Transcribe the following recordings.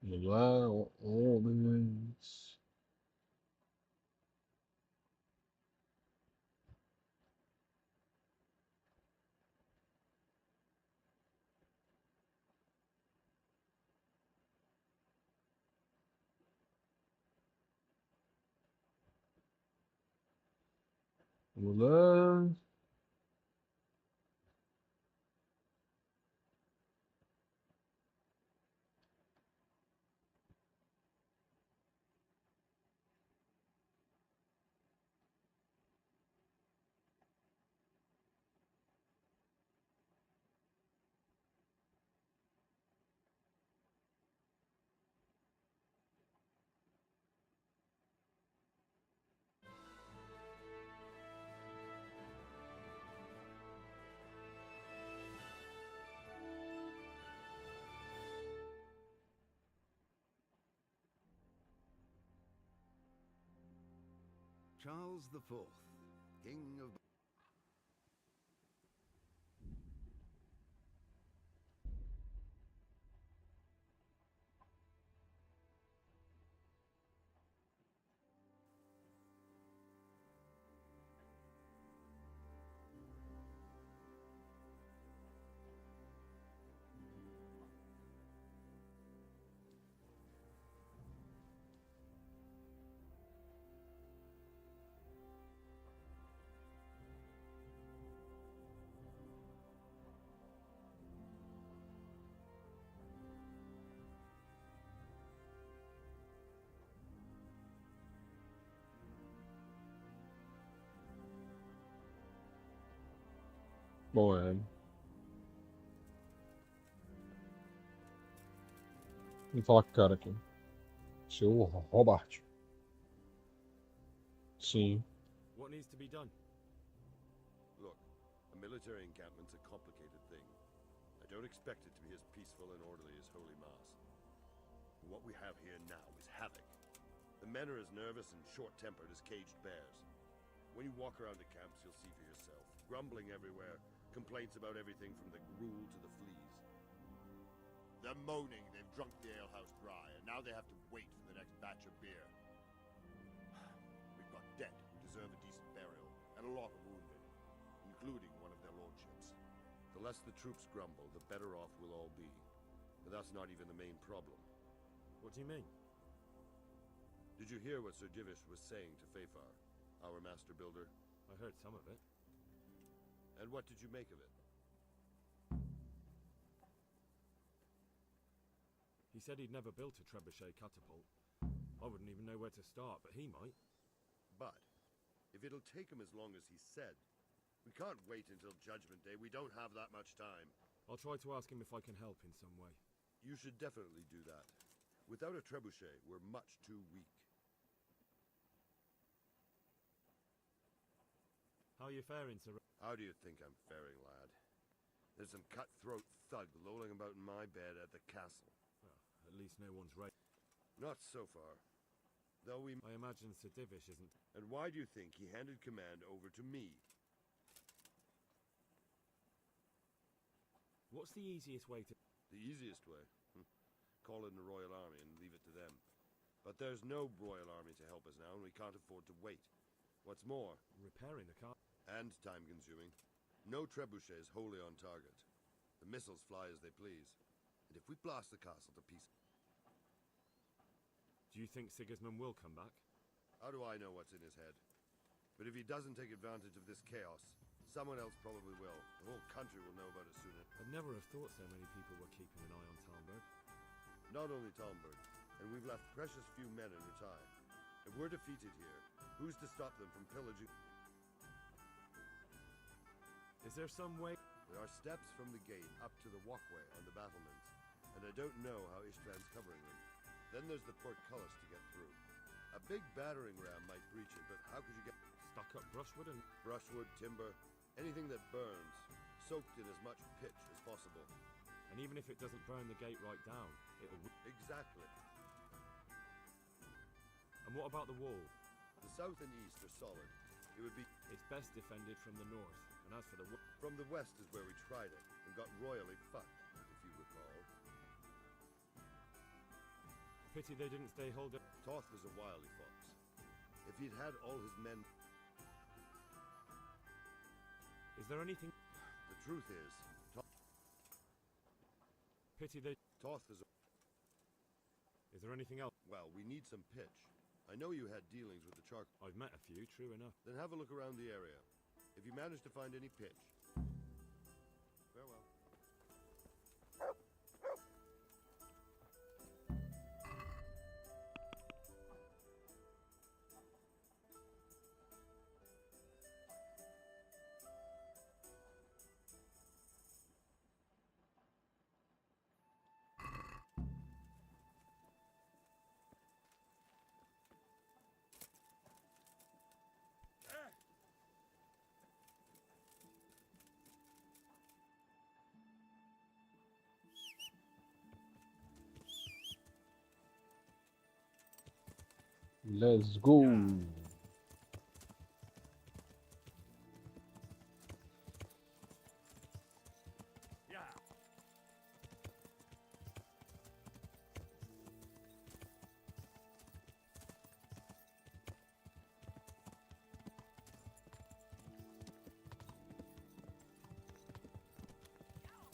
Wow, homens. Vamos lá. Charles IV, King of... Bom, é. Vamos falar com o cara aqui. Seu Robert. Sim. What needs to be done? Look, a military encampment's a complicated thing. I don't expect it to be as peaceful and orderly as Holy Mass. What we have here now is havoc. The men are as nervous and short-tempered as caged bears. When you walk around the camps, you'll see for yourself. Grumbling everywhere, complaints about everything from the gruel to the fleas. They're moaning they've drunk the alehouse dry, and now they have to wait for the next batch of beer. We've got dead who deserve a decent burial, and a lot of wounded, including one of their lordships. The less the troops grumble, the better off we'll all be. But that's not even the main problem. What do you mean? Did you hear what Sir Divish was saying to Fafar, our master builder? I heard some of it. And what did you make of it? He said he'd never built a trebuchet catapult. I wouldn't even know where to start, but he might. But, if it'll take him as long as he said, we can't wait until Judgment Day. We don't have that much time. I'll try to ask him if I can help in some way. You should definitely do that. Without a trebuchet, we're much too weak. How are you faring, Sir? How do you think I'm faring, lad? There's some cutthroat thug lolling about in my bed at the castle. Well, at least no one's right. Not so far. Though we... I imagine Sir Divish isn't... And why do you think he handed command over to me? What's the easiest way to... The easiest way? Call in the Royal Army and leave it to them. But there's no Royal Army to help us now, and we can't afford to wait. What's more... Repairing the car... And time-consuming. No trebuchet is wholly on target. The missiles fly as they please. And if we blast the castle to pieces... Do you think Sigismund will come back? How do I know what's in his head? But if he doesn't take advantage of this chaos, someone else probably will. The whole country will know about it sooner. I'd never have thought so many people were keeping an eye on Talmberg. Not only Talmberg, and we've left precious few men in Ratai. If we're defeated here, who's to stop them from pillaging? Is there some way... There are steps from the gate up to the walkway on the battlements, and a I don't know how Ishtvan's covering them. Then there's the portcullis to get through. A big battering ram might breach it, but how could you get Stuck up brushwood and... brushwood, timber, anything that burns, soaked in as much pitch as possible? And even if it doesn't burn the gate right down, it'll... Exactly. And what about the wall? The south and east are solid. It would be... It's best defended from the north. And as for the... From the west is where we tried it, and got royally fucked, if you recall. Pity they didn't stay hold up. Toth was a wily fox. If he'd had all his men... Is there anything... The truth is, Pity they... Toth is a... Is there anything else? Well, we need some pitch. I know you had dealings with the charcoal. I've met a few, true enough. Then have a look around the area. If you manage to find any pitch. Farewell. Let's go. Yeah.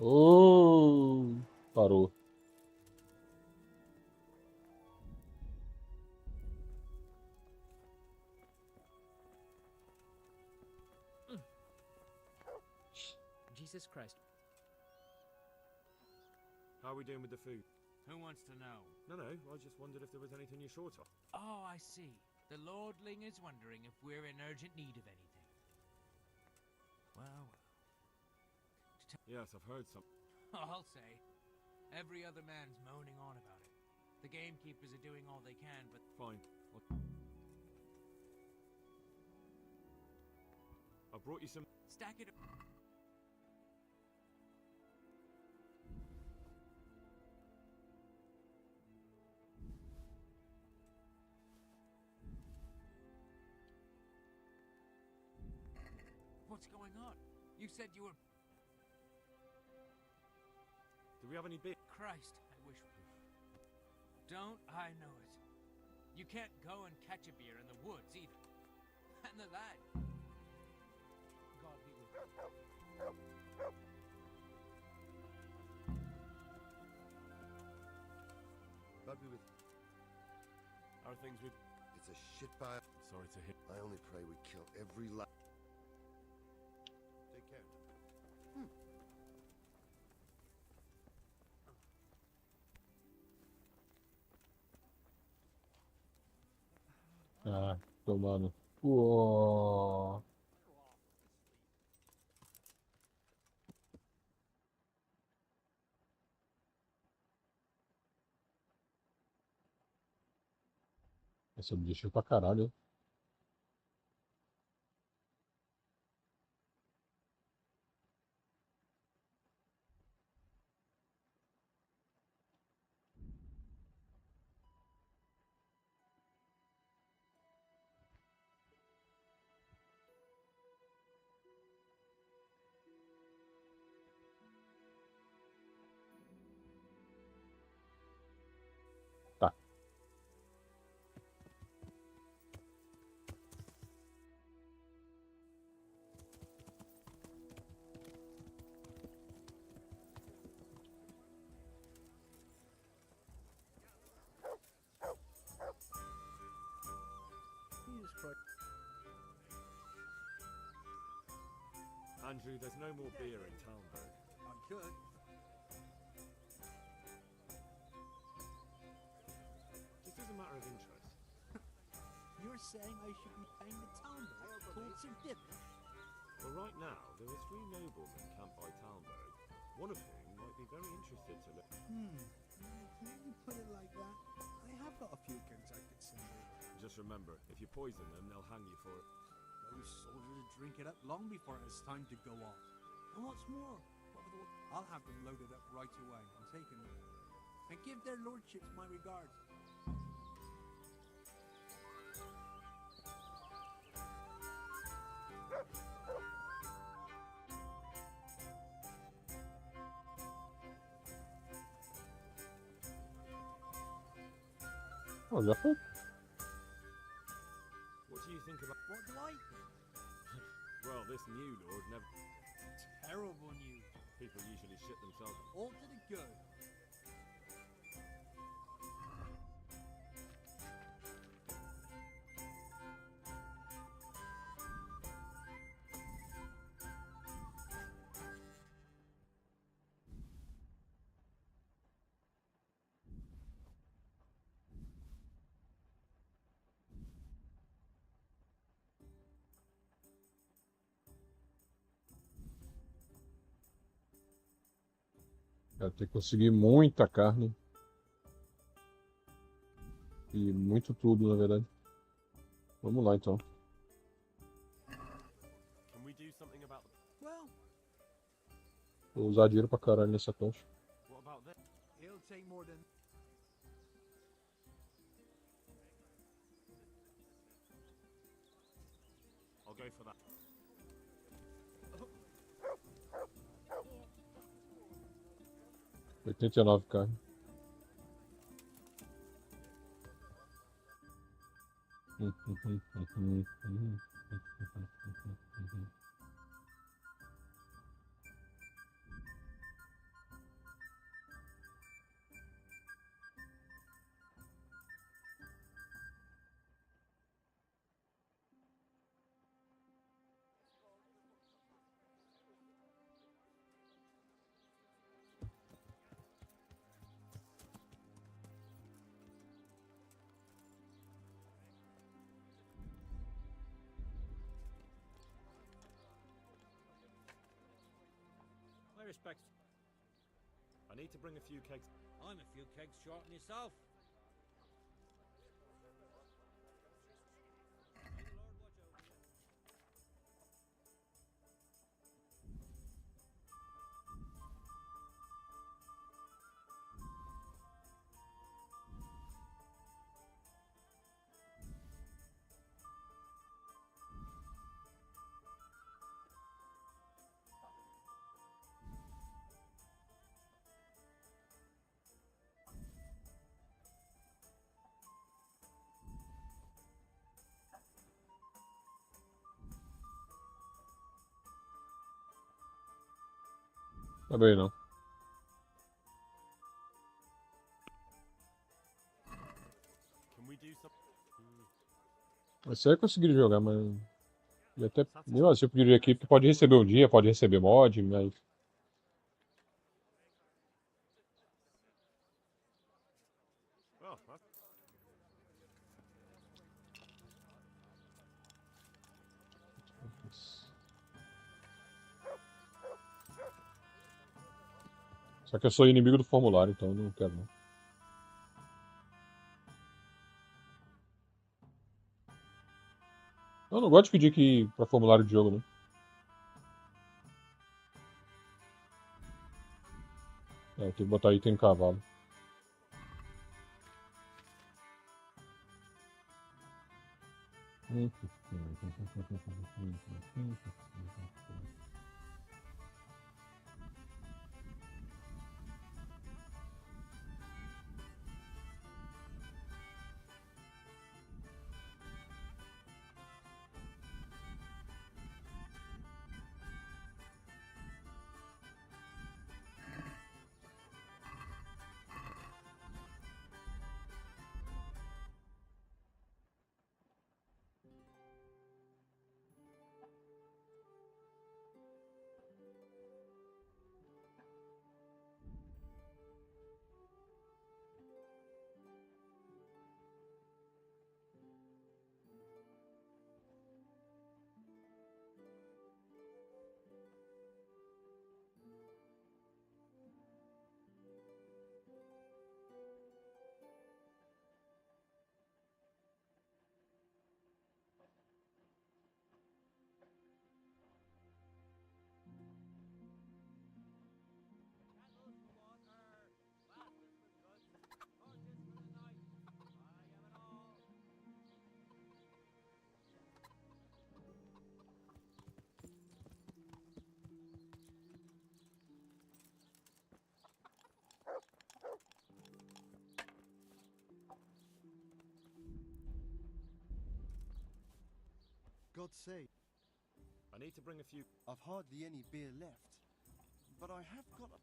Oh, parou. Jesus Christ. How are we doing with the food? Who wants to know? No, I just wondered if there was anything you're short of. Oh, I see. The Lordling is wondering if we're in urgent need of anything. Well. Yes, I've heard some. I'll say. Every other man's moaning on about it. The gamekeepers are doing all they can, but... Fine. I brought you some... Stack it up. What's going on? You said you were... Do we have any beer? Christ, I wish... Don't I know it? You can't go and catch a beer in the woods, either. And the lad... God be with you. God be with... How are things with... It's a shit pile. Sorry to hear. I only pray we kill every la... Take care. Ah, tomando. Uou. Esse é objetivo pra caralho. Tá. Jesus Christ. Andrew, there's no more beer in Talmberg. I could. Just as a matter of interest. You're saying I should be paying the town colts and dipping? Well, right now, there are 3 noblemen camped by Talmberg, one of whom might be very interested to look. just remember, if you poison them, they'll hang you for it. Those soldiers drink it up long before it has time to go off. And what's more, I'll have them loaded up right away and taken. And give their lordships my regards. Oh, já foi? What do you think about... What do I? Well, this new lord never... Terrible news. People usually shit themselves. All to the good. Vai ter que conseguir muita carne. E muito tudo, na verdade. Vamos lá, então. Can we do something about the... Well, Vou usar dinheiro pra caralho nessa tocha. What about this? it'll take more than... I'll go for that. 89 carne. My respects. I need to bring a few kegs. I'm a few kegs short myself. Tá bem, não. Can we do something? Esse aí eu consegui jogar, mas... E até... Mesmo assim, eu pedi aqui, porque pode receber um dia, pode receber mod, mas... Oh, that's... Só que eu sou inimigo do formulário, então eu não quero não. Eu não gosto de pedir aqui pra formulário de jogo, né? É, tem que botar item em cavalo. cannot say. I need to bring a few. I've hardly any beer left, but I have got a...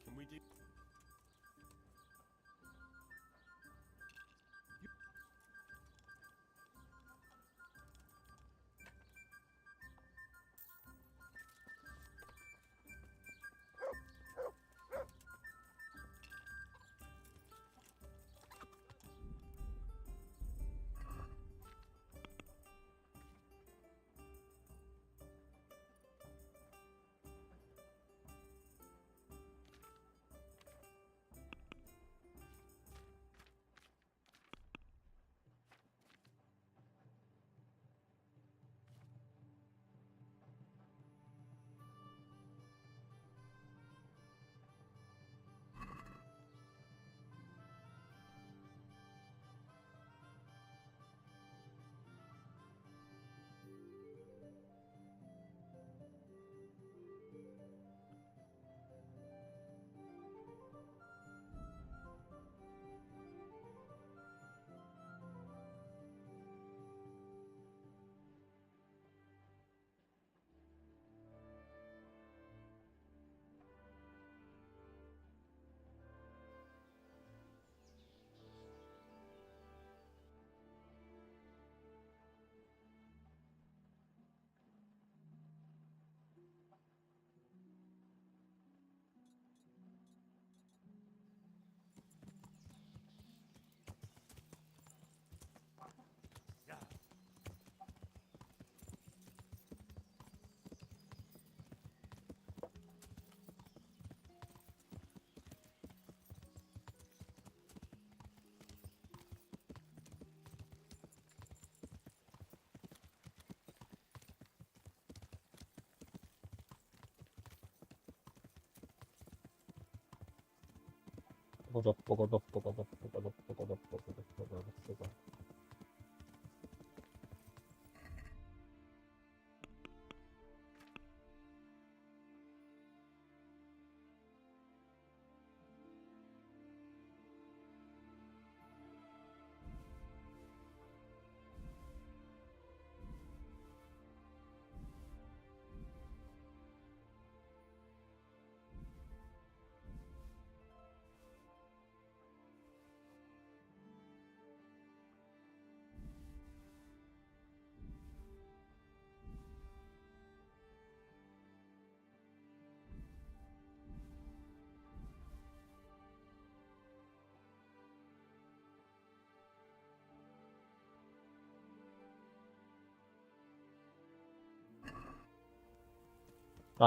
Can we do?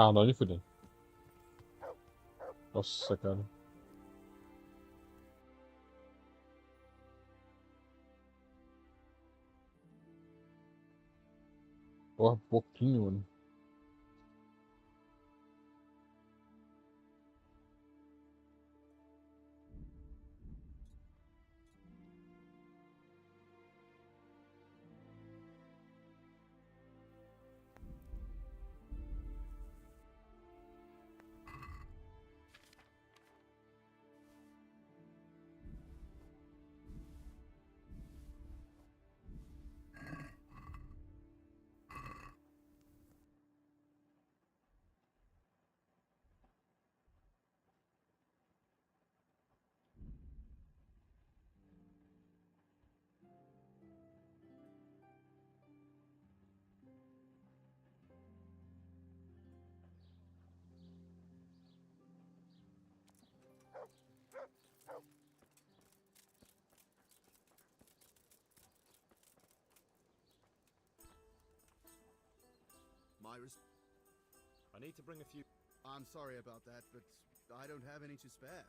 Ah, não, nem fudendo. Nossa, cara. Porra, pouquinho, mano. I need to bring a few. I'm sorry about that, but I don't have any to spare.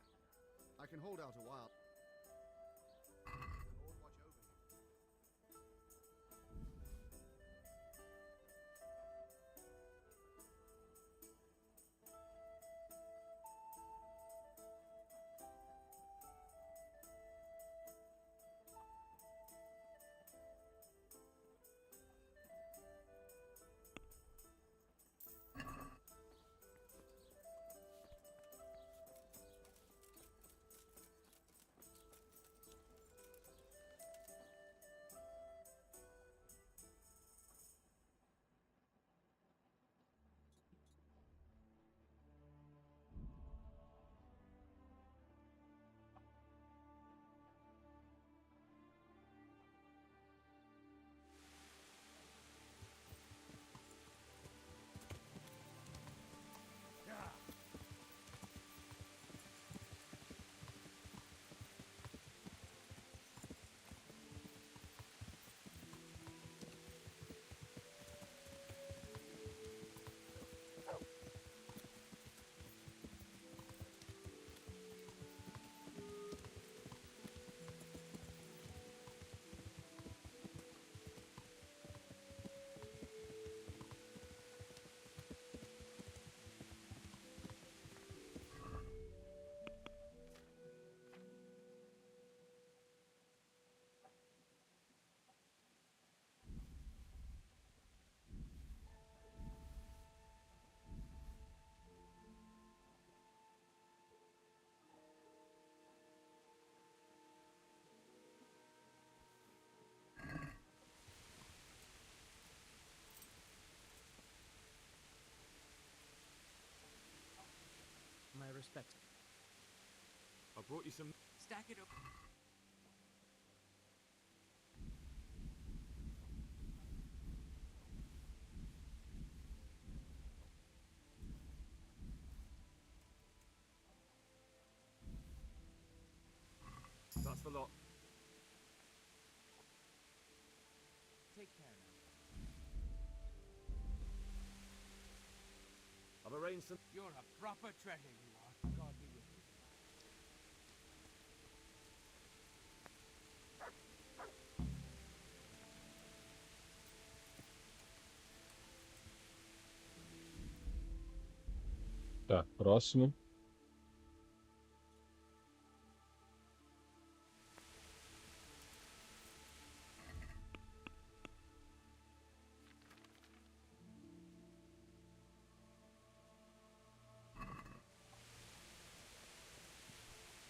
I can hold out a while. respect. I brought you some. Stack it up. That's the lot. Take care now. I've arranged some. You're a proper treasure, you are. God be with you. Tá, próximo.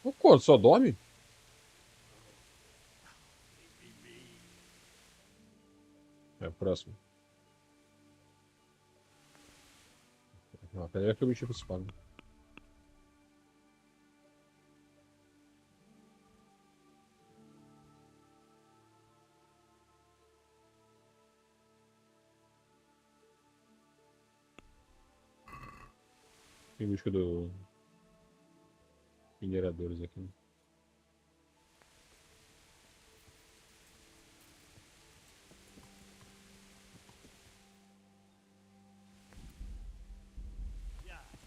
O Corvo só dorme? É, próximo. Ah, peraí que eu mexi com esse pano. Em busca do mineradores aqui.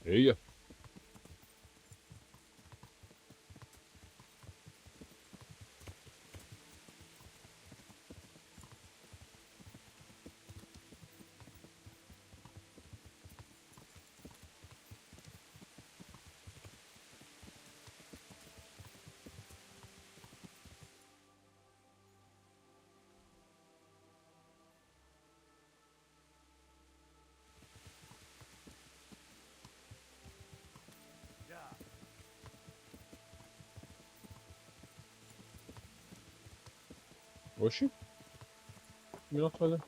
Eia! Oxi. Melhor fazer.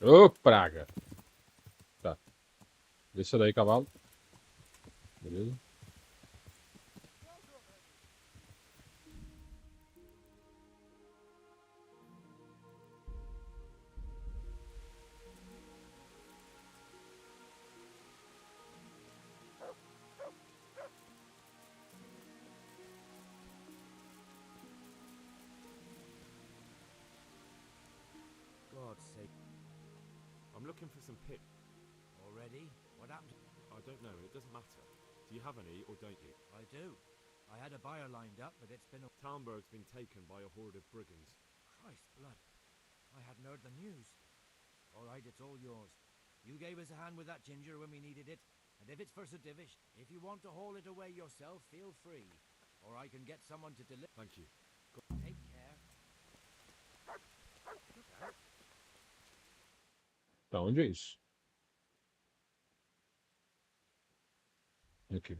Ô, praga! Tá. Desça daí, cavalo. Beleza? God's sake. I'm looking for some pit. Already? What happened? I don't know. It doesn't matter. Do you have any or don't you? I do. I had a buyer lined up, but it's been a... Talmberg's been taken by a horde of brigands. Christ blood. I hadn't heard the news. All right, it's all yours. You gave us a hand with that ginger when we needed it, and if it's for Sir Divish, if you want to haul it away yourself, feel free. Or I can get someone to deliver... Thank you. Take care. Look out. Tá, onde é isso? Aqui.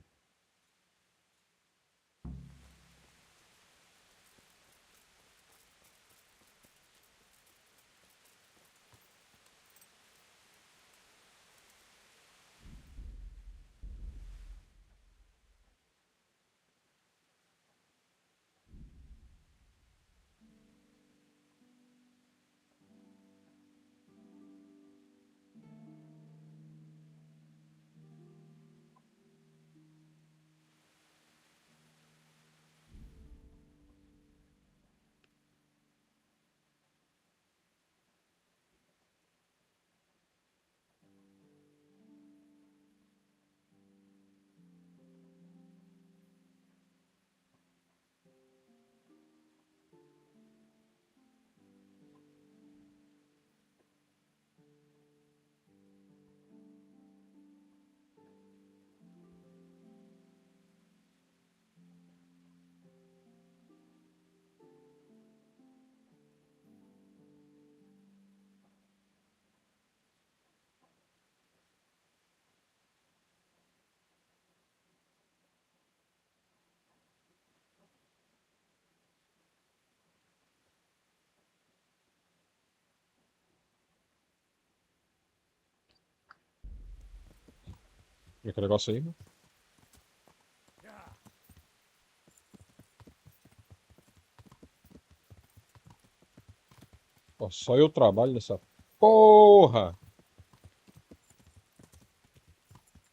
E que negócio aí, mano? Ó, só eu trabalho nessa porra!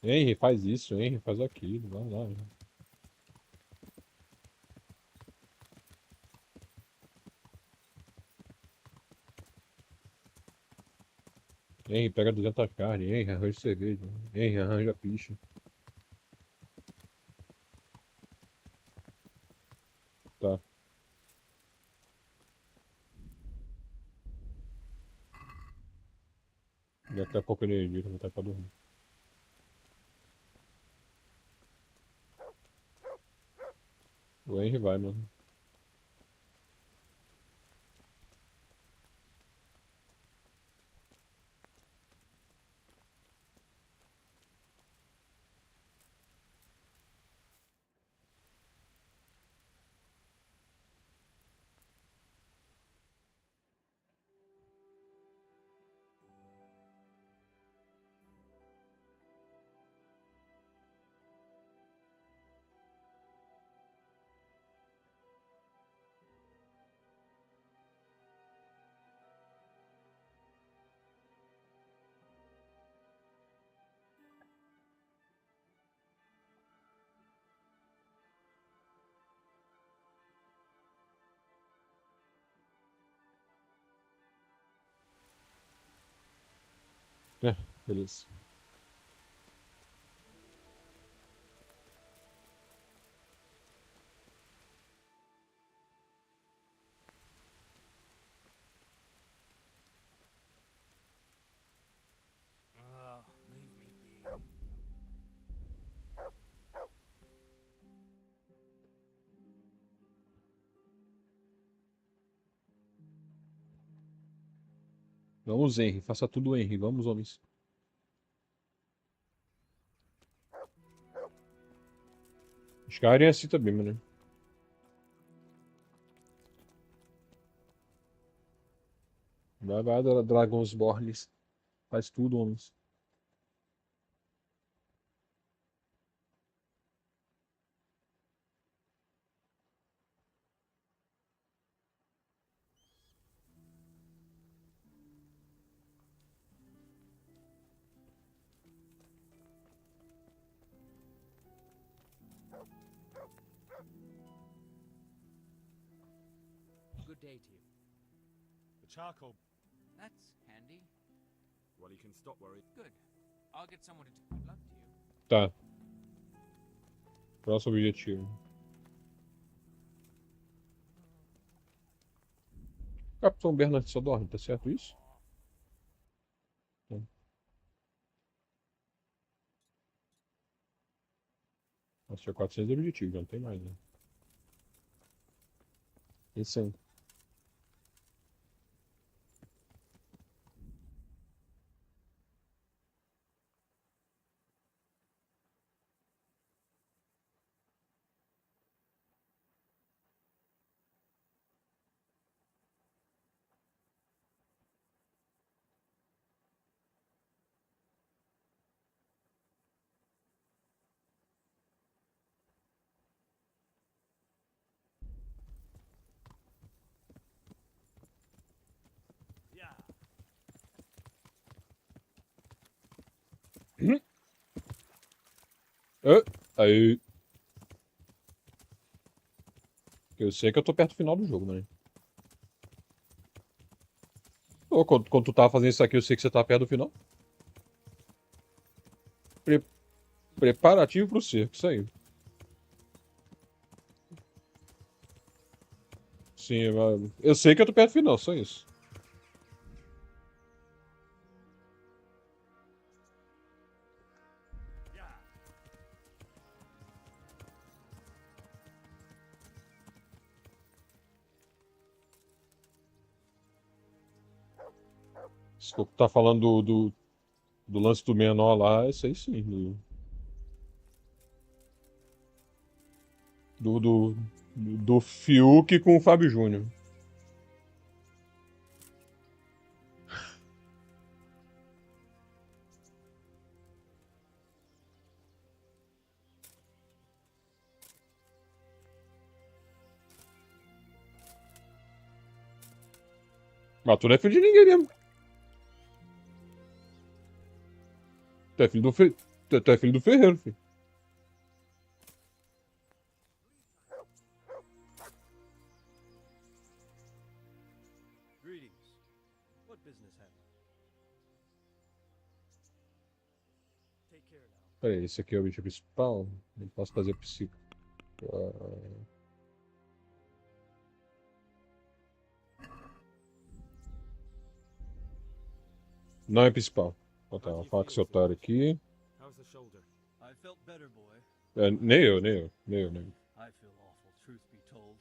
Henry, faz isso, Henry, faz aquilo, vai lá. Henry, pega 200 carnes, Henry, arranja cerveja, Henry, arranja picha. Tá, daqui a pouco energia, vou botar pra dormir. O Henry vai, mano. É, beleza. Oh, leave me be. Vamos, Henry, faça tudo, Henry, vamos, homens. Skyrim é assim também, mano. Vai, vai, Dragonsborns. Faz tudo, homens. Good day to you. The charcoal. That's handy. Well, you can stop worrying. Good. I'll get someone to good luck to you. Tá. Próximo objetivo. Capitão Bernard só dorme, tá certo isso? Então, nós tinha 400 objetivos, já não tem mais, né? Esse aí. Yeah. Aí. Eu sei que eu tô perto do final do jogo, né? Ô, quando tu tava fazendo isso aqui, eu sei que você tá perto do final. Pre- Preparativo pro cerco, isso aí. Sim, eu sei que eu tô perto do final, só isso. Se tu tá falando do lance do menor lá, isso aí sim. Do Fiuk com o Fábio Júnior. Mas tu não é filho de ninguém mesmo. Tu é filho do, tu é filho do ferreiro, filho. Greetings. What business have you? Take care now. Pera aí, esse aqui é o bicho principal. Não posso fazer psico. Ah, não é principal. Vou botar uma faca esse otário aqui. How's the shoulder? I felt better, boy. É, nem eu. I feel awful, truth be told.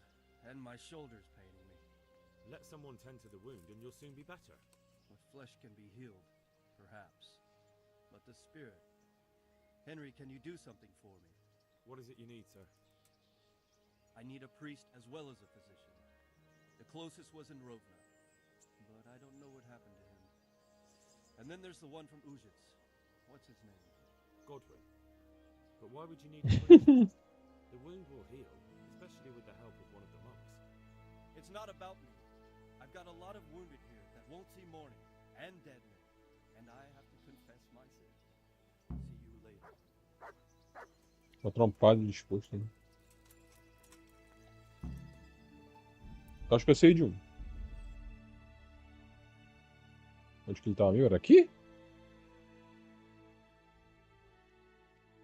And my shoulder's paining me. Let someone tend to the wound and you'll soon be better. The flesh can be healed, perhaps. But the spirit... Henry, can you do something for me? What is it you need, sir? I need a priest as well as a physician. The closest was in Rovna, but I don't know what happened to him. And then there's the one from Uzhitz. What's his name? Godwin. But why would you need a priest? The wound will heal, especially with the help of one of the monks. It's not about me. I've got a lot of wounded here that won't see morning, and dead men. And I have to confess my sin. See you later. Uma trompada disposto, né? Acho que eu sei de um. Onde que ele tava mesmo? Era aqui?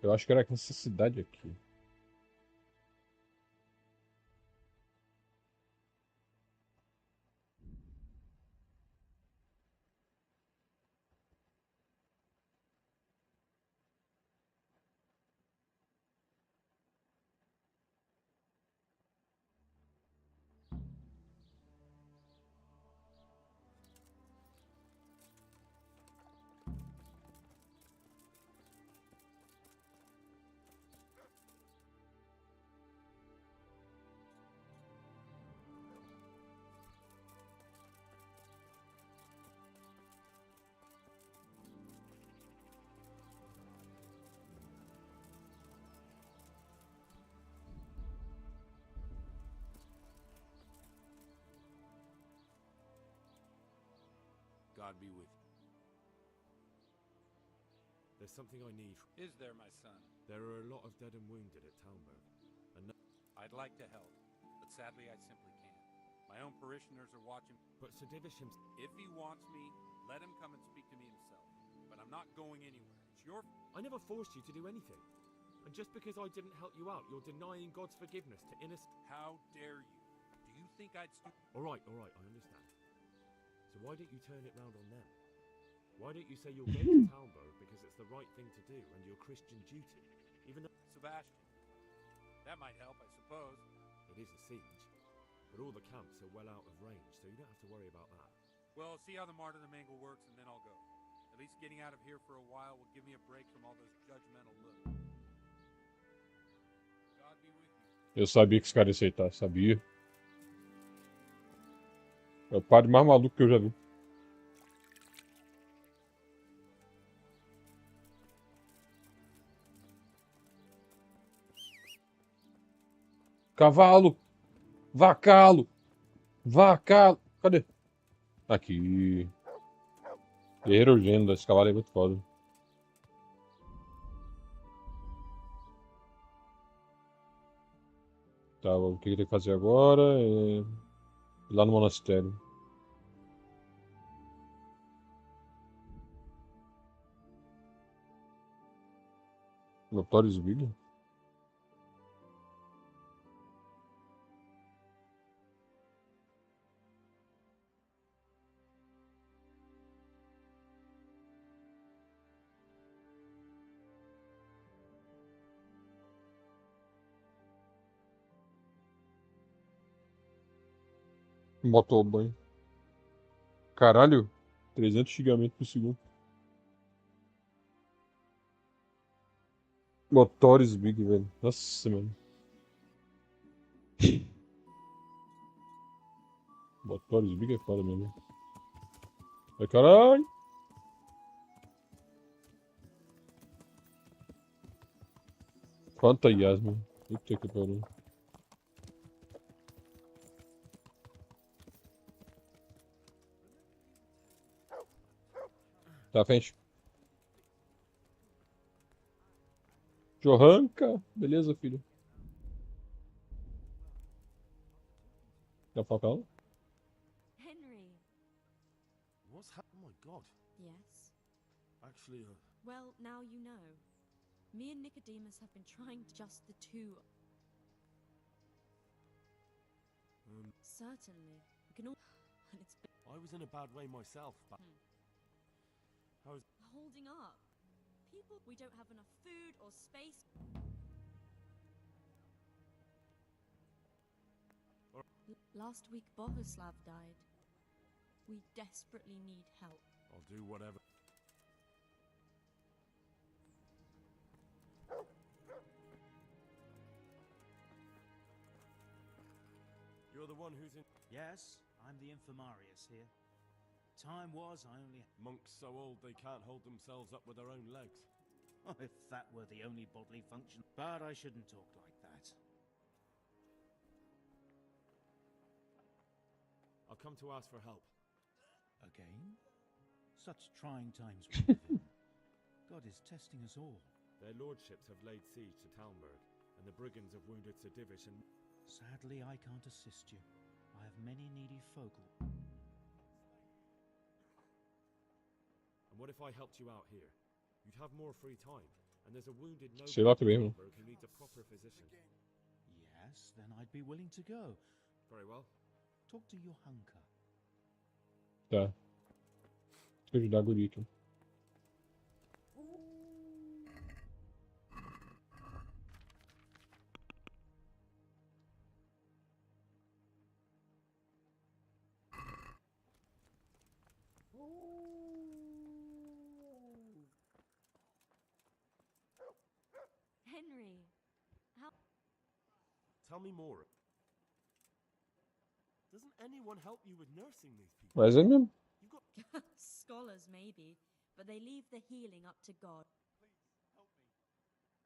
Eu acho que era nessa cidade aqui. God be with you. There's something I need. Is there, my son? There are a lot of dead and wounded at Talmberg. I'd like to help, but sadly I simply can't. My own parishioners are watching. But Sir Divish himself... If he wants me, let him come and speak to me himself. But I'm not going anywhere. It's your... I never forced you to do anything. And just because I didn't help you out, you're denying God's forgiveness to innocent... How dare you? Do you think I'd... Alright, I understand. So why don't you turn it round on them? Why don't you say you're going to Talmberg because it's the right thing to do and your Christian duty? Even though Sebastian. That might help, I suppose. it is a siege, but all the camps are well out of range, so you don't have to worry about that. Well, see how the martyrdom angle works, and then I'll go. At least getting out of here for a while will give me a break from all those judgmental looks. God be with you. Eu sabia que esse cara ia aceitar, sabia. É o padre mais maluco que eu já vi. Cavalo! Vacalo! Vacalo! Cadê? Aqui. Guerreiro gênio, esse cavalo é muito foda. Tá, o que tem que fazer agora é ir lá no monastério. Notorious Big? Botou o banho. Caralho, 300 xingamentos por segundo. Notorious Big, velho. Nossa, mano. Notorious Big é foda mesmo. Ai, caralho. Quanta Yasmin. Puta que pariu. Tá à frente. Johanka. Beleza, filho. Quer falar com ela? Henry. Oh my god. Yes. Actually, Well, now you know. Me and Nicodemus have been trying just the two. Certainly. We can all. And it's been I was in a bad way myself, but holding up. People, we don't have enough food or space. Last week, Bohuslav died. We desperately need help. I'll do whatever. You're the one who's in. Yes, I'm the infirmarius here. Time was I only... Monks so old they can't hold themselves up with their own legs. Oh, if that were the only bodily function. But I shouldn't talk like that. I've come to ask for help. Again? Such trying times we live in. God is testing us all. Their lordships have laid siege to Talmberg, and the brigands have wounded Sir Divish and... Sadly, I can't assist you. I have many needy folk. And what if I helped you out here? You'd have more free time, and there's a wounded Sei lá noble também, in mano. Talmberg who needs a proper physician. Yes, then I'd be willing to go. Very well. Talk to Johanka. Tá. Deixa eu ajudar a guria aqui. Henry. How? Tell me more. Doesn't anyone help you with nursing these people? Mas é mesmo. You've got... Scholars, maybe, but they leave the healing up to God.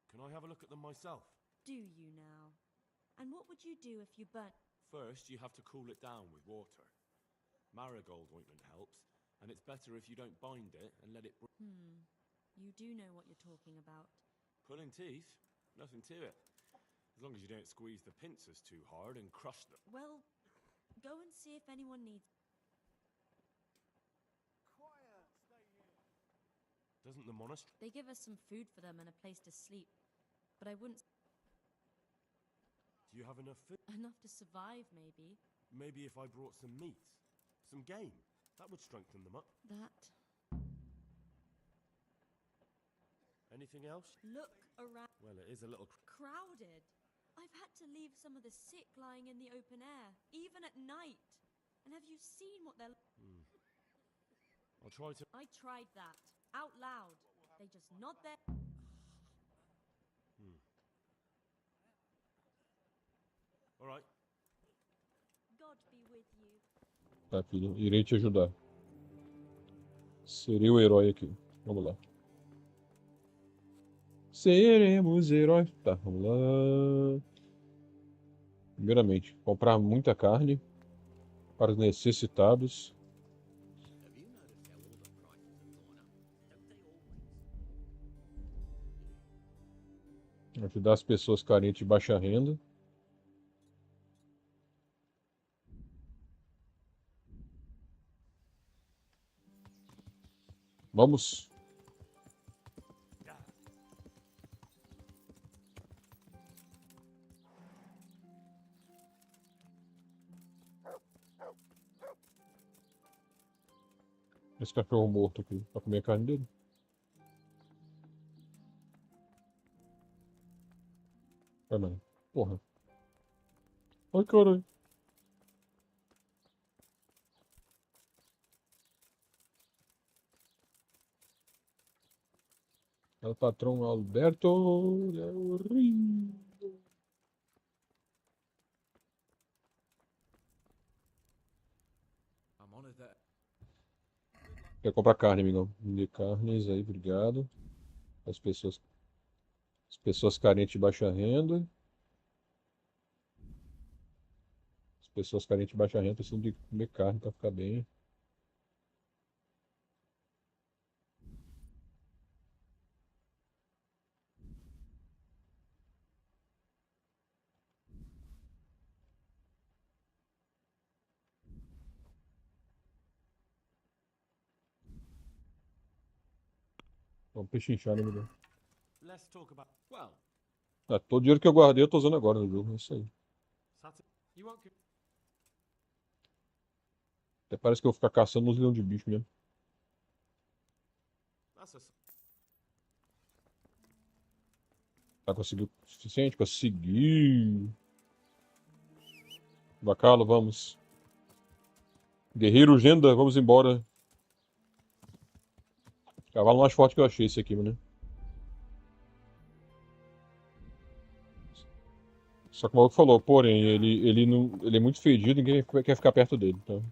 Can I have a look at them myself? Do you now? And what would you do if you burnt? First, you have to cool it down with water. Marigold ointment helps, and it's better if you don't bind it and let it... You do know what you're talking about. Pulling teeth? Nothing to it. As long as you don't squeeze the pincers too hard and crush them. Well, go and see if anyone needs. Doesn't the monastery... They give us some food for them and a place to sleep, but I wouldn't. Do you have enough food? Enough to survive, maybe. Maybe if I brought some meat, some game, that would strengthen them up. That. Anything else? Look around. Well, it is a little... Crowded. I've had to leave some of the sick lying in the open air, even at night. And have you seen what they're... I'll try to... I tried that. Out loud. They just nod their... All right. God be with you. Tá, filho. Irei te ajudar. Serei o herói aqui. Vamos lá. Seremos heróis. Tá, vamos lá. Primeiramente, comprar muita carne para os necessitados. Ajudar as pessoas carentes de baixa renda. Vamos. Esse cachorro morto aqui, pra comer a carne dele. Vai, mano. Porra. Ai, caralho. É o patrão Alberto. É horrível. I'm honored that. Quer comprar carne, amigão? Vender carnes aí, obrigado. As pessoas carentes de baixa renda. As pessoas carentes de baixa renda precisam de comer carne para ficar bem. Vamos pechinchar, né, melhor? Let's talk about. Well, Ah, todo o dinheiro que eu guardei eu tô usando agora no jogo. É isso aí. you won't give. Até parece que eu vou ficar caçando uns leões de bicho mesmo. That's a. Tá conseguindo o suficiente? Consegui. Bacalo, vamos. Guerreiro Genda, vamos embora. Cavalo mais forte que eu achei esse aqui, né? Só que o maluco falou, porém, ele, não, ele é muito fedido, ninguém quer ficar perto dele. Então.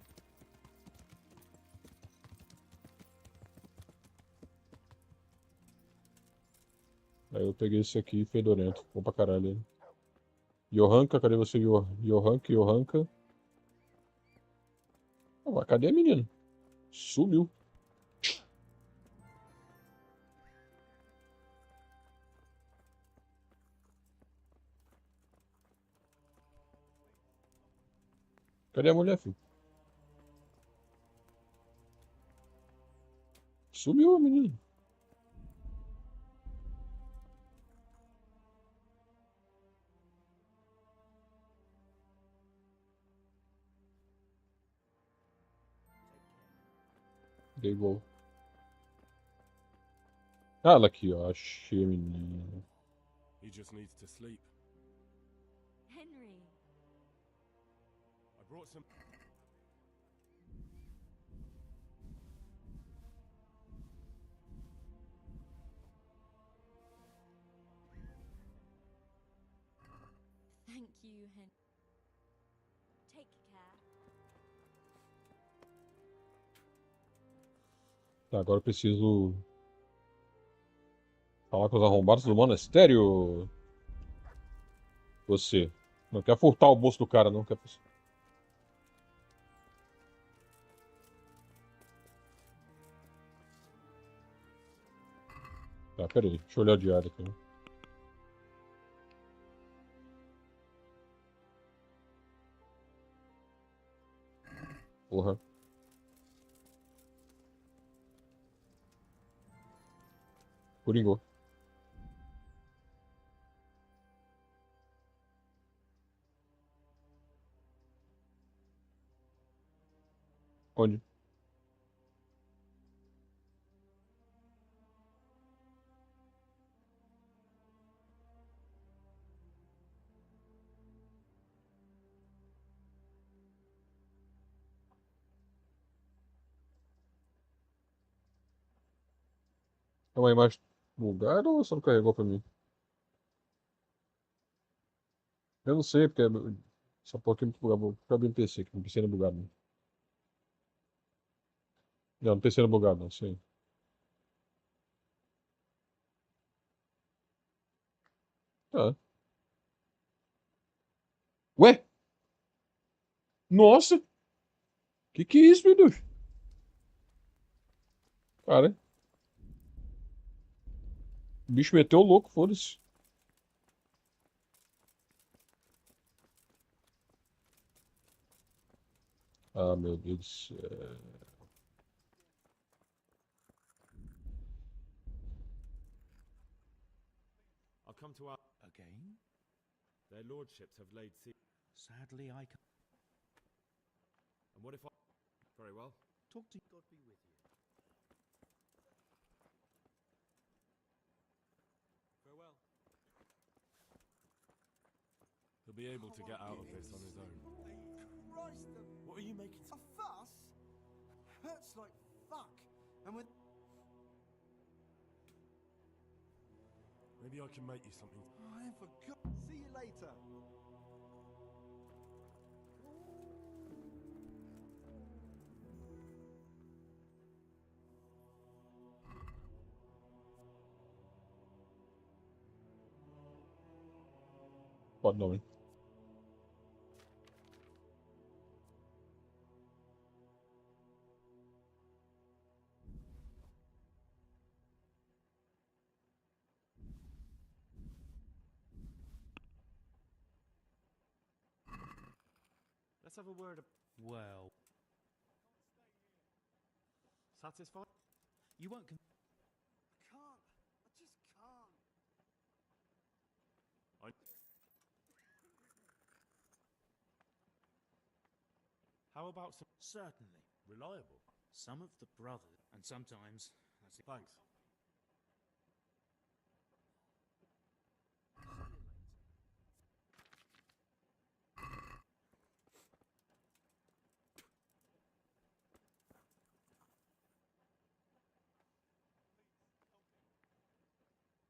Aí eu peguei esse aqui, fedorento. Bom pra caralho ele. Johanka, cadê você, Johanka, Johanka? Ah, cadê a menina? Sumiu. Cadê a mulher, filho? Sumiu a menina. Dei gol. Ah, ela aqui, ó. Achei a menina. He just needs to sleep. Henry. I brought some. Thank you, Henry. Take care. Tá, agora eu preciso falar com os arrombados do monastério. Você. Não quer furtar o bolso do cara, não quer. Tá, peraí. Deixa eu olhar o diário aqui. Né? Porra. Coringou. Onde? É uma imagem bugada ou só não carregou pra mim? Eu não sei, porque só um pouquinho muito bugado. Vou abrir no PC, que no PC não é bugado. Não, não, no PC não é bugado, não, sei. Tá. Ué? Nossa! Que é isso, meu Deus? Cara, o bicho meteu o louco, foda-se. Ah, meu Deus do céu. I'll come to our. Again? Their lordships have laid siege. Sadly, I can't. And what if I. Very well. Talk to God be with you. Farewell. He'll be able to get out of this on his own. Christ, What are you making? a fuss? Hurts like fuck. And with Maybe I can make you something. I forgot. See you later. Pode não, hein? Let's have a word. Well, Satisfied? you won't. Can't How about some Certainly. reliable? Some of the brothers, and sometimes that's it. Thanks. See you later.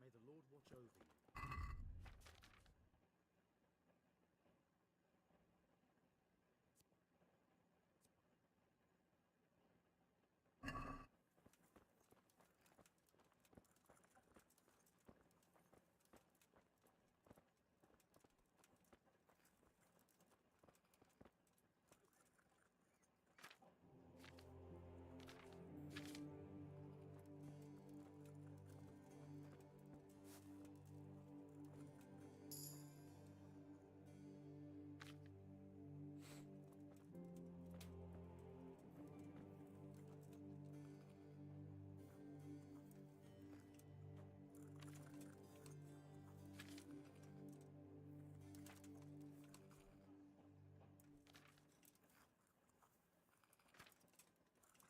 May the Lord watch over you.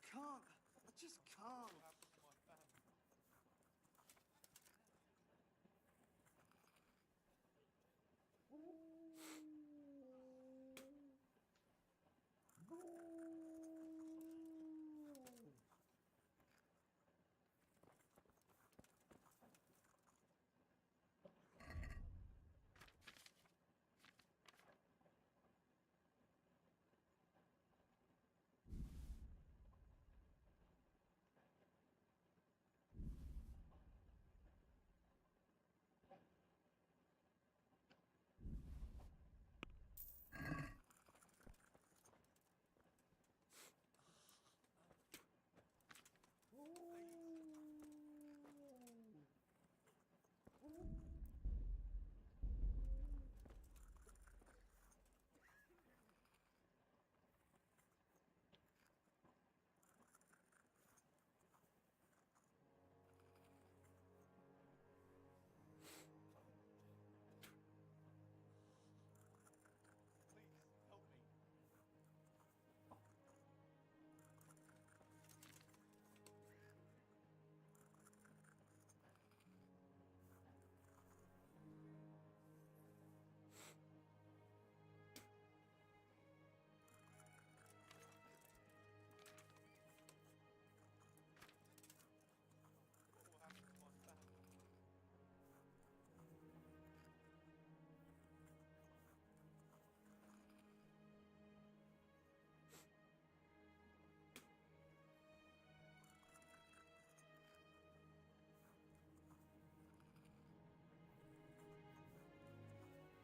I can't. I just can't.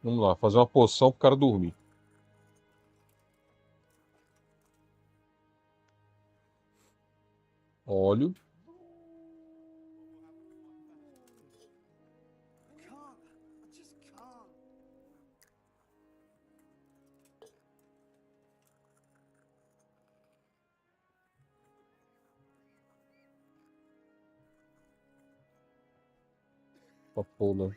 Vamos lá, fazer uma poção pro cara dormir. Óleo. I can't. I just can't. Papoula.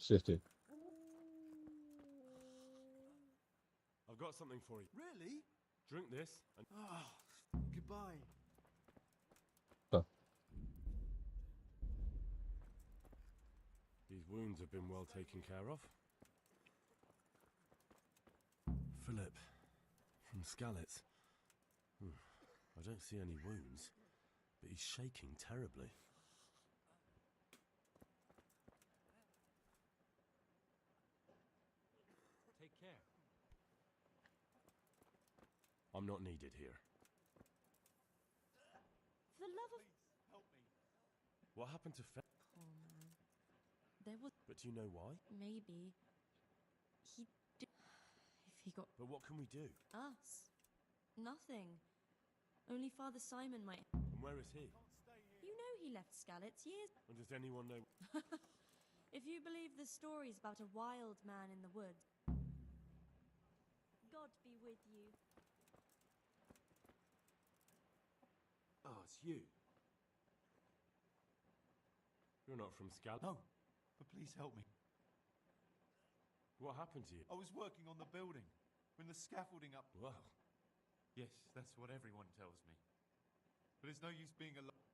Acertei. I've got something for you. Really? Drink this and Oh, goodbye. Tá. wounds have been well taken care of? Philip, from Skalitz. I don't see any wounds, but he's shaking terribly. Take care. I'm not needed here. For the love of... Help me. What happened to Philip? Poor man. There was... But do you know why? Maybe... He did... If he got... But what can we do? Us. Nothing. Only Father Simon might... And where is he? You know he left Skalitz years... And does anyone know? If you believe the stories about a wild man in the woods... God be with you. Oh, it's you. You're not from Skalitz? No, but please help me. What happened to you? I was working on the building when the scaffolding up. Well, Yes, that's what everyone tells me. But it's no use being alone.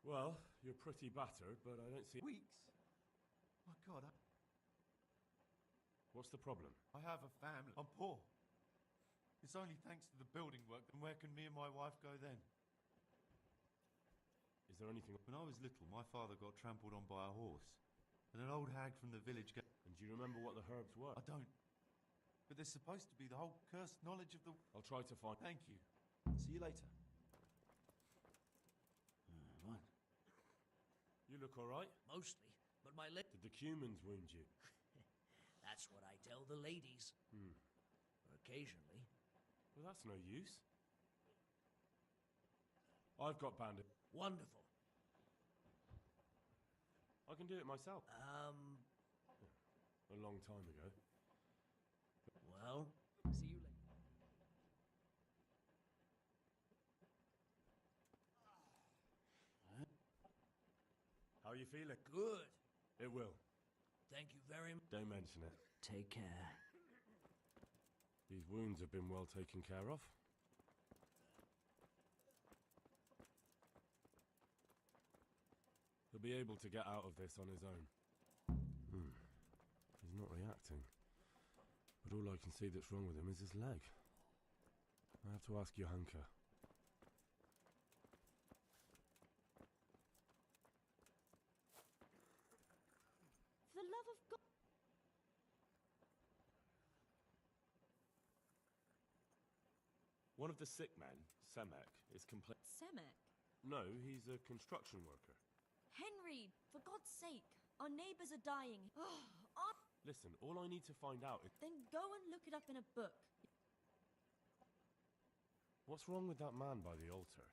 well, you're pretty battered, but I don't see... Weeks? My God, What's the problem? I have a family. I'm poor. It's only thanks to the building work. And where can me and my wife go then? Is there anything... When I was little, my father got trampled on by a horse. And an old hag from the village... And do you remember what the herbs were? I don't. But there's supposed to be the whole cursed knowledge of the... I'll try to find... Thank you. See you later. Right. You look all right? Mostly, but my leg... Did the cumins wound you? That's what I tell the ladies. Occasionally. Well, that's no use. I've got bandit. Wonderful. I can do it myself. A long time ago. Well, see you later. How are you feeling? Good. It will. Thank you very much. Don't mention it. Take care. These wounds have been well taken care of. He'll be able to get out of this on his own. He's not reacting. But all I can see that's wrong with him is his leg. I have to ask Johanka. For the love of God... One of the sick men, Semek, is complaining. Semek? No, he's a construction worker. Henry, for God's sake. Our neighbors are dying. Listen, all I need to find out is... Then go and look it up in a book. What's wrong with that man by the altar?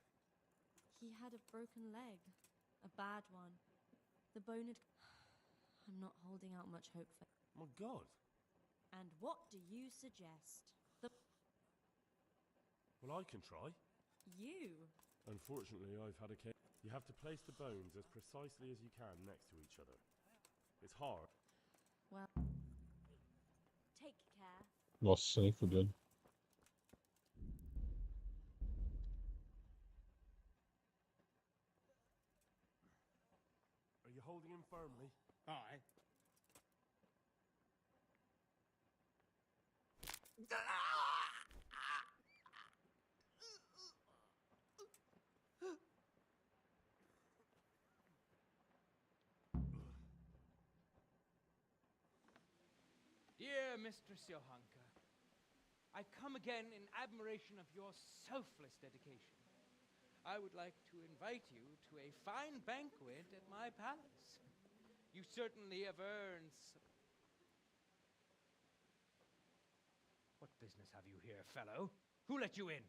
He had a broken leg. A bad one. The bone had... I'm not holding out much hope for... My God. And what do you suggest? Well, I can try. You? Unfortunately, I've had a case. You have to place the bones as precisely as you can next to each other. It's hard. Well... Take care. Nossa, nem fudendo. Are you holding him firmly? Aye. Dear Mistress Johanka, I come again in admiration of your selfless dedication. I would like to invite you to a fine banquet at my palace. You certainly have earned What business have you here, fellow? Who let you in?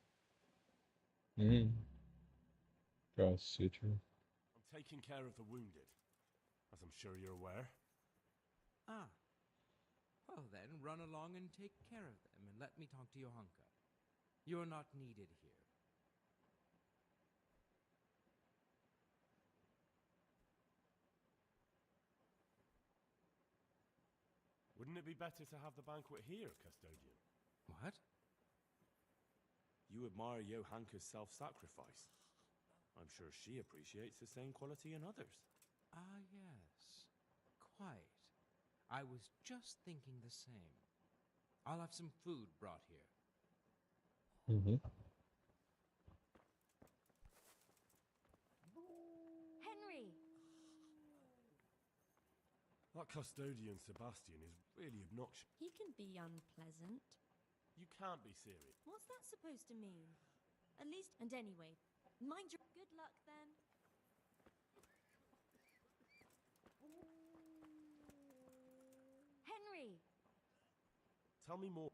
Cacete, velho. I'm taking care of the wounded, as I'm sure you're aware. Ah. Well then, run along and take care of them, and let me talk to Johanka. You're not needed here. Wouldn't it be better to have the banquet here, Custodian? What? You admire Johanka's self-sacrifice. I'm sure she appreciates the same quality in others. Ah, yes. Quite. I was just thinking the same. I'll have some food brought here. Uhum. Henry! That custodian Sebastian is really obnoxious. He can be unpleasant. You can't be serious. What's that supposed to mean? At least, and anyway, mind your good luck then. Henry! Tell me more.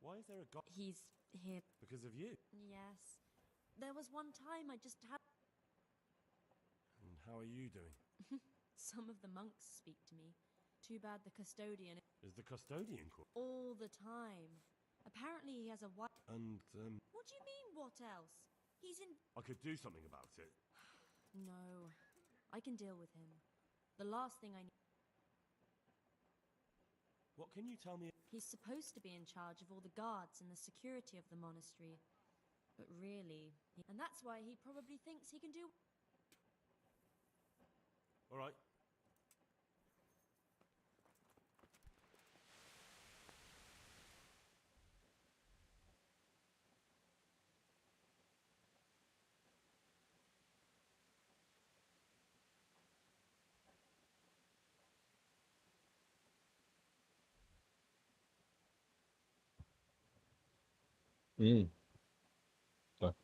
Why is there a god? He's here. Because of you. Yes. There was one time I just had. And how are you doing? Some of the monks speak to me. Too bad the custodian. Is the custodian cool? All the time. Apparently he has a wife. And, What do you mean, what else? He's in. I could do something about it. No. I can deal with him. The last thing I need. What can you tell me? He's supposed to be in charge of all the guards and the security of the monastery. But really. And that's why he probably thinks he can do. All right. Tá.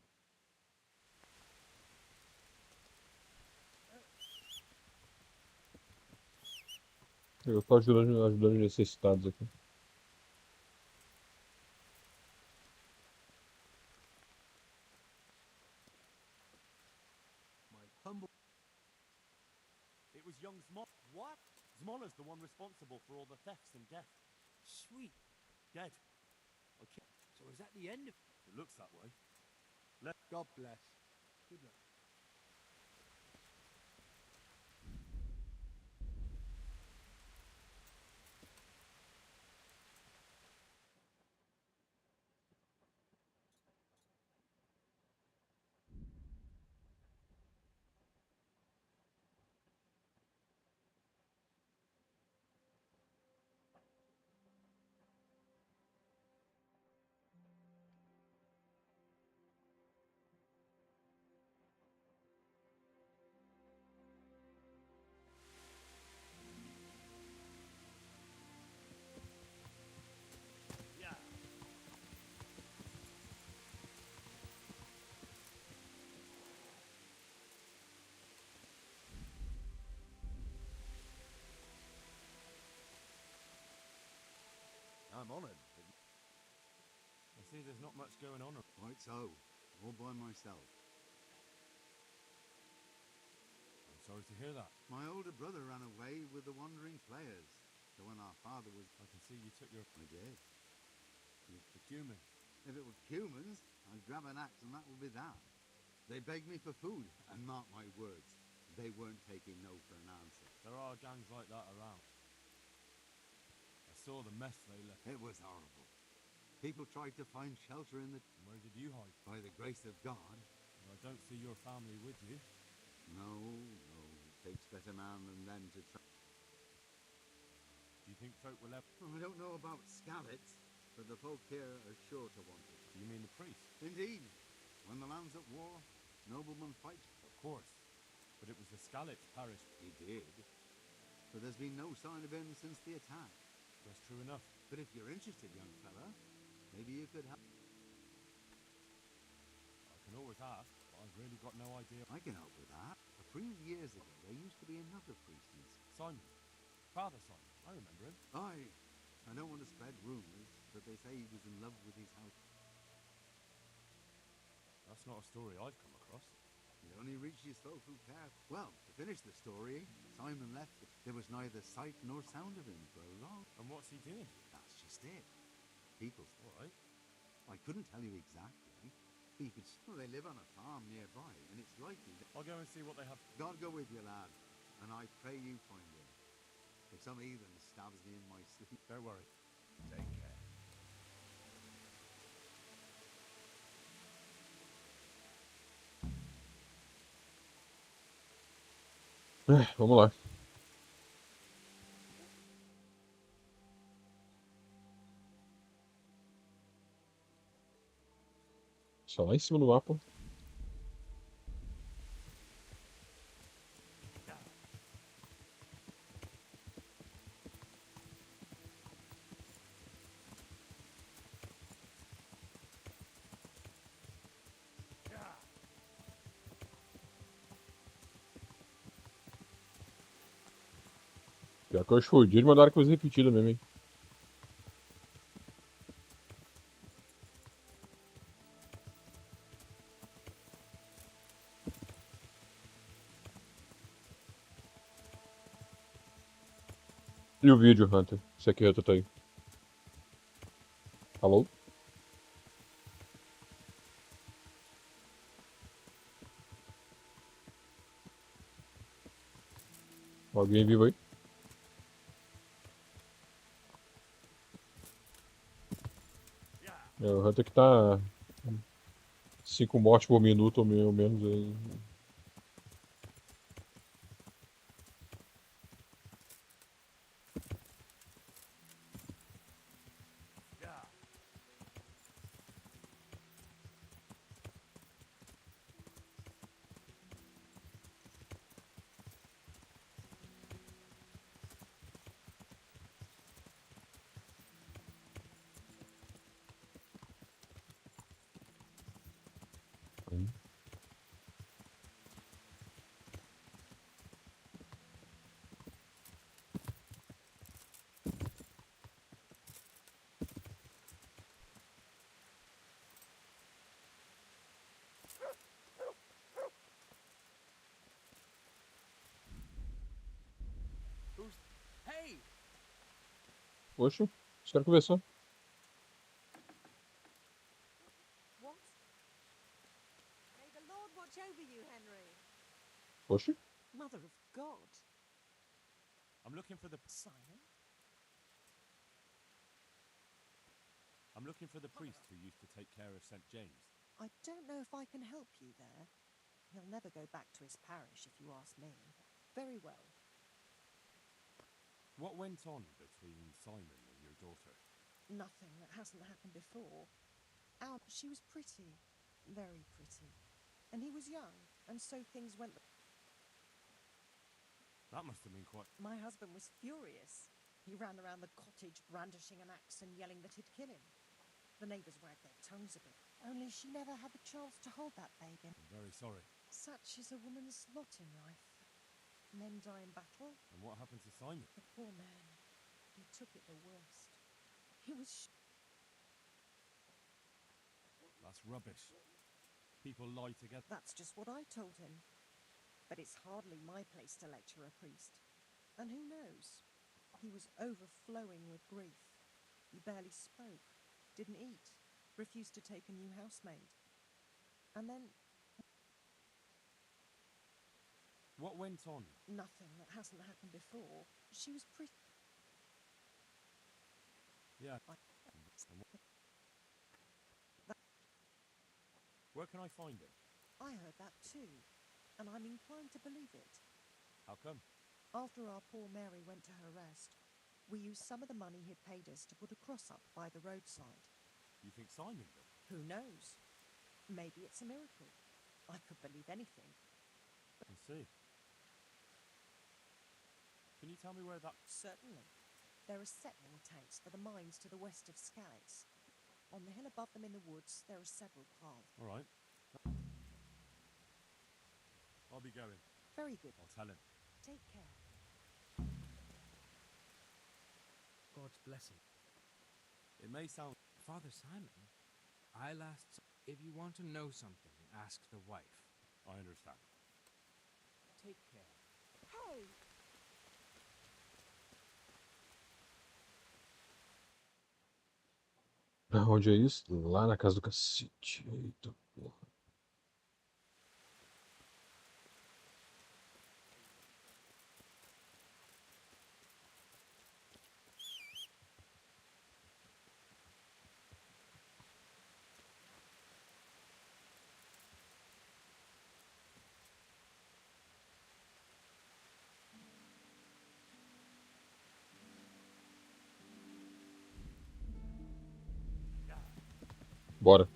Eu tô ajudando os necessitados aqui. My humble. It was young Zmol. What? Zmola's the one responsible for all the thefts and death. Sweet. Dead. Okay. So is that the end of. It looks that way. God bless. Good luck. I'm honoured. I see there's not much going on. Quite so. All by myself. I'm sorry to hear that. My older brother ran away with the wandering players. So when our father was... I can see you took your... I did. The cumin. If it were humans, I'd grab an axe and that would be that. They begged me for food, and mark my words, they weren't taking no for an answer. There are gangs like that around. I saw the mess they left. It was horrible. People tried to find shelter in the... Where did you hide? By the grace of God. I don't see your family with you. No. It takes better man than them to try... Do you think folk will ever... I don't know about Scallots, but the folk here are sure to want it. You mean the priest? Indeed. When the land's at war, noblemen fight. Of course. But it was the Scallots parish. He did. But there's been no sign of him since the attack. That's true enough. But if you're interested, young fella, maybe you could help. I can always ask, but I've really got no idea. I can help with that. A few years ago, there used to be another priest in... Simon. Father Simon. I remember him. Aye. I don't want to spread rumours, but they say he was in love with his house. That's not a story I've come across. It only reaches folk who care. Well, to finish the story, Simon left. There was neither sight nor sound of him for a long... And what's he doing? That's just it. People... All right. I couldn't tell you exactly. But you could... Well, they live on a farm nearby, and it's likely that... I'll go and see what they have. God go with you, lad. And I pray you find him. If some heathen stabs me in my sleep... Don't worry. Take care. Vamos lá. Só lá em cima do mapa. Pior que eu acho fodido, mandaram coisa repetida mesmo, hein? E o vídeo, Hunter? Esse aqui, Hunter, tá aí. Alô? Alguém vivo aí? É, o Hunter que tá 5 mortes por minuto ou menos aí. Hey! Poxa, os caras conversando. What? May the Lord watch over you, Henry. Poxa. Mother of God. I'm looking for the Simon? priest who used to take care of St. James. I don't know if I can help you there. He'll never go back to his parish, if you ask me. Very well. What went on between Simon and your daughter? Nothing that hasn't happened before. She was pretty. Very pretty. And he was young, and so things went... That must have been quite... My husband was furious. He ran around the cottage brandishing an axe and yelling that he'd kill him. The neighbours wagged their tongues a bit. Only she never had the chance to hold that baby. I'm very sorry. Such is a woman's lot in life. Men die in battle. And what happened to Simon? The poor man. He took it the worst. He was... That's rubbish. People lie together. That's just what I told him. But it's hardly my place to lecture a priest. And who knows? He was overflowing with grief. He barely spoke, didn't eat, refused to take a new housemaid. And then... What went on? Nothing that hasn't happened before. She was pretty... Yeah. Where can I find him? I heard that too, and I'm inclined to believe it. How come? After our poor Mary went to her rest, we used some of the money he'd paid us to put a cross up by the roadside. You think Simon did? Who knows? Maybe it's a miracle. I could believe anything. I see. Can you tell me where that... Certainly. There are settling tanks for the mines to the west of Skalitz. On the hill above them in the woods, there are several paths. All right. I'll be going. Very good. I'll tell him. Take care. God's blessing. It may sound... Father Simon, I'll ask... If you want to know something, ask the wife. I understand. Take care. Hey! Onde é isso? Lá na casa do cacete. Eita porra. Bora.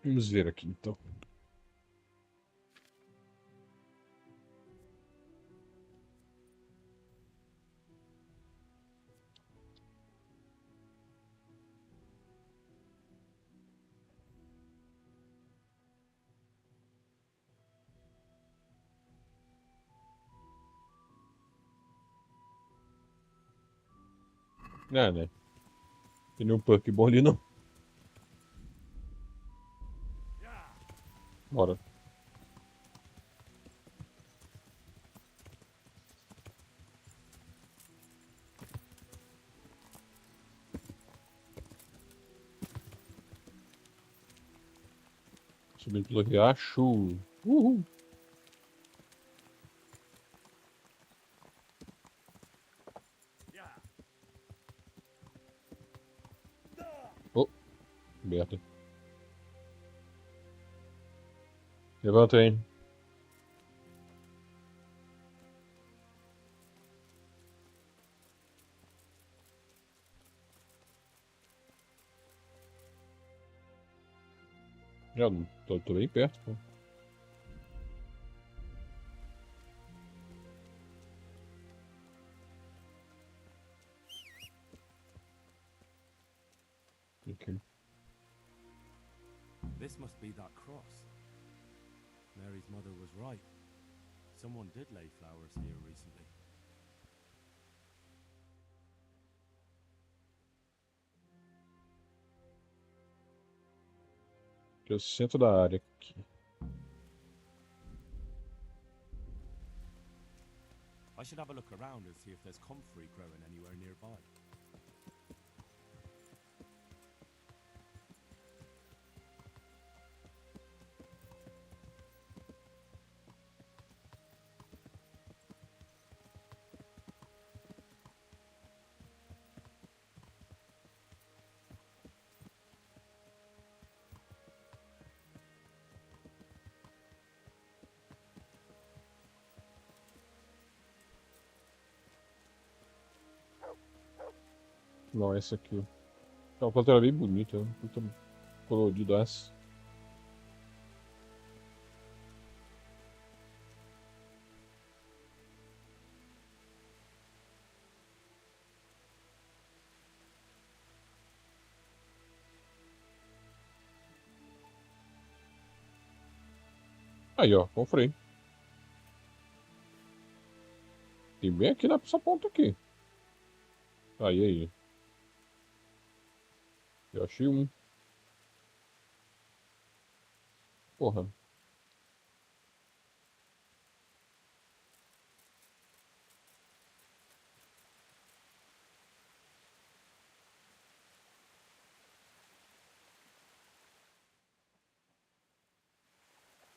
Vamos ver aqui então. Né? Tem nenhum perk bom ali não. Bora. Subindo pelo riacho. Uhul. Oh, merda. Levanta aí. Já tô bem perto, pô. Okay. This must be that cross. Mary's mother was right. Someone did lay flowers here recently. Que é o centro da área aqui. I should have a look around and see if there's comfrey growing anywhere nearby. Não, essa aqui. É uma planta bem bonita. Muito colorida essa. Aí, ó, comprei. Tem bem aqui nessa ponta aqui. Aí. Eu achei um. Porra.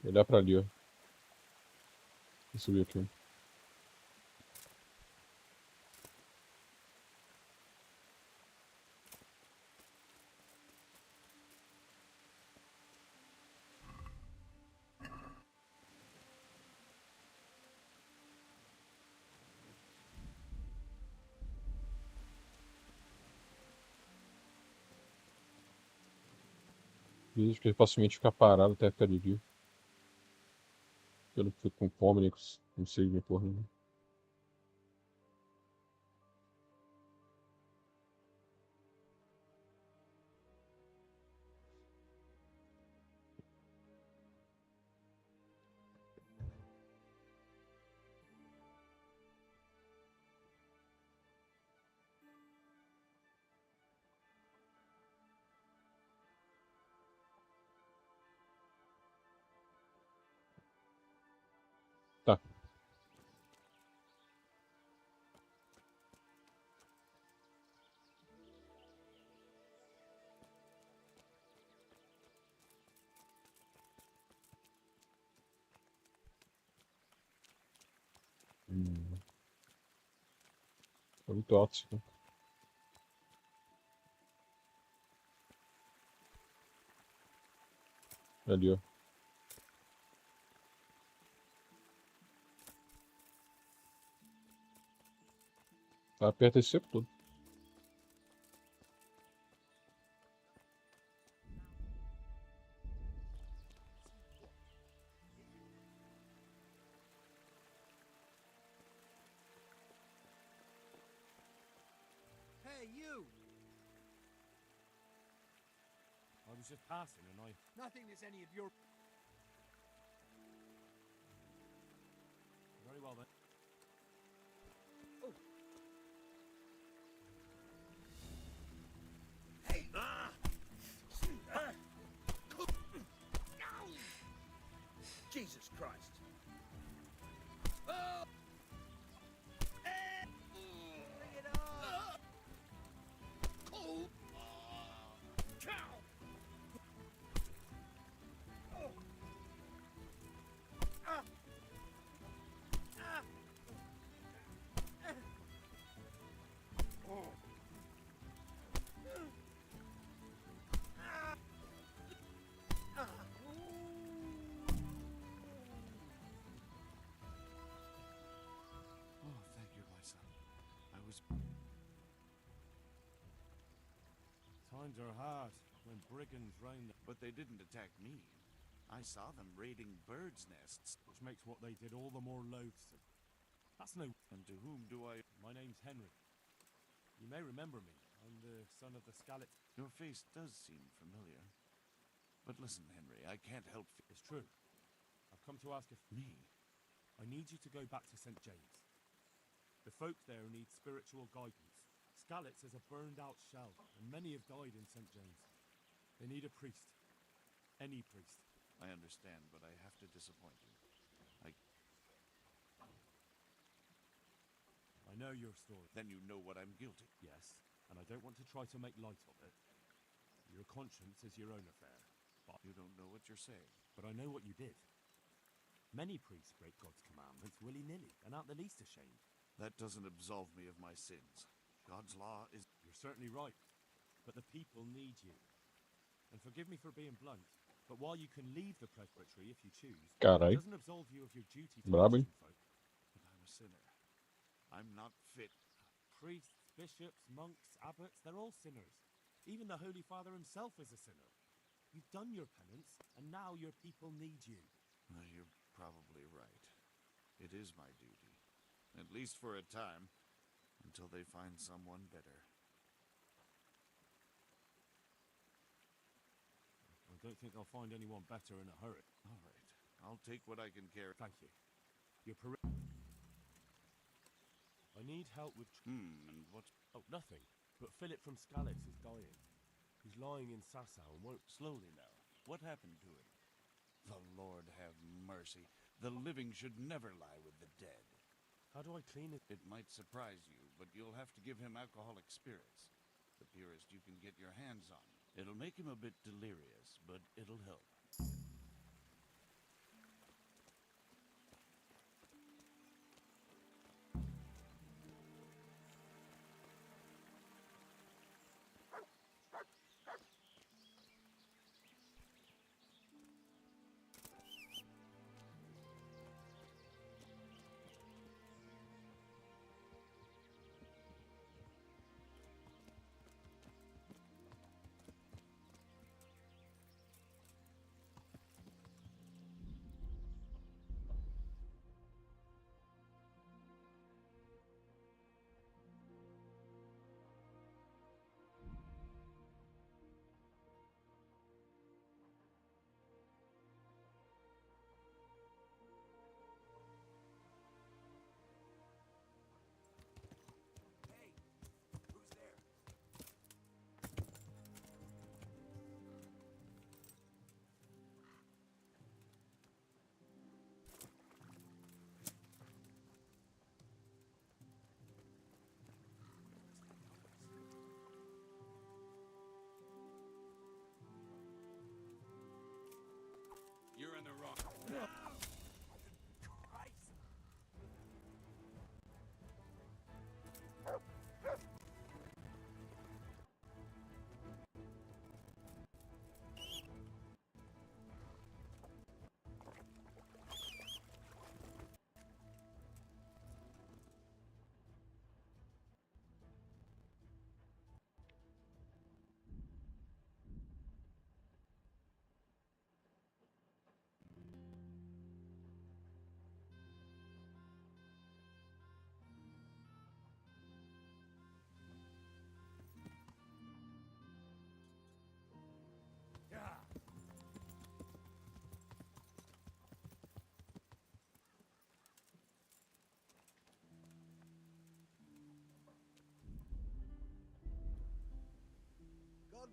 Vou olhar pra ali, ó. Vou subir aqui. Vejo que ele facilmente fica parado até ficar de dia. Eu não fico com fome nem com sede nem porra nenhuma. Tá. É muito tóxico. Ali, ó. Aperta esse tempo todo. Hey, you! I was just passing and I... Nothing that's any of your... Very well then. Jesus Christ. Bring it on! Oh, thank you, my son. I was... Times are hard when brigands round the... But they didn't attack me. I saw them raiding birds' nests. Which makes what they did all the more loathsome. That's no... And to whom do I... My name's Henry. You may remember me. I'm the son of the Scarlet... Your face does seem familiar. But listen, Henry, I can't help... It's true. I've come to ask if... Me? I need you to go back to St. James. The folk there need spiritual guidance. Skalitz is a burned-out shell, and many have died in St. James. They need a priest. Any priest. I understand, but I have to disappoint you. I know your story. Then you know what I'm guilty. Yes, and I don't want to try to make light of it. Your conscience is your own affair. But You don't know what you're saying. But I know what you did. Many priests break God's commandments willy-nilly, and aren't the least ashamed. That doesn't absolve me of my sins. God's law is... You're certainly right. But the people need you. And forgive me for being blunt, but while you can leave the presbytery if you choose, Carai. it doesn't absolve you of your duty to Brabo, hein? Christian folk. But I'm a sinner. I'm not fit. Priests, bishops, monks, abbots, they're all sinners. Even the Holy Father himself is a sinner. You've done your penance, and now your people need you. You're probably right. It is my duty. At least for a time. Until they find someone better. I don't think they'll find anyone better in a hurry. All right. I'll take what I can carry. Thank you. Your I need help with... And what? Oh, nothing. But Philip from Skalitz is dying. He's lying in Sasau and won't... Slowly now. What happened to him? The Lord have mercy. The living should never lie with the dead. How do I clean it? It might surprise you, but you'll have to give him alcoholic spirits. The purest you can get your hands on. It'll make him a bit delirious, but it'll help.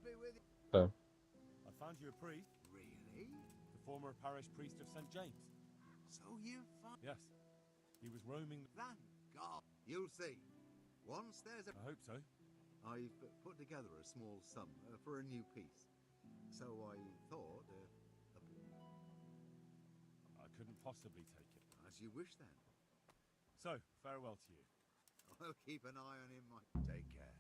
be with you. Tá. I found you a priest, Really? the former parish priest of St. James. So you find Yes, he was roaming. Thank God. You'll see. Once there's a... I hope so. I've put together a small sum for a new piece. So I thought... I couldn't possibly take it. as you wish, then. So, farewell to you. I'll keep an eye on him. Take care.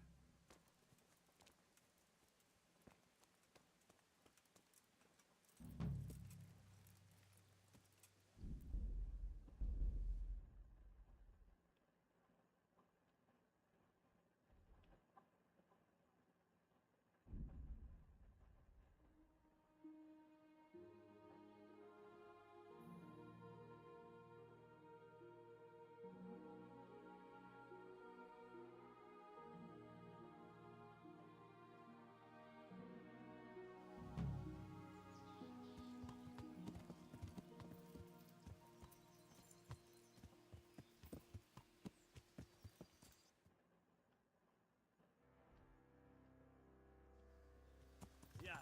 Yeah.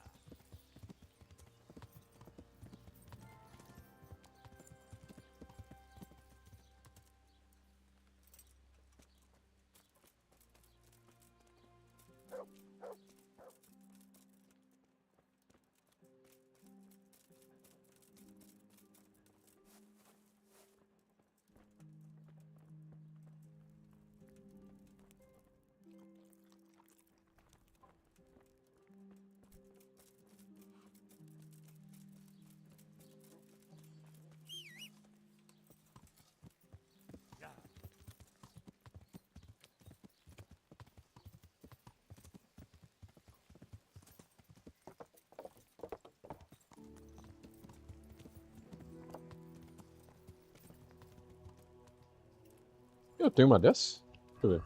Eu tenho uma dessas? Deixa eu ver.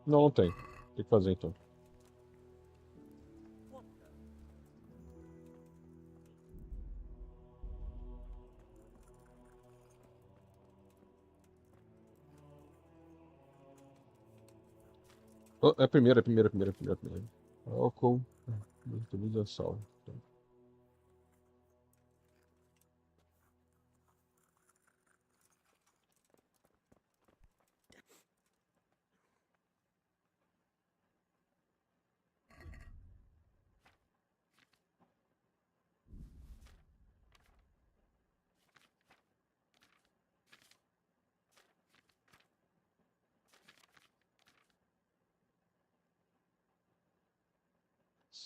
Não, não tem. Tem que fazer então. Oh, é a primeira. Álcool. Utiliza sal.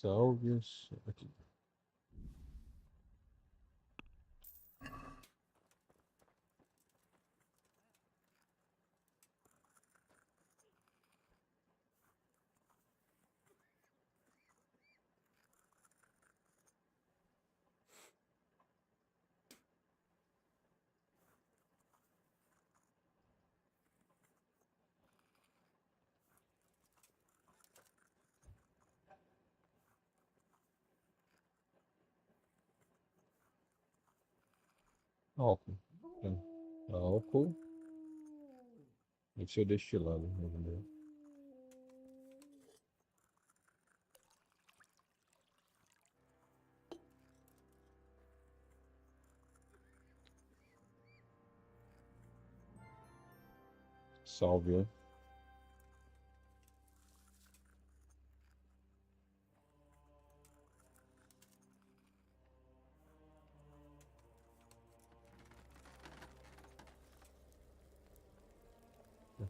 Salves. Aqui. Álcool. Álcool. Deve ser destilado. Sálvia.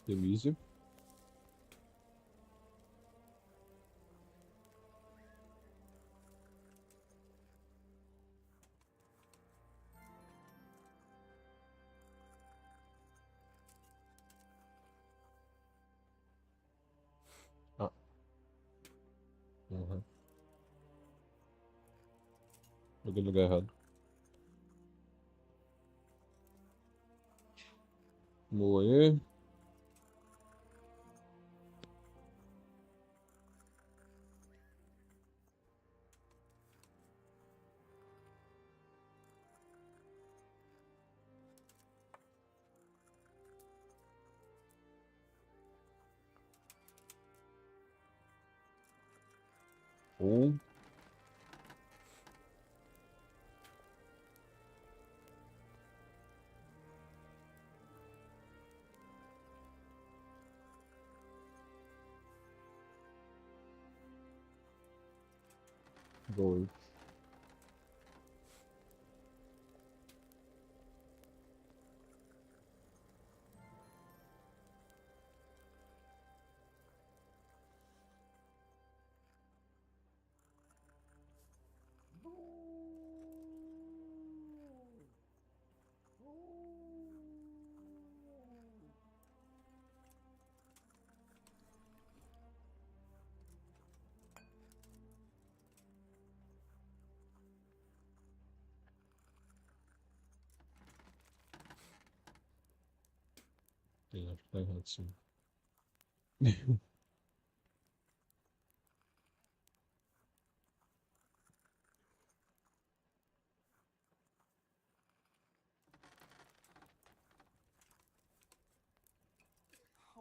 Artemisia. Ah. Uhum. Joguei no lugar errado. Moer. Ou dois. Acho que tá errado, sim. I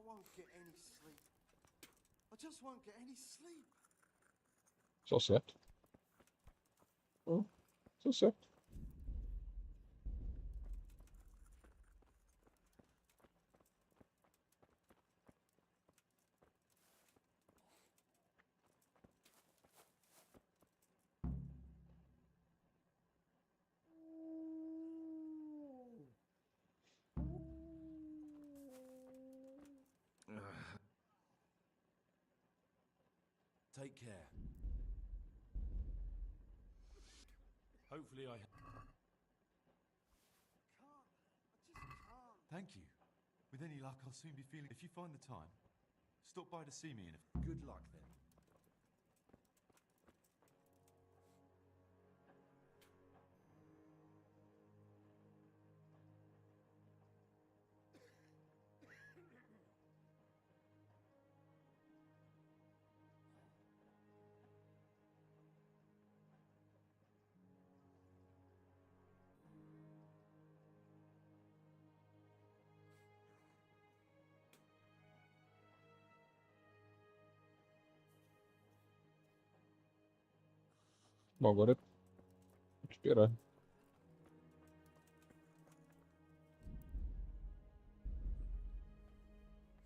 won't get any sleep. I just won't get any sleep. Só certo. Oh, só certo. Take care. Hopefully I... Thank you. With any luck, I'll soon be feeling... If you find the time, stop by to see me in a... Good luck then. Bom, agora é esperar.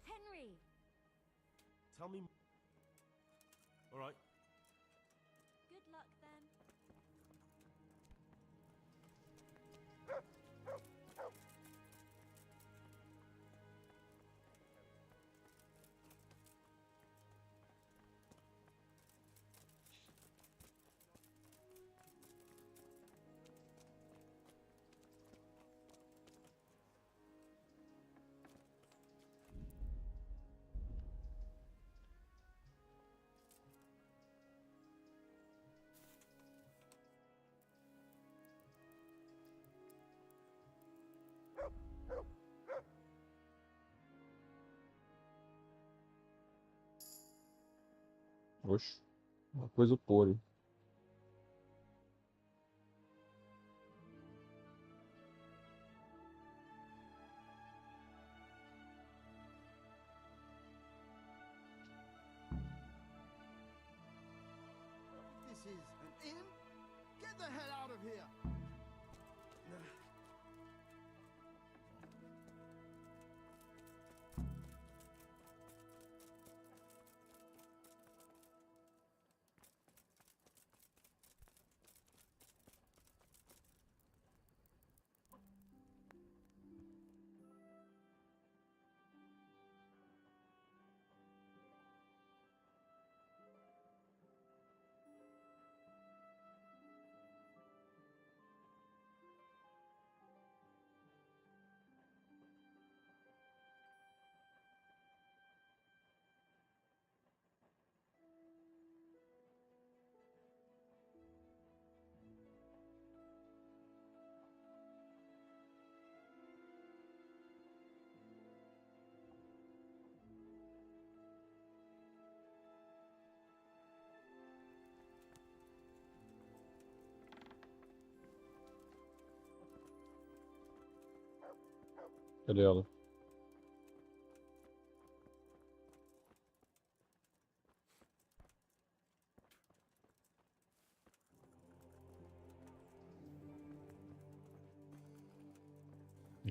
Henry! Tell me... All right. Good luck then. Oxe, uma coisa podre. This is an inn? Get the hell out of here! Cadê ela?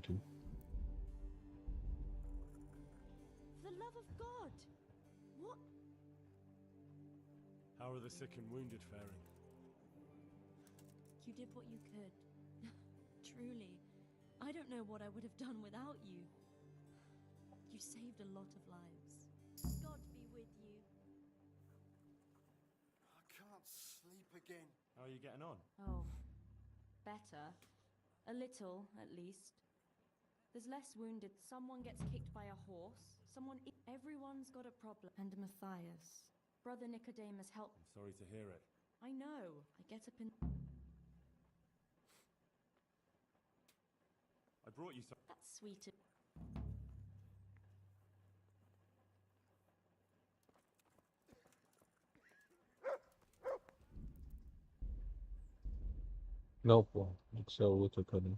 too. For the love of God! What? How are the sick and wounded faring? You did what you could. Truly. I don't know what I would have done without you. You saved a lot of lives. God be with you. I can't sleep again. How are you getting on? Oh, better. A little, at least. There's less wounded. Someone gets kicked by a horse. Everyone's got a problem. And Matthias. Brother Nicodemus helped. I'm sorry to hear it. I know. I get up in... I brought you some... That's sweet. Não, pô. Tem que ser a outra, cadê?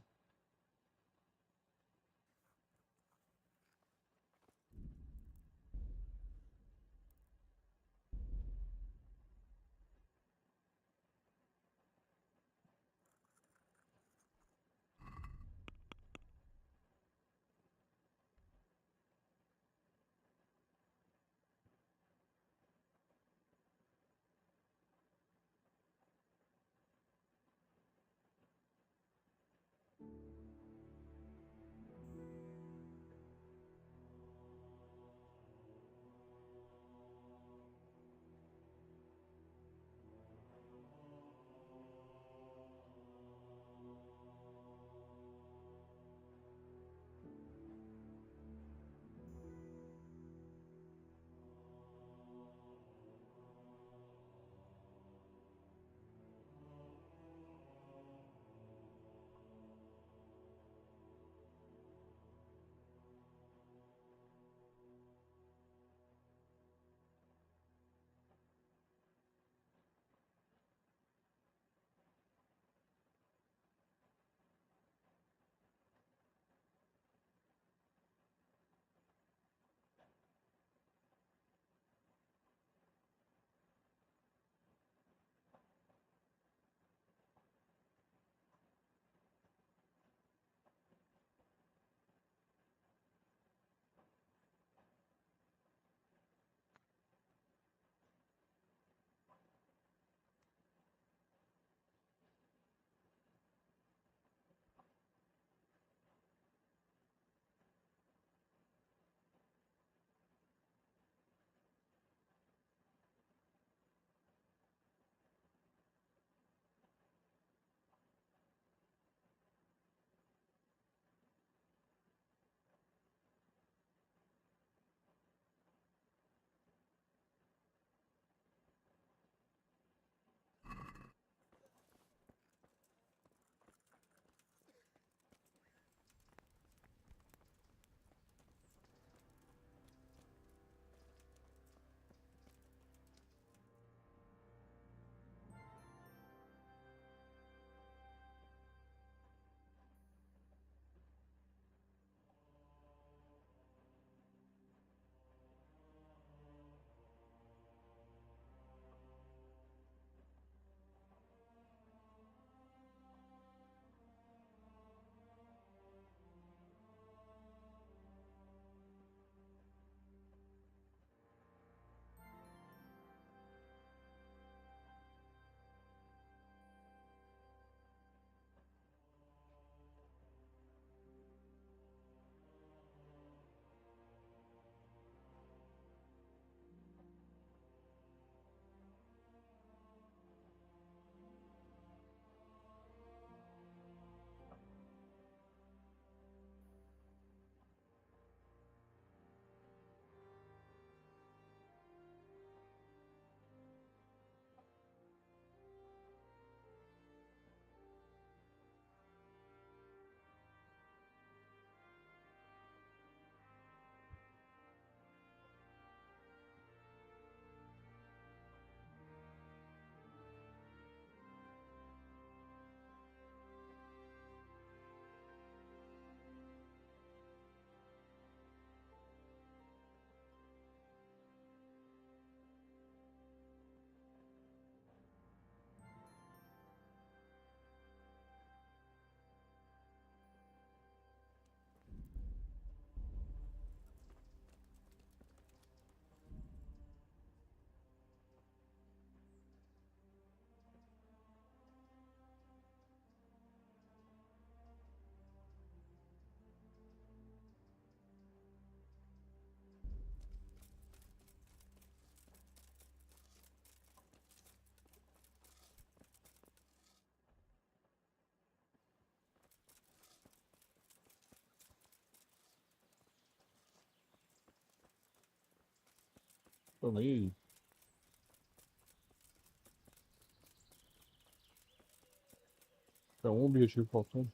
Aí. É um objetivo faltando.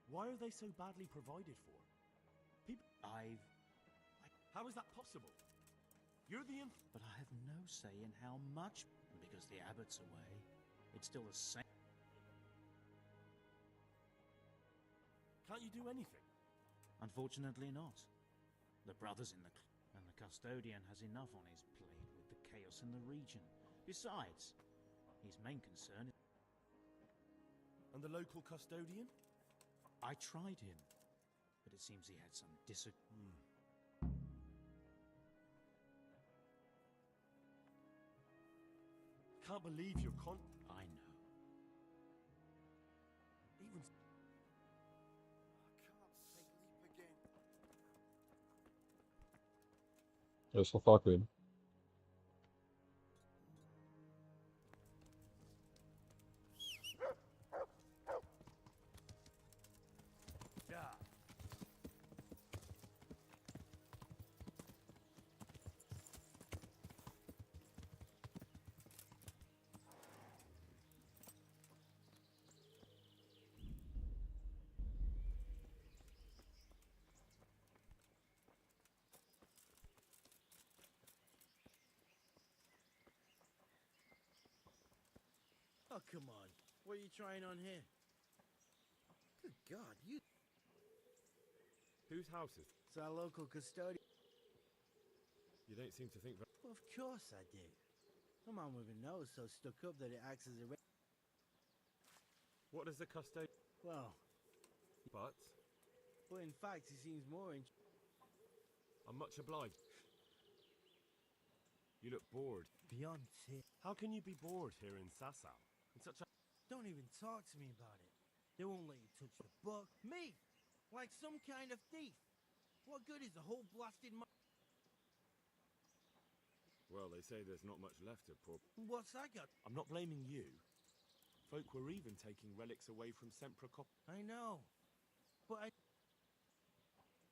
Why are they so badly provided for? How is that possible? You're the But I have no say in how much, because the abbot's away. It's still the same. Can't you do anything? Unfortunately not. The brother's in the and the custodian has enough on his plate with the chaos in the region. Besides, his main concern is... And the local custodian? I tried him, but it seems he had some Can't believe you're I know. Even... I can't sleep again. Eu só falo com ele. Yeah. Oh, come on. What are you trying on here? Good God, you... Whose house is... It's our local custodian. You don't seem to think that... Well, of course I do. A man with a nose so stuck up that it acts as a... What does the custodian... Well... But... Well, in fact, he seems more I'm much obliged. You look bored. beyond it. How can you be bored here in Sasau? In such a... Don't even talk to me about it. They won't let you touch the book. Me! Like some kind of thief. What good is the whole blasted Well, they say there's not much left of poor... What's that got? I'm not blaming you. Folk were even taking relics away from Semprocop. I know. But I...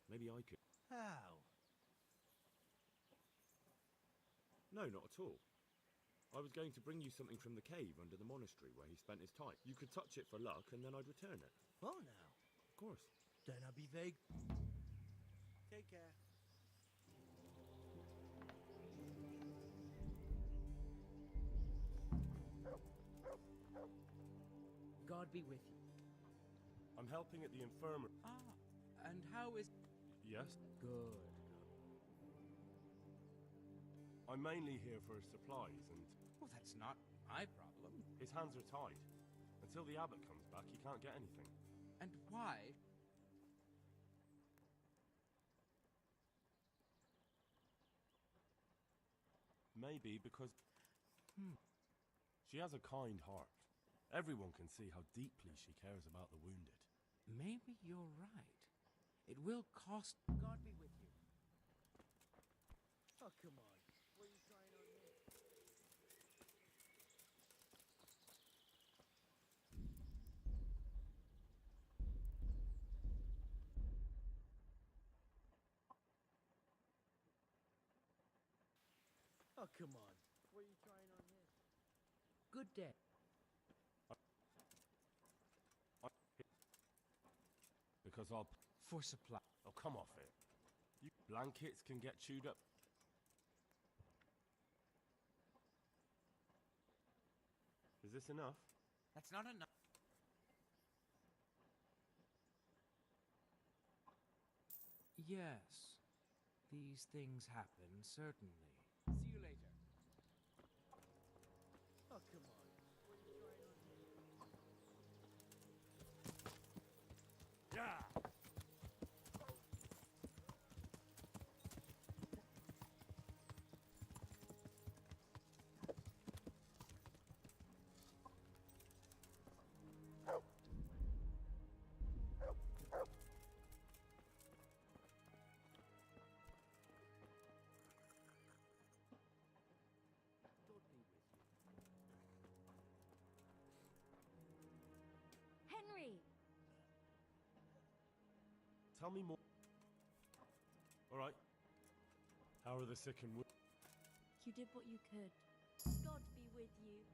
Maybe I could... How? No, not at all. I was going to bring you something from the cave under the monastery where he spent his time. You could touch it for luck, and then I'd return it. Oh, now. Of course. Then I'll be vague. Take care. God be with you. I'm helping at the infirmary. Ah, and how is... Yes? Good. I'm mainly here for supplies and... Well, that's not my problem. His hands are tied. Until the abbot comes back, he can't get anything. And why? Maybe because... She has a kind heart. Everyone can see how deeply she cares about the wounded. Maybe you're right. It will cost... God be with you. Oh, come on. What are you trying on here? Oh, come on. What are you trying on here? Good day. Because I'll... For supply. Oh, come off it. You blankets can get chewed up. Is this enough? That's not enough. Yes. These things happen, certainly. See you later. Oh, come on. What are you trying on here? Yeah! Henry! Tell me more. All right. How are the sick and wounded? You did what you could. God be with you.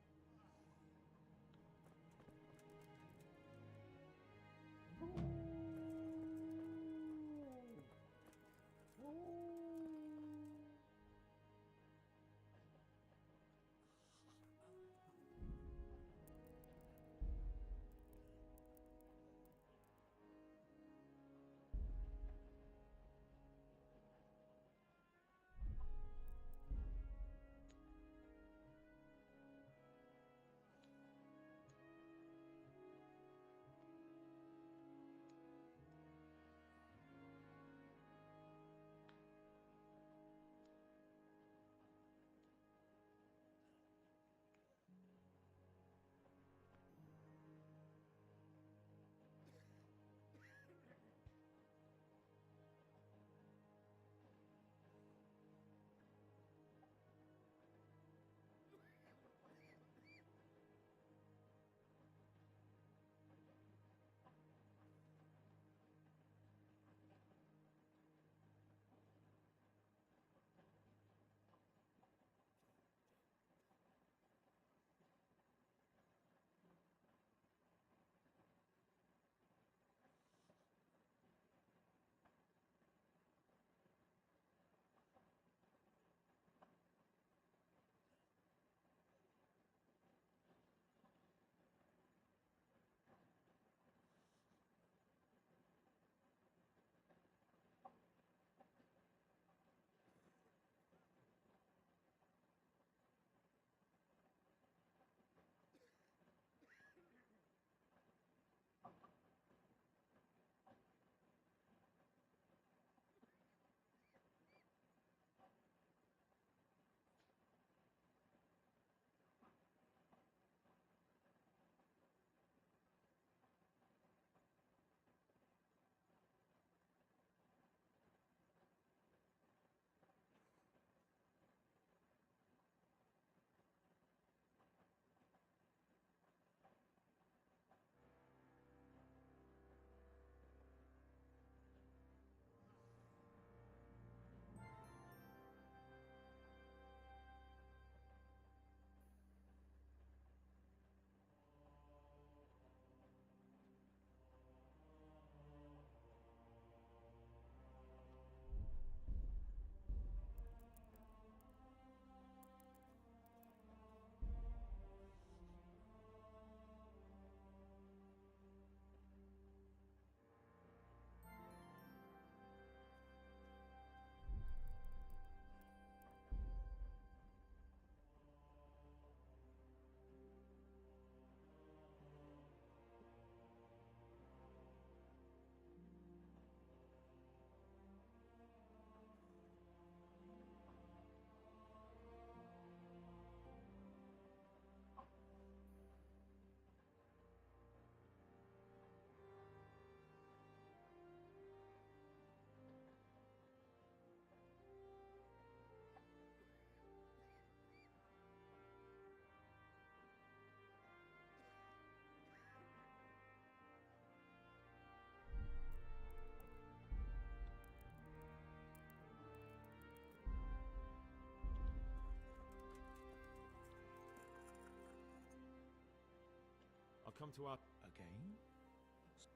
come to our... Again?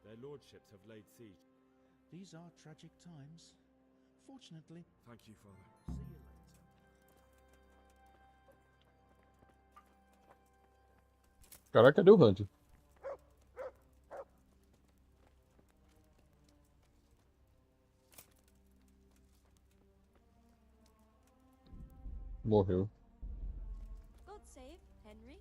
Their lordships have laid siege. These are tragic times. Fortunately... Thank you, Father. See you later. Caraca, cadê o Hunter? Morreu. God save Henry.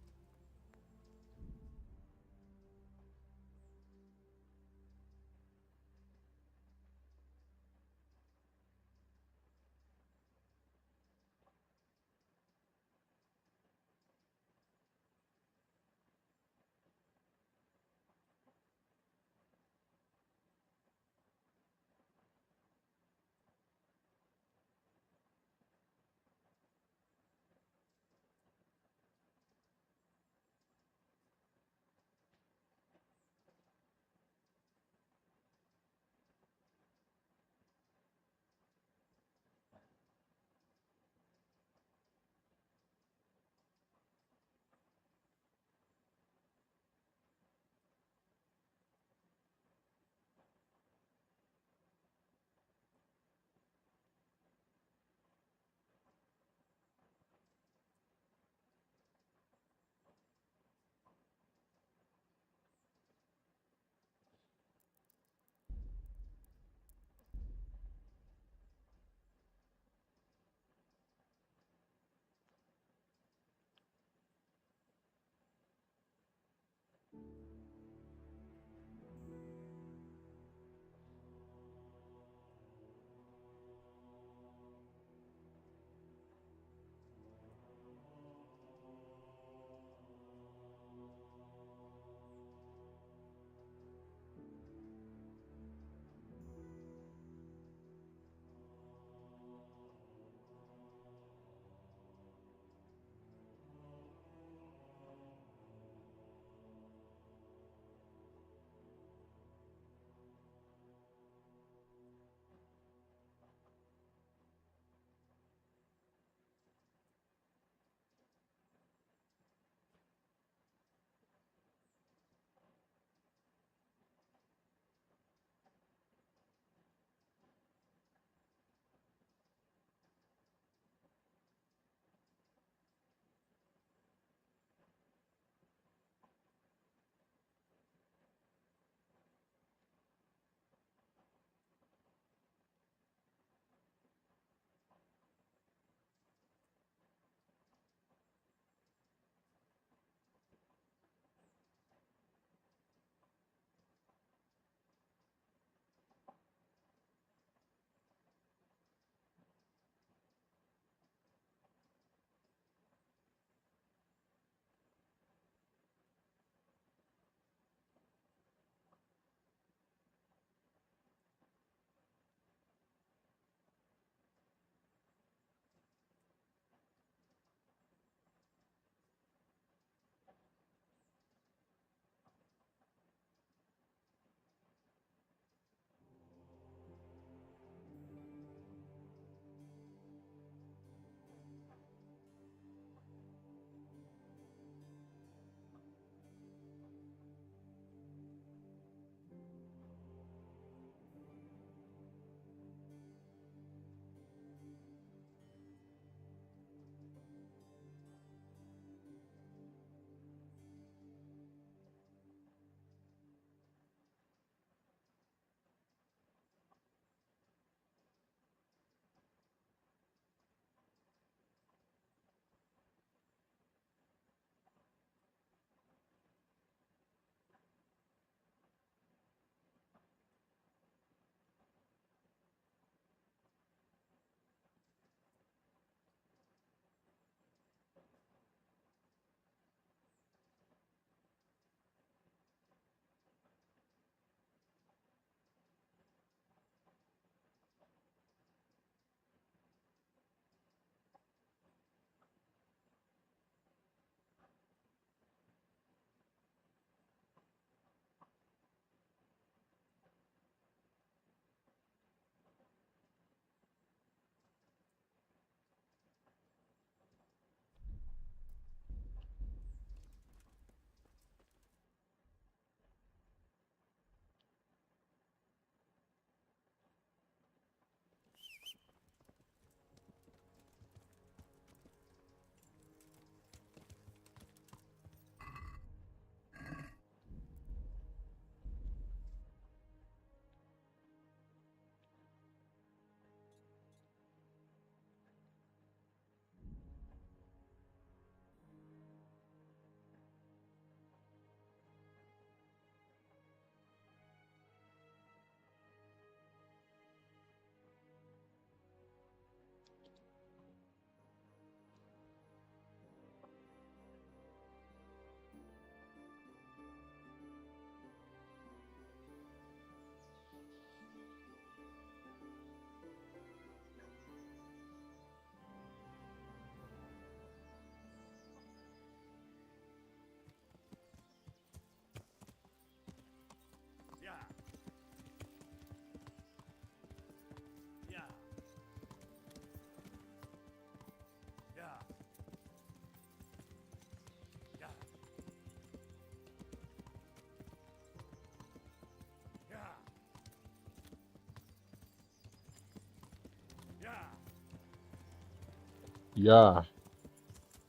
E a...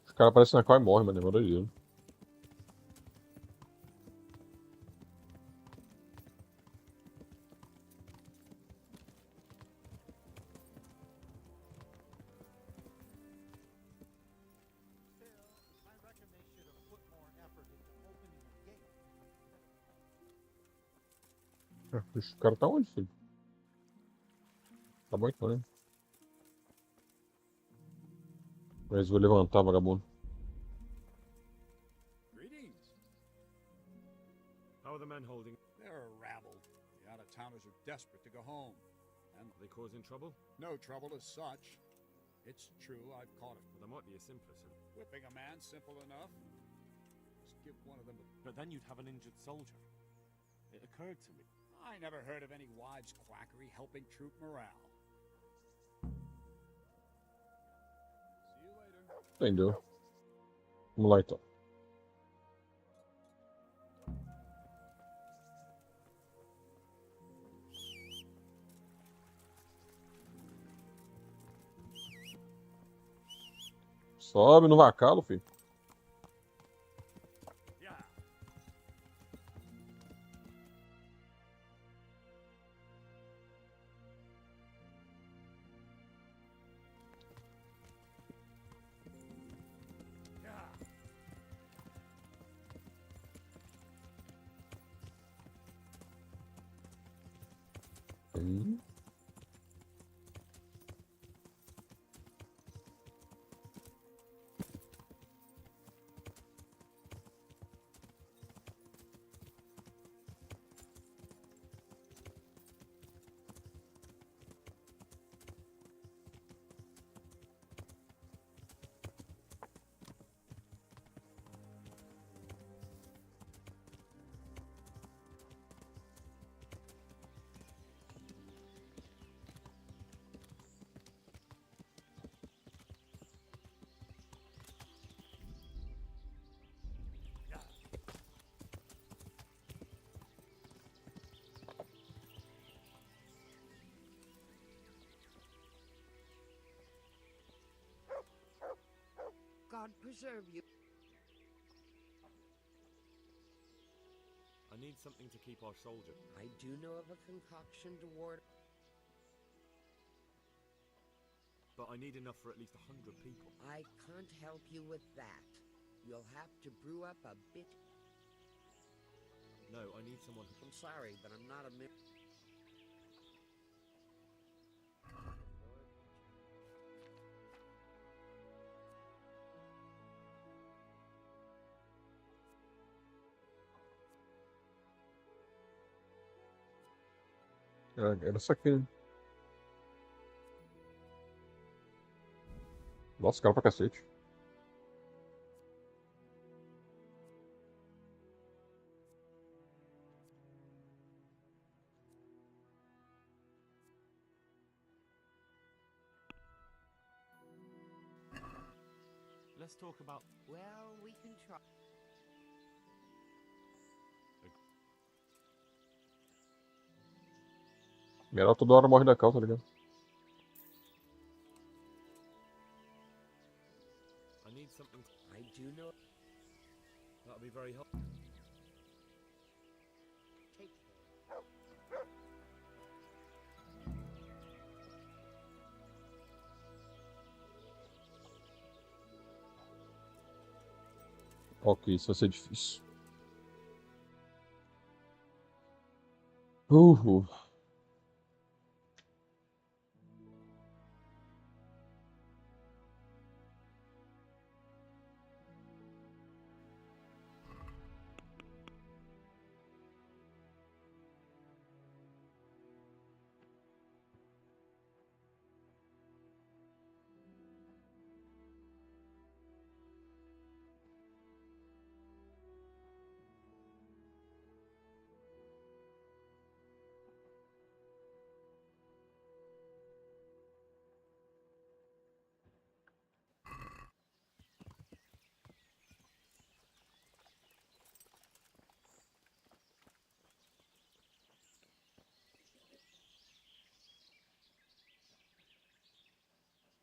Os caras aparecem na cal e morrem, mano. É uma doideira. I reckon they should have put more effort into opening a gate. Esse cara tá onde, filho? Tá bom então, né? Mas vou levantar, vagabundo. Greetings. How are the men holding? They're a rabble. The out-of-towners are desperate to go home. And Are they causing trouble? no trouble as such. It's true, I've caught it. Well, there might be a simpler solution. Whipping a man, simple enough. Just give one of them a... But then you'd have an injured soldier. It occurred to me. I never heard of any wives' quackery helping troop morale. See you later. Entendeu? Vamos lá então. Sobe no vacalo, filho. God preserve you. I need something to keep our soldier. I do know of a concoction to ward. But I need enough for at least 100 people. I can't help you with that. You'll have to brew up a bit. No, I need someone who... I'm sorry, but I'm not a mi- Era isso aqui, né? Nossa, cara pra cacete. Let's talk about... Well, we can try. Meral toda hora morre da cal, tá ligado? I need something... I do know... That'll be very helpful. Take Ok, isso vai ser difícil.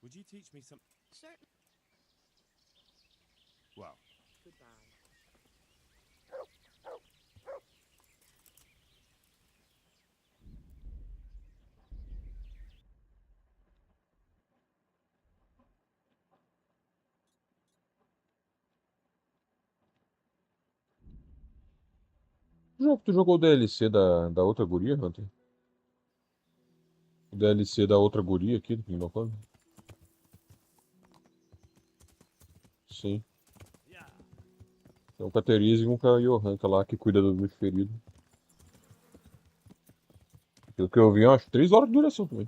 Would you teach me some? Certainly. Well, Goodbye. Tu jogou o DLC da outra guria, Hunter? O DLC da outra guria aqui do Kingdom Come? Sim. Tem um com a Therese e um com a Johanka lá, que cuida do bicho ferido. Pelo que eu vi, eu acho 3 horas de duração também.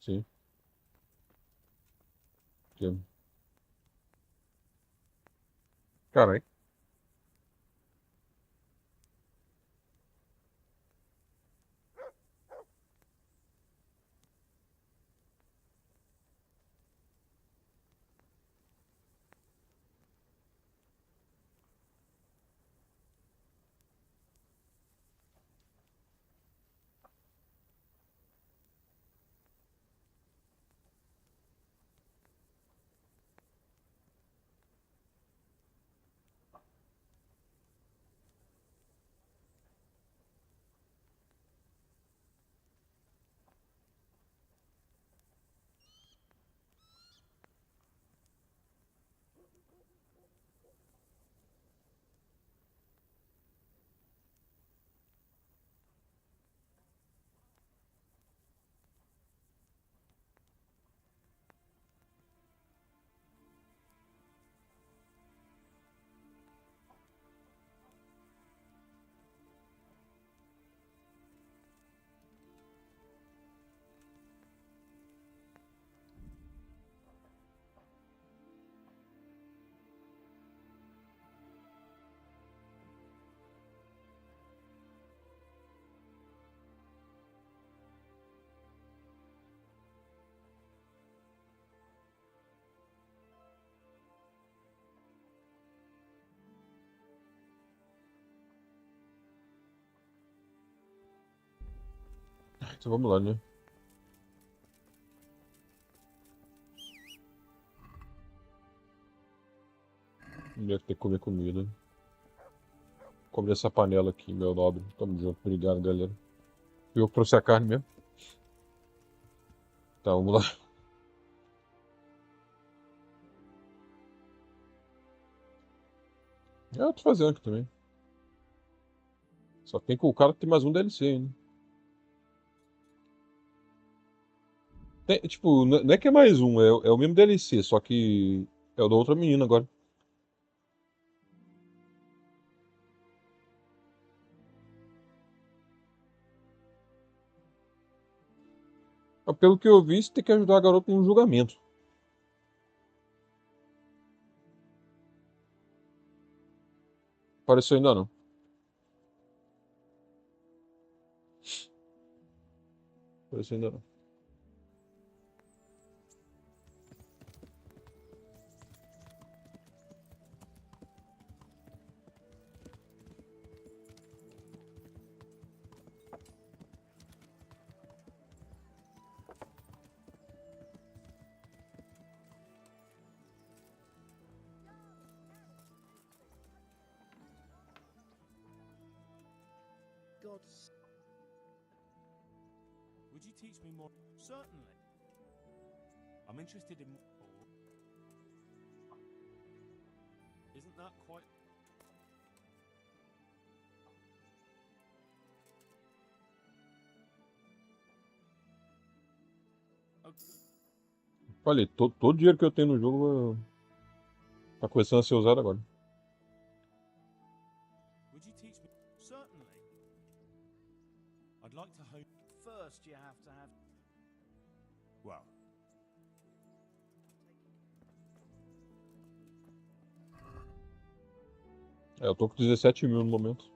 Sim. Sim. Caralho. Então vamos lá, né? Deve ter que comer comida. Come essa panela aqui, meu nobre. Tamo junto. Obrigado, galera. Eu que trouxe a carne mesmo. Tá, vamos lá. Eu tô fazendo aqui também. Só tem que o cara tem mais um DLC ainda. Tipo, não é que é mais um, é o mesmo DLC, só que é o da outra menina agora. Pelo que eu vi, você tem que ajudar a garota num julgamento. Apareceu ainda não. Apareceu ainda não. would you teach me more? Certainly. I'm interested in. Isn't that quite? Falei, todo o dinheiro que eu tenho no jogo tá começando a ser usado agora. Would you teach me? Certainly. I'd like to hone. First, you have to have. Well. Eu tô com 17 mil no momento.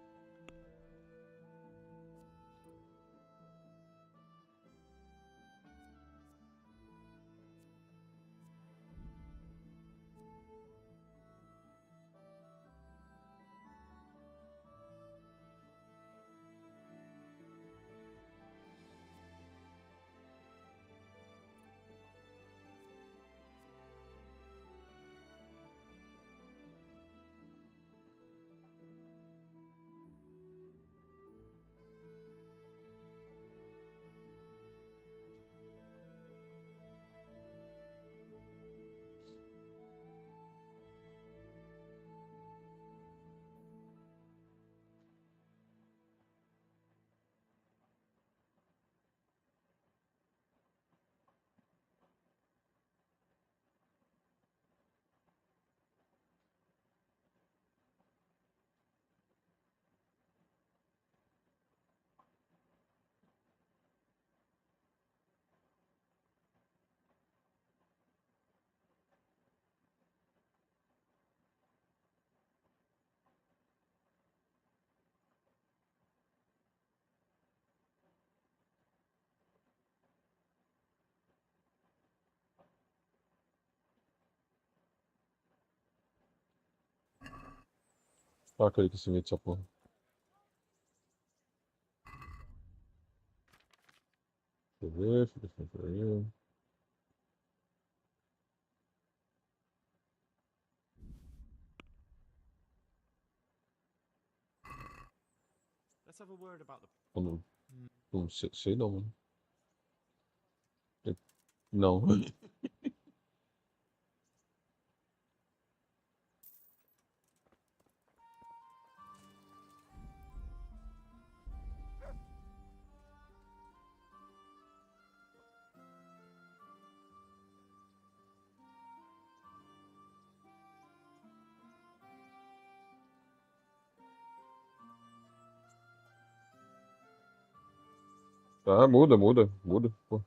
Olha aquele aquecimento dessa porra. Deixa eu ver, deixa eu ver. Let's have a word about the. Não sei não, mano. Não. Tá, muda. Pô.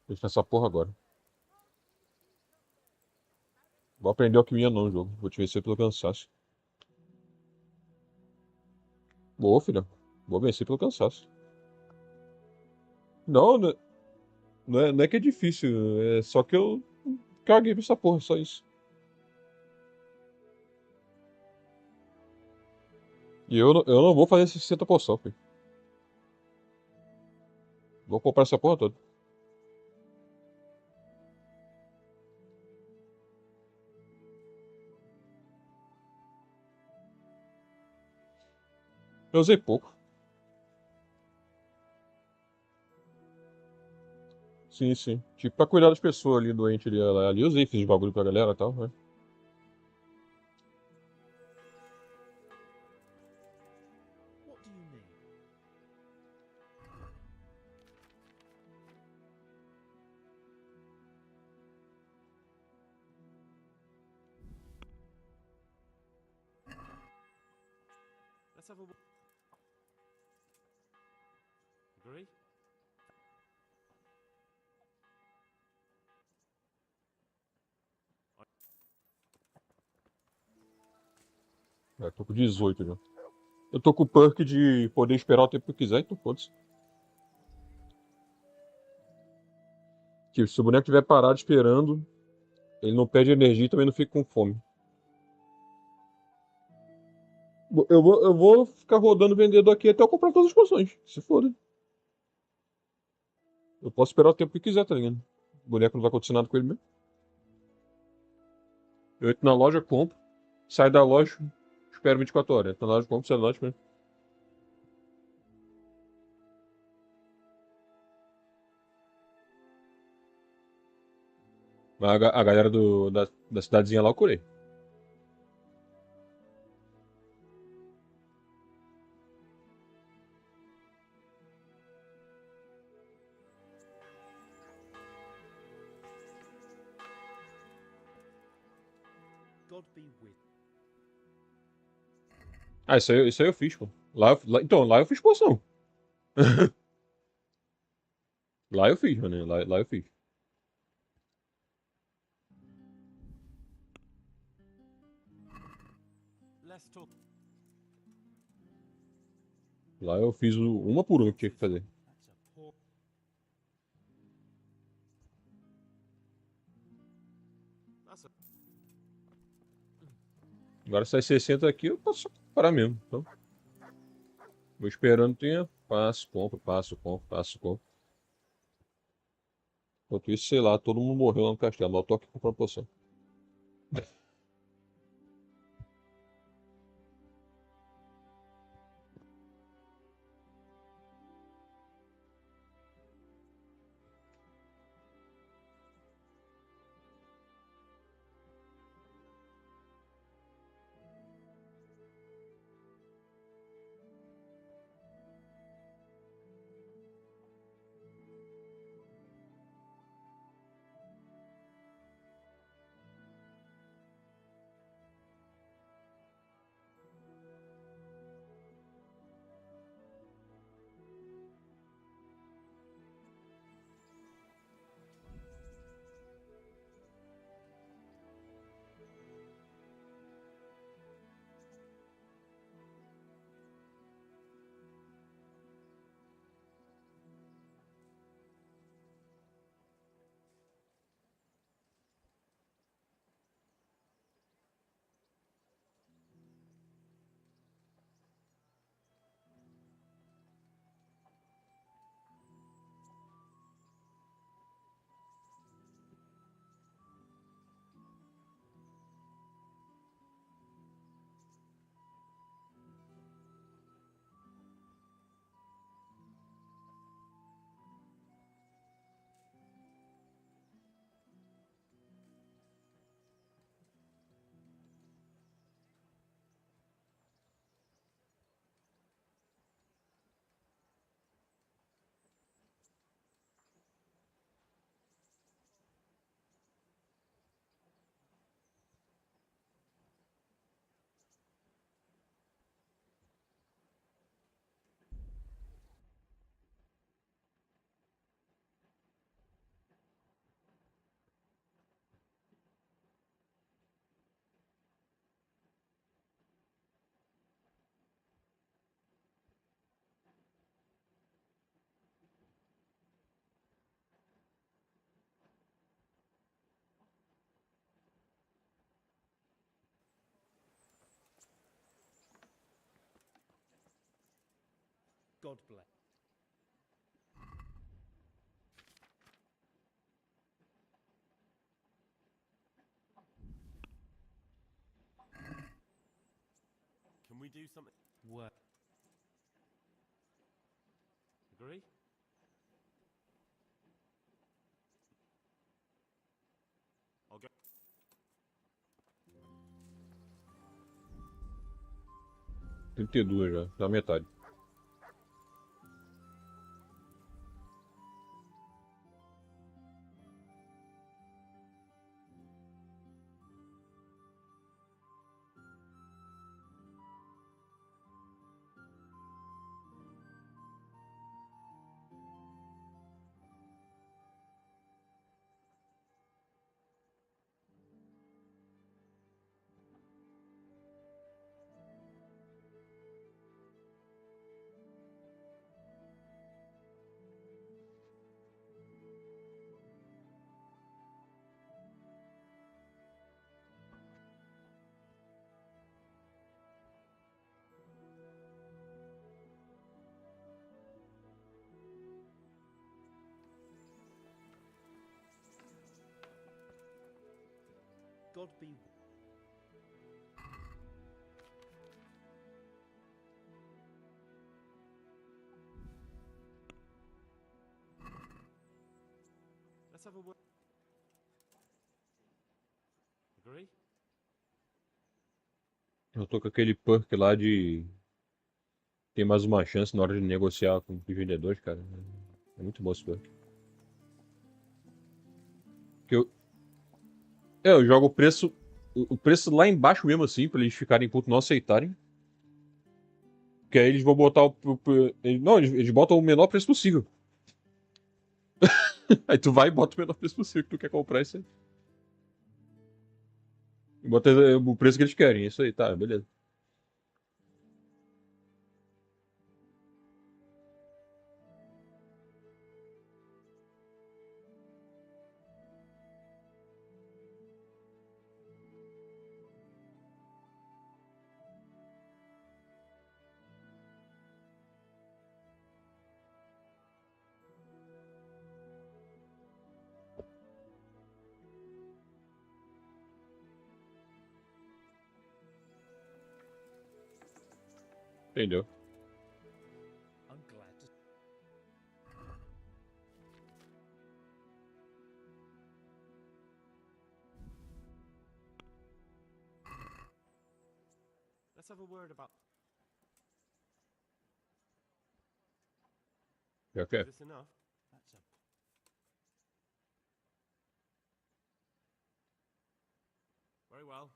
Deixa nessa porra agora. Vou aprender alquimia não no jogo. Vou te vencer pelo cansaço. Vou, filha. Vou vencer pelo cansaço. Não, não é que é difícil. É só que eu caguei pra essa porra, só isso. E eu não vou fazer 60 poção, filho. Vou comprar essa porra toda. Eu usei pouco. Sim, sim. Tipo, pra cuidar das pessoas ali, doentes ali eu usei, fiz bagulho pra galera e tal, né? What do you need? Let's have a. Agree? Tô com 18 já. Eu tô com o perk de poder esperar o tempo que eu quiser, então foda-se. Tipo, se o boneco estiver parado esperando, ele não perde energia e também não fica com fome. Eu vou ficar rodando o vendedor aqui até eu comprar todas as poções. Se for. Eu posso esperar o tempo que quiser, tá ligado? O boneco não vai acontecer nada com ele mesmo. Eu entro na loja, compro. Saio da loja, espero 24 horas. Entro na loja, compro, saio da loja, espero. Mas a galera da cidadezinha lá eu curei. God be with. Ah, isso aí eu fiz, pô. Então, lá eu fiz poção. Lá eu fiz, mano. Lá eu fiz. Let's talk. Lá eu fiz uma por uma que tinha que fazer. That's a... Agora sai 60 aqui, eu posso parar mesmo. Então, vou esperando o tempo. Passo, compro, passo, compro, passo, compro. Enquanto isso, sei lá, todo mundo morreu lá no castelo. Mas eu tô aqui comprando poção. God bless. Can we do something? What? Agree? I'll go. 32 já, na metade. God be. Let's have a word. Agree? Eu tô com aquele perk lá de... Tem mais uma chance na hora de negociar com os vendedores, cara. É muito bom esse perk. Que eu... eu jogo o preço... O preço lá embaixo mesmo assim, pra eles ficarem putos não aceitarem. Que aí eles vão botar não, eles botam o menor preço possível. Aí tu vai e bota o menor preço possível que tu quer comprar isso aí. E bota o preço que eles querem, isso aí, tá, beleza. Entendeu? I'm glad to. Let's have a word about. Okay. Is this enough? That's a. Very well.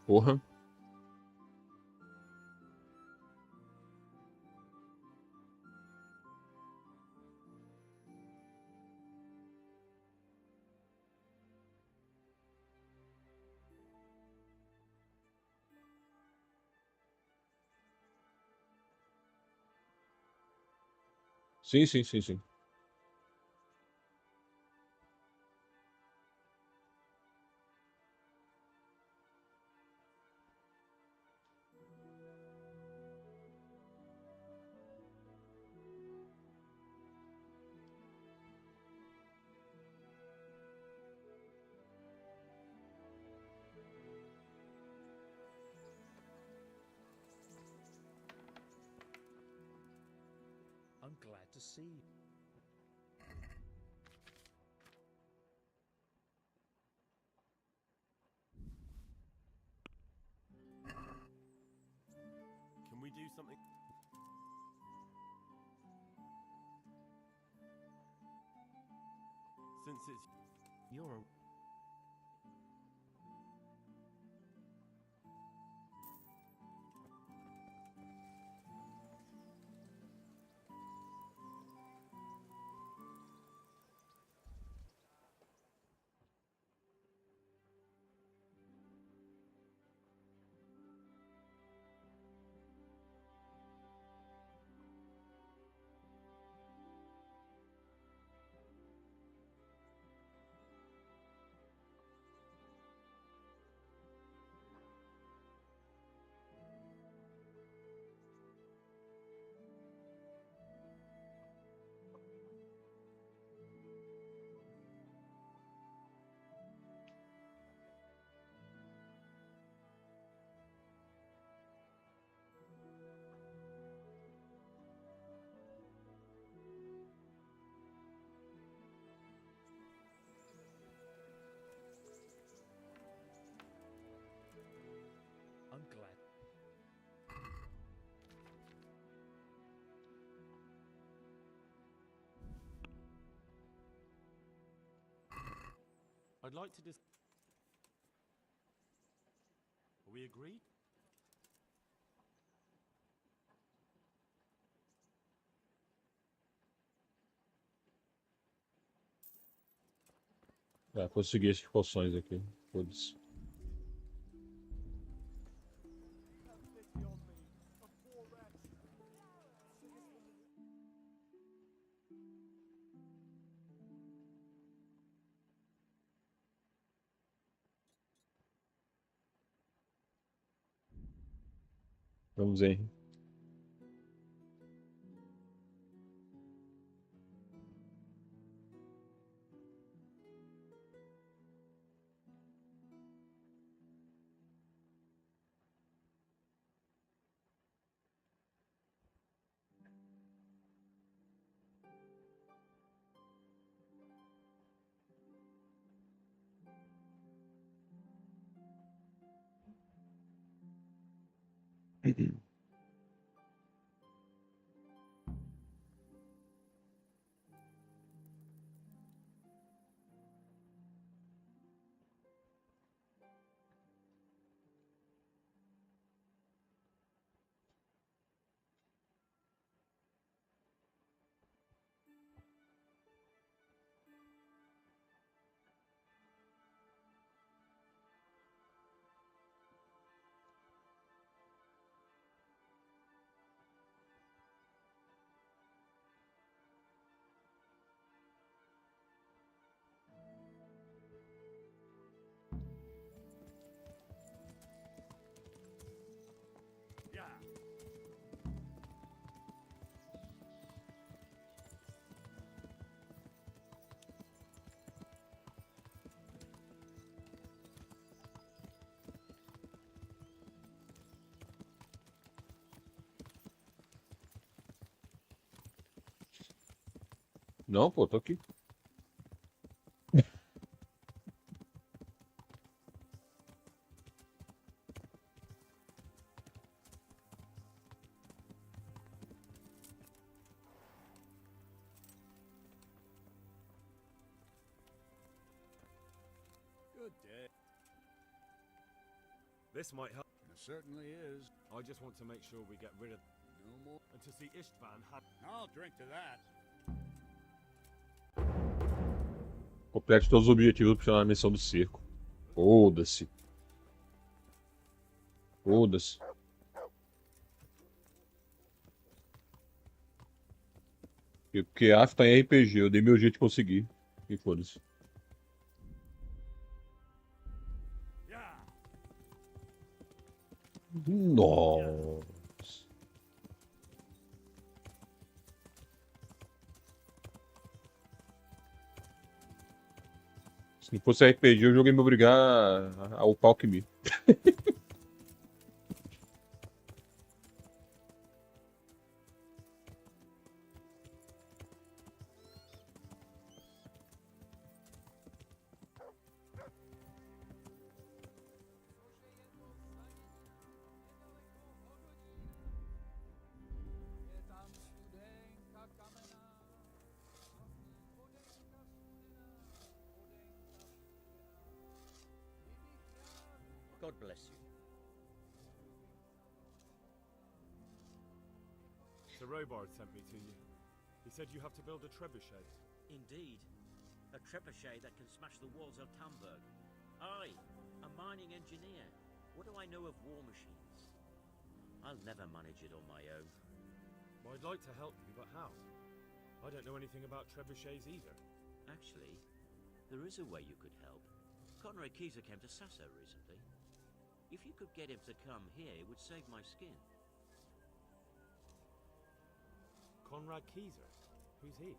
Porra. Sim, sim, sim, sim. I'm glad to see you. Can we do something? Since it's. You're a. I'm glad. I'd like to dis. Are we agreed? Ah, consegui essas poções aqui. Foda-se. Vamos ver. Não, pô, tô aqui. Good day. This might help. It certainly is. I just want to make sure we get rid of No more. and to see Istvan have. I'll drink to that. Complete todos os objetivos para a missão do cerco. Foda-se. Foda-se. Porque AF tá em RPG, eu dei meu jeito de conseguir. E foda-se. Nossa. Se não fosse RPG, eu joguei me obrigar a upar alquimia. God bless you. Sir Robard sent me to you. He said you have to build a trebuchet. Indeed. A trebuchet that can smash the walls of Tamburg. I, a mining engineer. What do I know of war machines? I'll never manage it on my own. Well, I'd like to help you, but how? I don't know anything about trebuchets either. Actually, there is a way you could help. Conrad Keyser came to Sasso recently. If you could get him to come here, it would save my skin. Conrad Keyser? Who's he?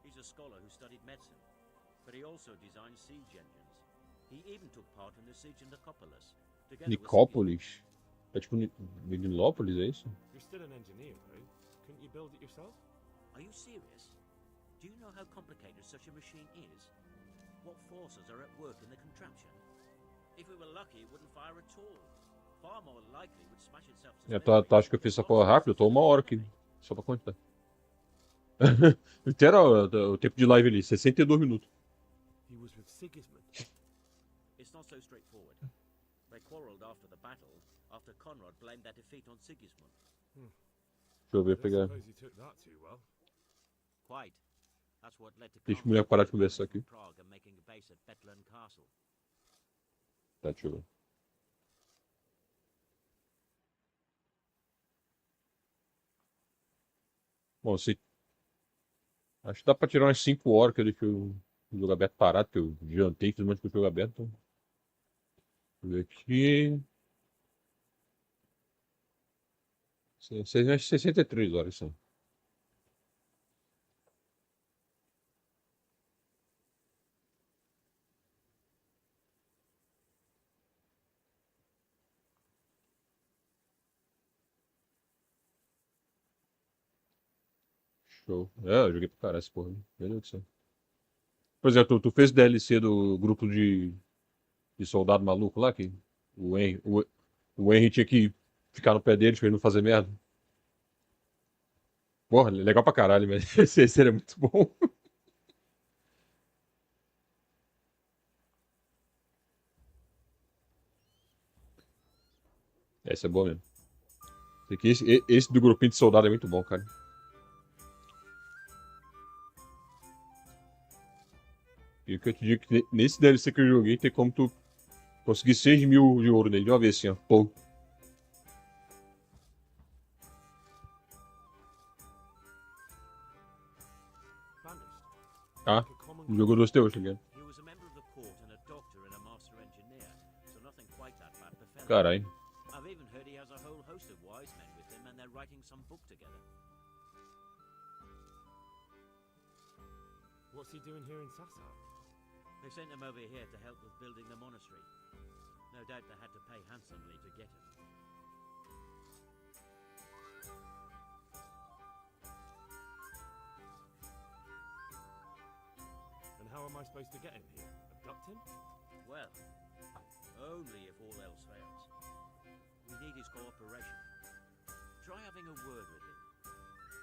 He's a scholar who studied medicine, but he also designed siege engines. He even took part in the siege in Nicopolis. Nicópolis? É tipo Nilópolis, é isso? You're still an engineer, though. Couldn't you build it yourself? Are you serious? Do you know how complicated such a machine is? What forces are at work in the contraption? If we were lucky, it wouldn't fire at all. Far more likely, it would smash itself to Tu acha que eu fiz essa porra rápido? Eu tô 1 hora aqui. Só pra contar. Literal, o tempo de live ali, 62 minutos. He was with Sigismund. It's not so straightforward. They quarreled after the battle, after Conrad blamed their defeat on Sigismund. Deixa eu ver, I pegar. suppose you took that too well. Quite. That's what led to Deixa a mulher parar de conversar aqui. Prague and making a base at Bethlem Castle. Tá, deixa eu ver. Bom, se... acho que dá pra tirar umas 5 horas que eu deixei o jogo aberto parado, porque eu jantei, fiz um monte de jogo aberto. Então... Deixa eu ver aqui. 63 horas, sim. Show. É, eu joguei pra caralho essa porra. Meu Deus do céu. Por exemplo, tu fez DLC do grupo de soldado maluco lá, que o Henry tinha que Ficar no pé deles pra ele não fazer merda. Porra, legal pra caralho, velho. Esse seria muito bom. Esse é bom mesmo. Esse do grupinho de soldado é muito bom, cara. E o que eu te digo é que nesse DLC que eu joguei tem como tu conseguir 6 mil de ouro nele de uma vez assim, ó. Pô. Ah, o jogo dos teus, tá ligado? Caralho. I've even heard he has a whole host of wise men with him and they're writing some book together. What's he doing here in Sassa? They sent him over here to help with building the monastery. No doubt they had to pay handsomely to get him. And how am I supposed to get him here? Abduct him? Well, only if all else fails. We need his cooperation. Try having a word with him.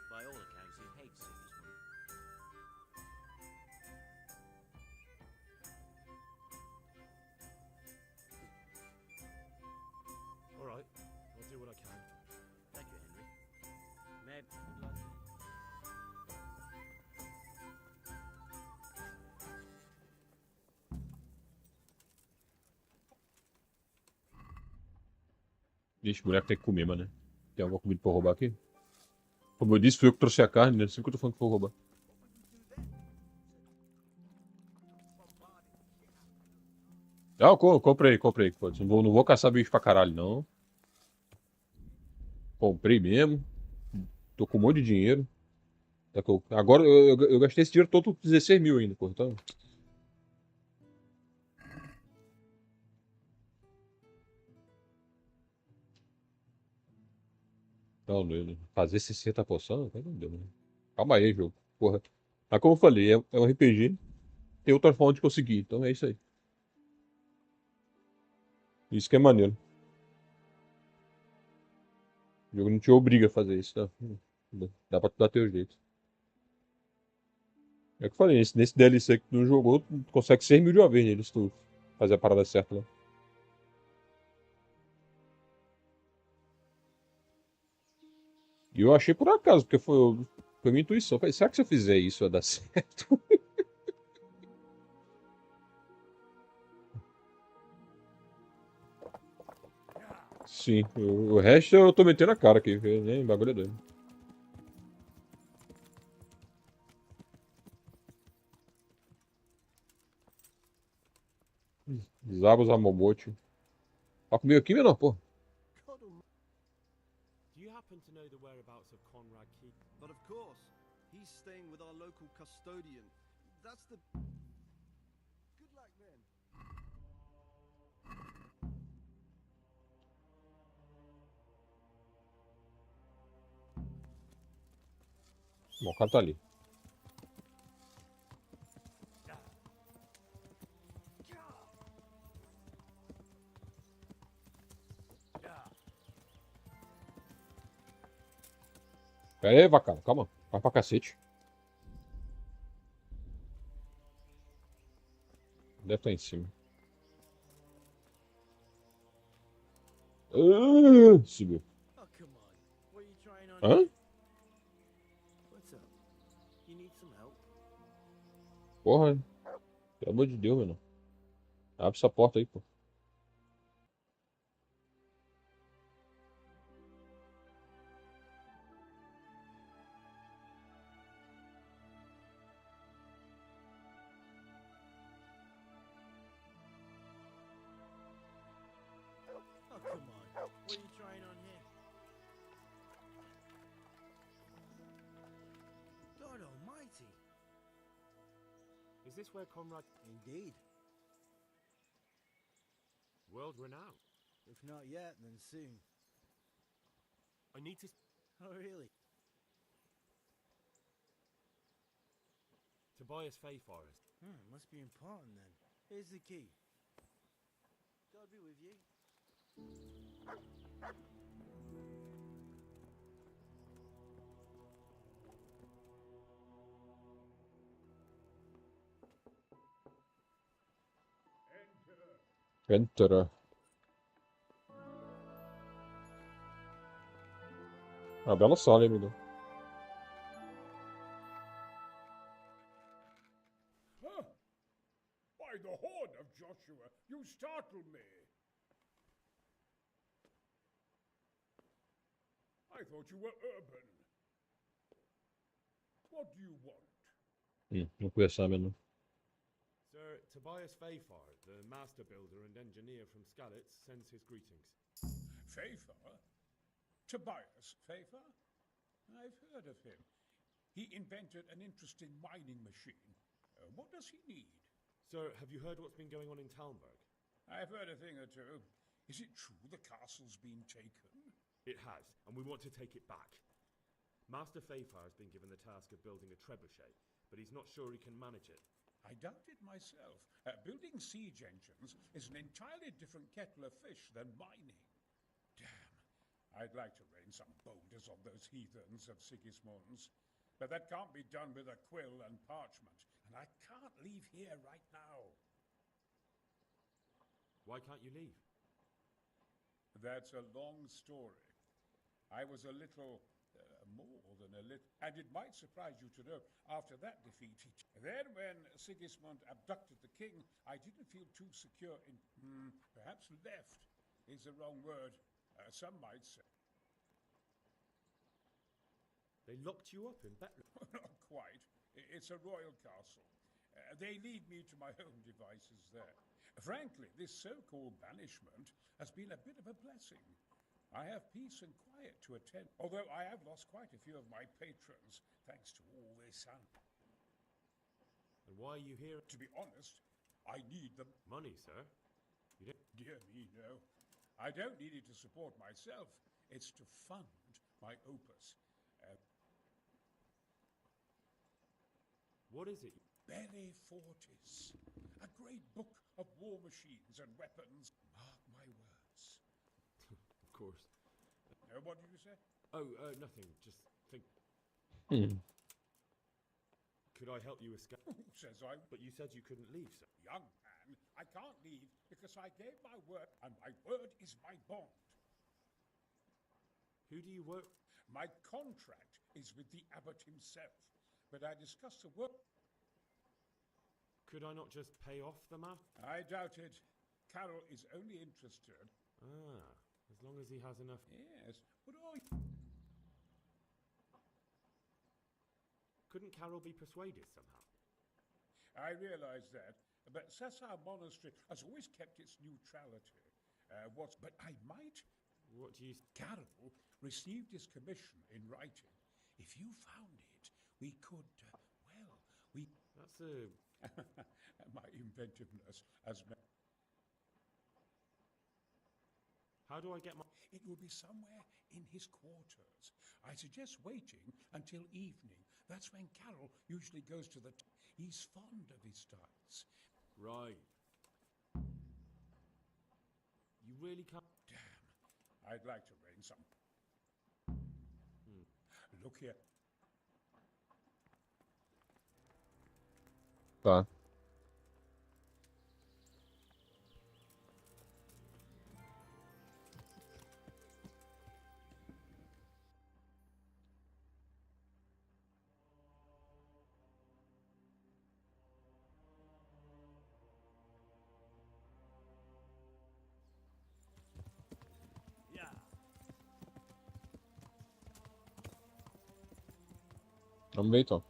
By all accounts, he hates Sigismund. All right, I'll do what I can. Thank you, Henry. Meb, good luck. Ixi, o boneco tem que comer, mano. Tem alguma comida pra roubar aqui? Como eu disse, fui eu que trouxe a carne, né? Assim que eu tô falando que vou roubar. Ah, eu comprei. Pô. Não vou caçar bicho pra caralho, não. Comprei mesmo. Tô com um monte de dinheiro. Agora eu gastei esse dinheiro todo 16 mil ainda, pô. Então... Não, fazer 60 poção? Não deu, né? Calma aí, jogo. Porra. Mas como eu falei, é um RPG. Tem outra forma de conseguir, então é isso aí. Isso que é maneiro. O jogo não te obriga a fazer isso, tá? Dá pra tu dar teu jeito. É o que eu falei, nesse DLC que tu não jogou, tu consegue 6 mil de uma vez nele, se tu fazer a parada certa lá. E eu achei por acaso, porque foi minha intuição. Eu falei, será que se eu fizer isso vai dar certo? Sim, o resto eu tô metendo a cara aqui, nem bagulho é doido. Zabos Amomote. Tá comigo aqui, menor, pô? Do you happen to know the whereabouts of Conrad Keith? But of course, he's staying with our local custodian. That's the... Good luck then. Bom, o cara tá ali. Pera aí, bacana, calma. Vai pra cacete. Deve estar em cima. Subiu. Oh, come on. What are you trying on? Hã? What's up? You need some help? Porra. Pelo amor de Deus, menor. Abre essa porta aí, pô. Oh, come on. What are you trying on here? God almighty. Is this where Conrad... Indeed. World renowned? If not yet, then soon. I need to... Oh, really? Tobias Fayforest. Must be important then. Here's the key. God be with you. Enter. Uma bela sala, hein, amigo? Huh? By the horn of Joshua, you startled me. I thought you were urban. What do you want? Não conheço a mesmo. Sir Tobias Fayfar, the master builder and engineer from Skalitz, sends his greetings. Fayfar? Tobias Fayfar? I've heard of him. He invented an interesting mining machine. What does he need? Sir, have you heard what's been going on in Talmberg? I've heard a thing or two. Is it true the castle's been taken? It has, and we want to take it back. Master Fayfar has been given the task of building a trebuchet, but he's not sure he can manage it. I doubt it myself. Building siege engines is an entirely different kettle of fish than mining. Damn, I'd like to rain some boulders on those heathens of Sigismund's. But that can't be done with a quill and parchment, and I can't leave here right now. Why can't you leave? That's a long story. I was a little, more than a little, and it might surprise you to know, after that defeat, then when Sigismund abducted the king, I didn't feel too secure in, perhaps left is the wrong word, some might say. They locked you up in Bethlehem? Not quite. It's a royal castle. They lead me to my own devices there. Frankly, this so-called banishment has been a bit of a blessing. I have peace and quiet to attend, although I have lost quite a few of my patrons, thanks to all this. And why are you here? To be honest, I need the money, sir. You don't... Dear me, no. I don't need it to support myself. It's to fund my opus. What is it? Belli Fortis. A great book of war machines and weapons. Mark my words. Of course. What did you say? Oh, nothing. Just think. Could I help you escape? Who says I... But you said you couldn't leave, sir. Young man, I can't leave because I gave my word, and my word is my bond. Who do you work... My contract is with the abbot himself, but I discussed the work... Could I not just pay off the map? I doubt it. Carol is only interested... Ah, as long as he has enough... Yes, but all... Couldn't Carol be persuaded somehow? I realize that, but Cesar Monastery has always kept its neutrality. But I might... What do you... Carol received his commission in writing. If you found it, we could, we... That's a... My inventiveness has... How do I get my... It will be somewhere in his quarters. I suggest waiting until evening. That's when Carol usually goes to the... He's fond of his studies. Right. You really can't... Damn. I'd like to rain some... Look here. Tá. Vamos ver então.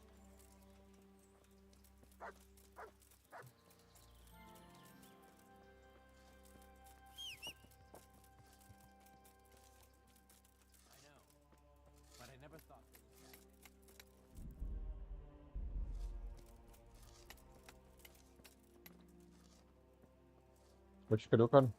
Poxa, cadê o cara?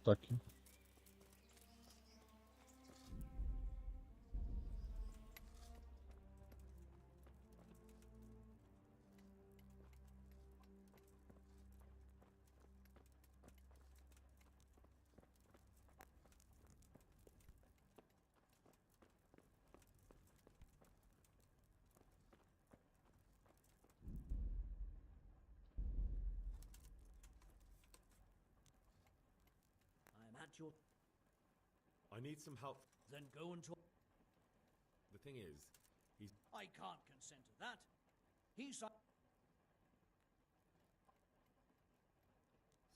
tá aqui. I'm at your... I need some help. Then go and talk. The thing is, he's... I can't consent to that. He's...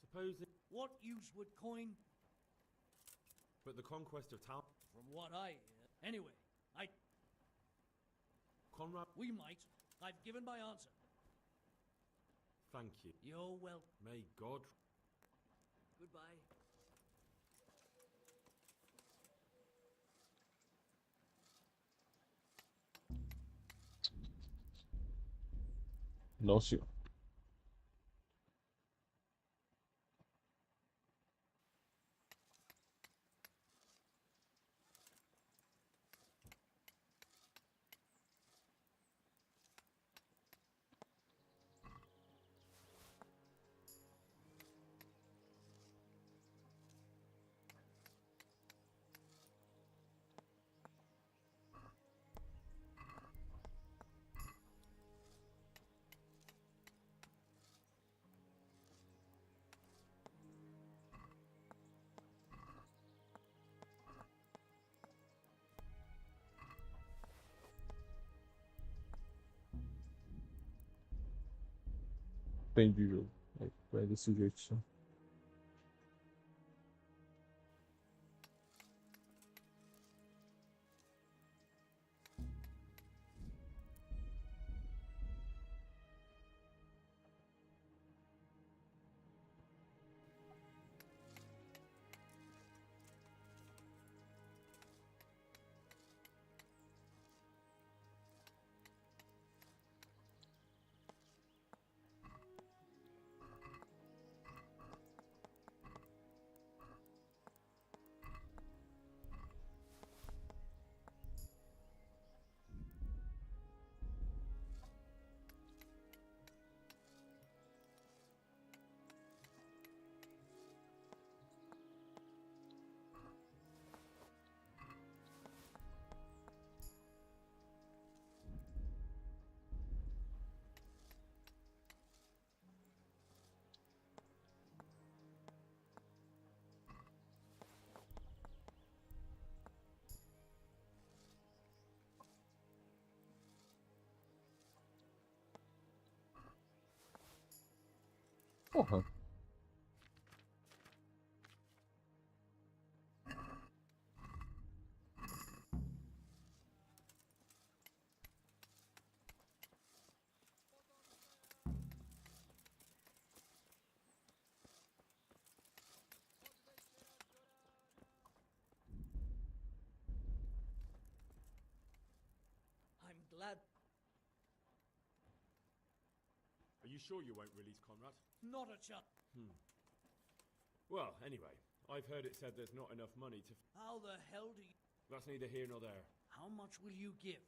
Supposing... What use would coin... But the conquest of town... From what I hear... Anyway, Conrad... We might. I've given my answer. Thank you. You're welcome. May God... Goodbye. Não, senhor. Entendi o jogo. É desse jeito só. Porra. I'm glad... Are you sure you won't release Conrad? Not a chance. Well, anyway, I've heard it said there's not enough money to... How the hell do you... That's neither here nor there. How much will you give?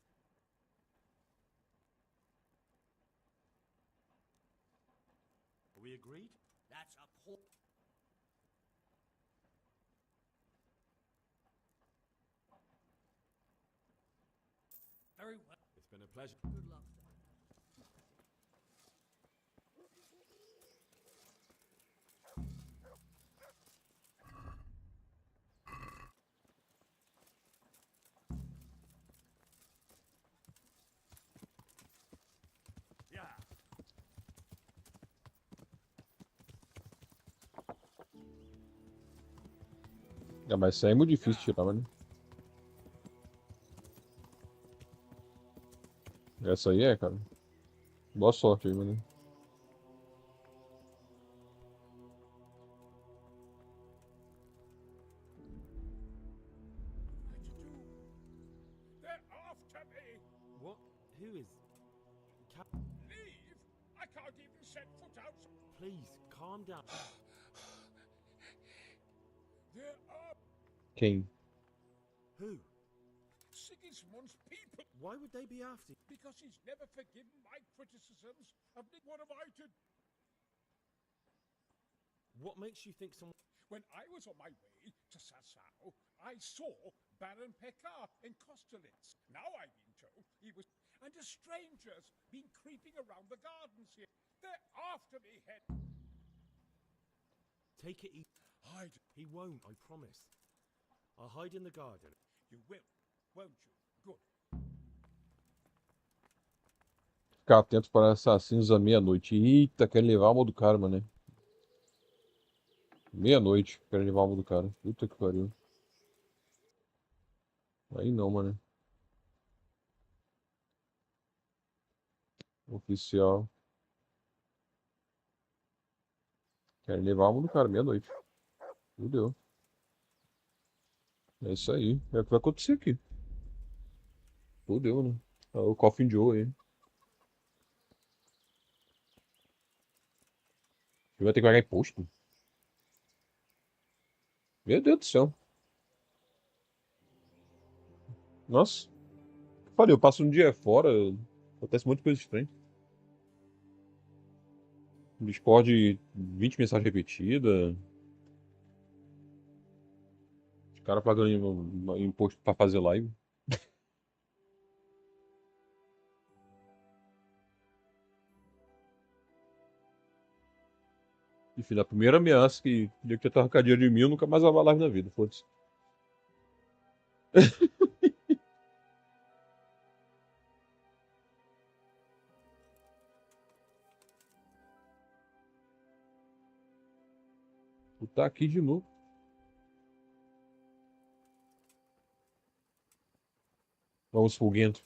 Are we agreed? That's a poor... Very well. It's been a pleasure. Good luck, then. Yeah. Ah, mas isso aí é muito difícil de tirar, mano. Essa aí é, cara. Boa sorte aí, mano. They're after me! What? Who is... Leave! I can't even set foot out. Please, calm down. There are Quem? Who? Sigismund's people. Why would they be after you? Because he's never forgiven my criticisms of me. What have I to... What makes you think someone... When I was on my way to Sassau, I saw Baron Pekar in Kostelitz. Now I've been told he was... And a stranger's been creeping around the gardens here. They're after me, head. Take it easy. Hide. He won't, I promise. I'll hide in the garden. You will, won't you? Good. Ficar atento para assassinos à meia-noite. Eita, querem levar a alma do cara, mano. Meia-noite, querem levar a alma do cara. Puta que pariu. Aí não, mano. Oficial. Querem levar a alma do cara, meia-noite. Fudeu. É isso aí. É o que vai acontecer aqui. Fudeu, né? É o Coffin Joe aí. Ele vai ter que pagar imposto? Meu Deus do céu. Nossa. Falei, eu passo um dia fora. Acontece muita coisa estranha. Discord, 20 mensagens repetidas. Os caras pagando imposto pra fazer live. Enfim, a primeira ameaça que dia que tentar arrancar dinheiro de mim, eu nunca mais vou live na vida, foda-se. Tu tá aqui de novo. Vamos, Fulguento.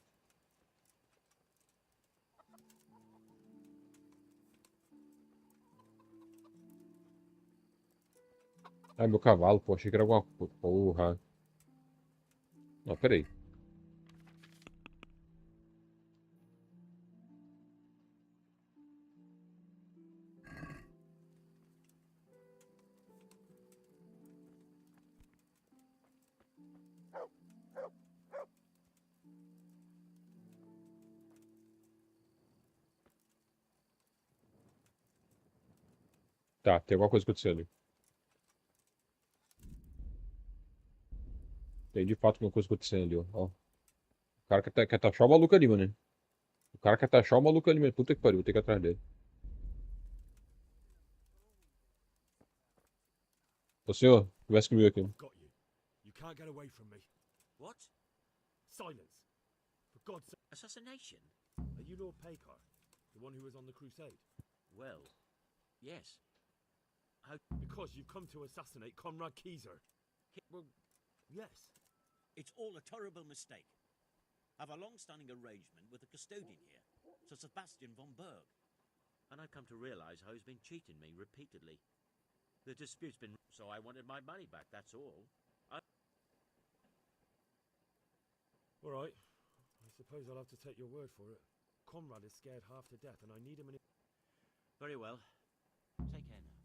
Ah, meu cavalo, pô, achei que era alguma coisa. Porra. Não, peraí. Tá, tem alguma coisa acontecendo ali. Tem de fato alguma coisa acontecendo ali, ó. O cara quer taxar o maluco ali, mano. O cara quer taxar o maluco ali, mano. Puta que pariu, vou ter que ir atrás dele. Ô senhor, conversa comigo aqui. Got you. You can't get away from me. What? Silence. For God's sake. Assassination? Are you Lord Pekar? The one who was on the crusade? Well, yes. How? Because you've come to assassinate Conrad Kieser. Well, yes. It's all a terrible mistake. I've a long-standing arrangement with the custodian here, Sir Sebastian von Berg. And I've come to realize how he's been cheating me repeatedly. The dispute's been... So I wanted my money back, that's all. All right. I suppose I'll have to take your word for it. Conrad is scared half to death, and I need him in... Very well. Take care now.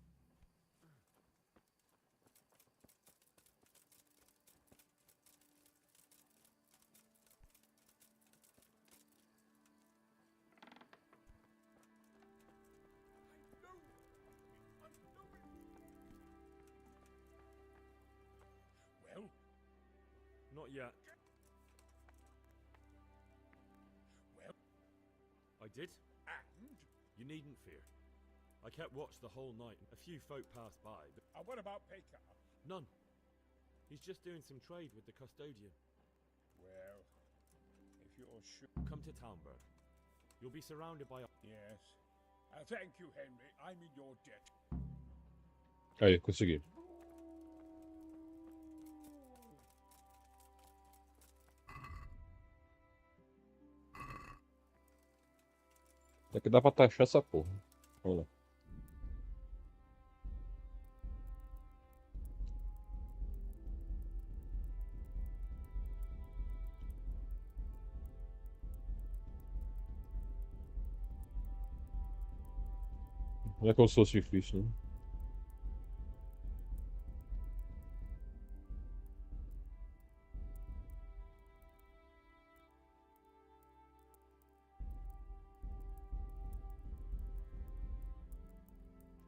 Well? Not yet. Well? I did? And? You needn't fear. I kept watch the whole night. A few folk passed by, but... And what about Pekar? None. He's just doing some trade with the custodian. Well, if you're sure... Come to Townburg. You'll be surrounded by... Yes. Thank you, Henry. I'm in your debt. Aí, consegui. Daqui dá pra taxar essa porra. Vamos lá. Não é como se fosse difícil, né?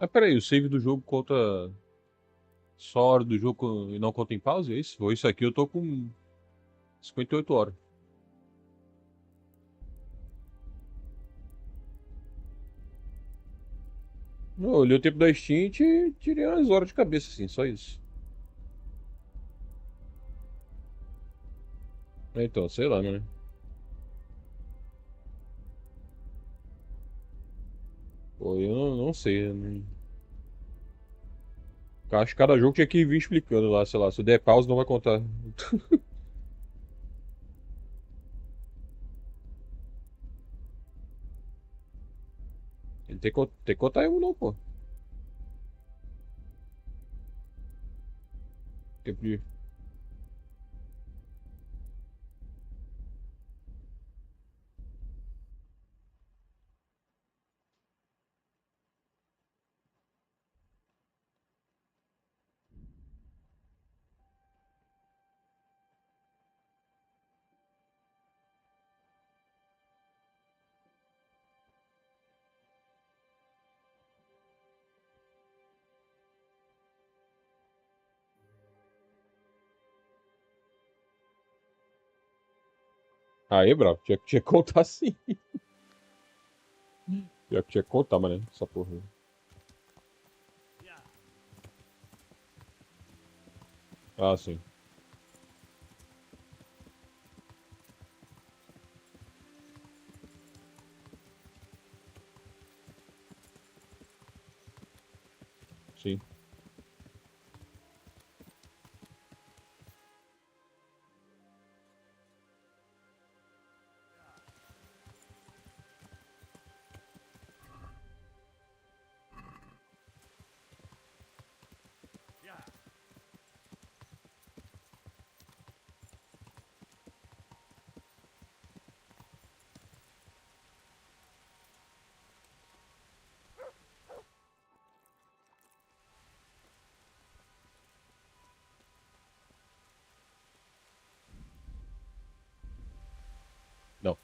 Ah, peraí, o save do jogo conta só a hora do jogo e não conta em pause, é isso? Ou isso aqui eu tô com 58 horas. Eu olhei o tempo da Steam e tirei umas horas de cabeça, assim, só isso. Então, sei lá, né? Pô, eu não sei. Acho que cada jogo tinha que vir explicando lá, sei lá, se eu der pause não vai contar. Ele tem que contar eu não, pô. Tempo de... Aí, bravo, tinha que contar sim. Tinha que contar, mano, essa porra. Ah, sim. Sim. Não.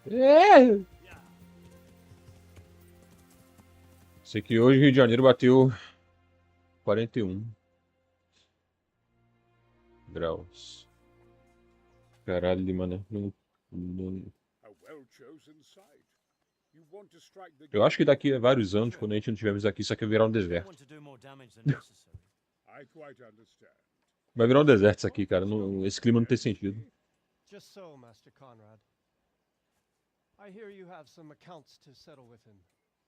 É. Sei que hoje Rio de Janeiro bateu 41 graus. Caralho, mano. A well-chosen site. You want to strike the Eu acho que daqui a vários anos, quando a gente não tivermos aqui, isso aqui vai virar um deserto. I quite understand. Vai virar um deserto isso aqui, cara. Esse clima não tem sentido. Just so, Master Conrad. I hear you have some accounts to settle with him.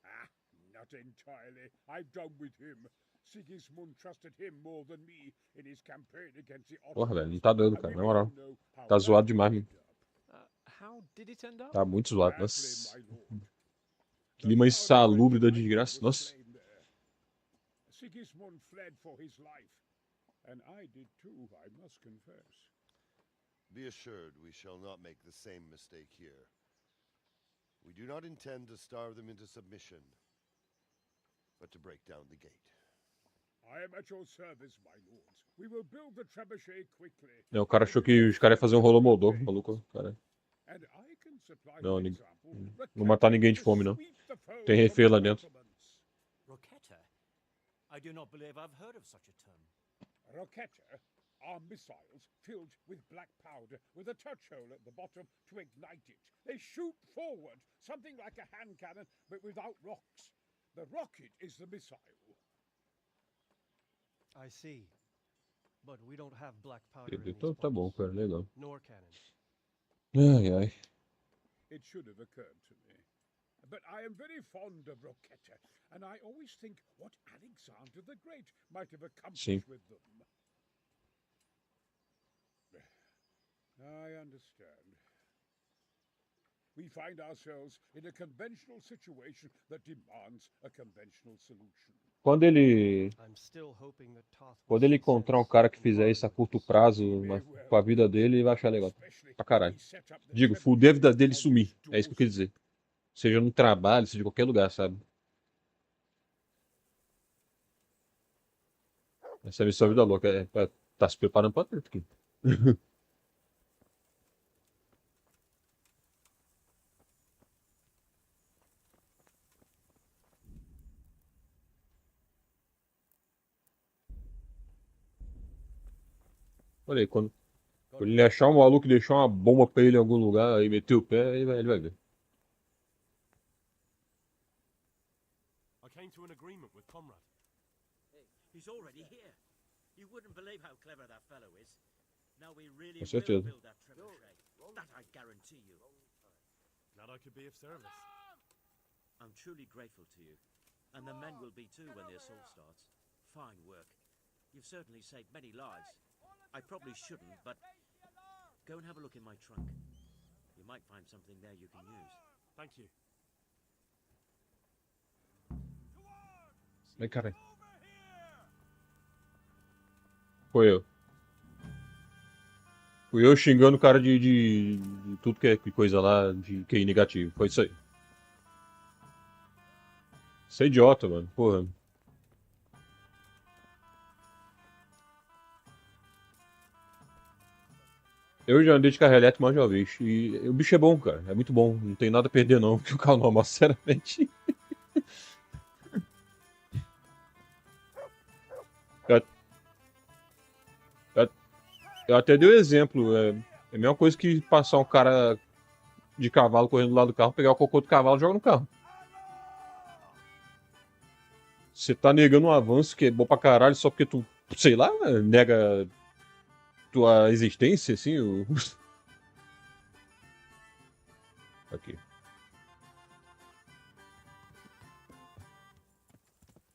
Ah, not entirely. I'm done with him. Sigismund trusted him more than me in his campaign against the Porra, Ottomans. velho, não tá dando, cara, na moral. Tá zoado demais, mano. How did it end up? Tá muito zoado, Badly, nossa. my lord. Clima insalubre da desgraça, nossa. Sigismund fled for his life. And I did too, I must confess. Be assured we shall not make the same mistake here. We do not intend to starve them into submission, but to break down the gate. I am at your service, my lords. We will build the trebuchet quickly. Não, o cara achou que os caras iam fazer um Holomoldor, maluco, cara. And I can supply Não, an não example. vou matar ninguém de fome, não. Tem refém lá dentro. Roquetta? I do not believe I've heard of such a term. Roquetta are missiles filled with black powder with a touch hole at the bottom to ignite it. They shoot forward, something like a hand cannon, but without rocks. The rocket is the missile. I see. But we don't have black powder in these Então tá bom, cara, legal. nor cannons. Ai, ai. It should have occurred to me. But I am very fond of Roquetta, and I always think what Alexander the Great might have accomplished with them. I understand. We find ourselves in a conventional situation that demands a conventional solution. Quando ele encontrar um cara que fizer isso a curto prazo com a vida dele, ele vai achar legal. Pra caralho. Digo, fuder a vida dele e sumir. É isso que eu quis dizer. Seja no trabalho, seja em qualquer lugar, sabe? Essa é a missão vida louca. Tá se preparando pra treta aqui. Olha aí, quando ele achar um maluco que deixou uma bomba pra ele em algum lugar e meter o pé, ele vai ver. I came to an agreement with Conrad. He's already here. You wouldn't believe how clever that fellow is. Now we really Com will certeza. build that trebuchet. That I guarantee you. Glad I could be of service. I'm truly grateful to you. And the men will be too when the assault starts. Fine work. You've certainly saved many lives. I probably shouldn't, but go and have a look in my trunk. You might find something there you can use. Thank you. Vem cá, vem. Foi eu. Fui eu xingando o cara de tudo que é coisa lá, de QI negativo. Foi isso aí. Você é idiota, mano. Porra. Eu já andei de carro elétrico mais de uma vez. E o bicho é bom, cara. É muito bom. Não tem nada a perder, não. Que o carro normal, sinceramente. Eu até dei o exemplo. É a mesma coisa que passar um cara de cavalo correndo do lado do carro, pegar o cocô do cavalo e jogar no carro. Você tá negando um avanço que é bom pra caralho só porque tu, sei lá, nega tua existência, assim. Aqui.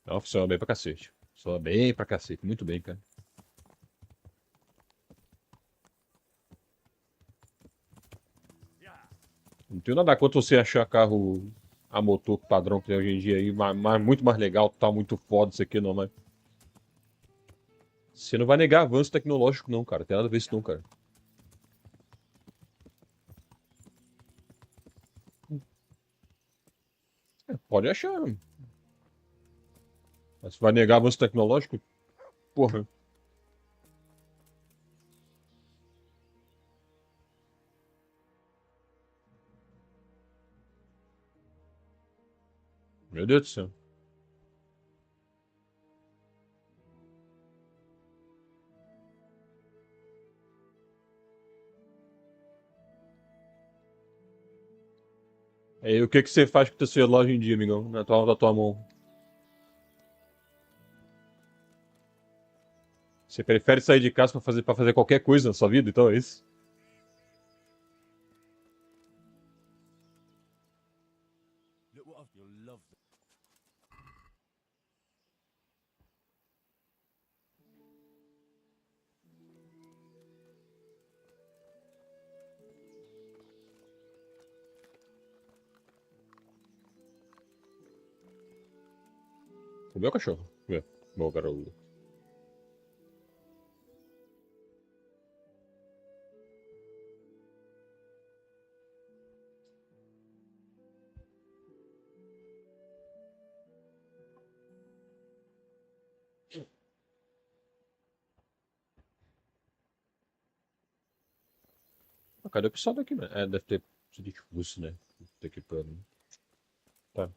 Não, funciona bem pra cacete. Funciona bem pra cacete. Muito bem, cara. Não tenho nada contra você achar carro a motor padrão que tem hoje em dia aí, mas muito mais legal, tá muito foda isso aqui, não, mas... Você não vai negar avanço tecnológico, não, cara. Tem nada a ver isso, não, cara. Pode achar. Mas você vai negar avanço tecnológico? Porra. Meu Deus do céu. E o que você faz com o teu celular hoje em dia, amigão? Na tua mão? Você prefere sair de casa pra fazer qualquer coisa na sua vida, então é isso? Look what I've... You'll love them. O meu cachorro. Meu garoto. Cadê o pessoal daqui, mano? É, deve ter sido expulso, né? Puta que pariu. Tá.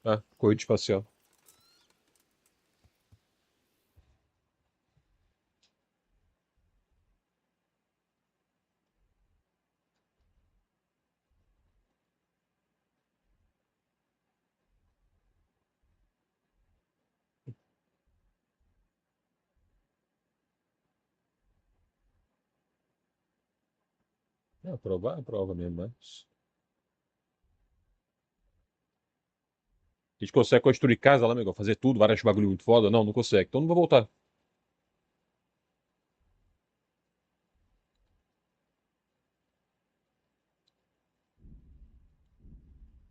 Ah, corrida espacial. É, a prova mesmo, mas... A gente consegue construir casa lá, amigo, fazer tudo, vários bagulho muito foda? Não, não consegue. Então não vou voltar.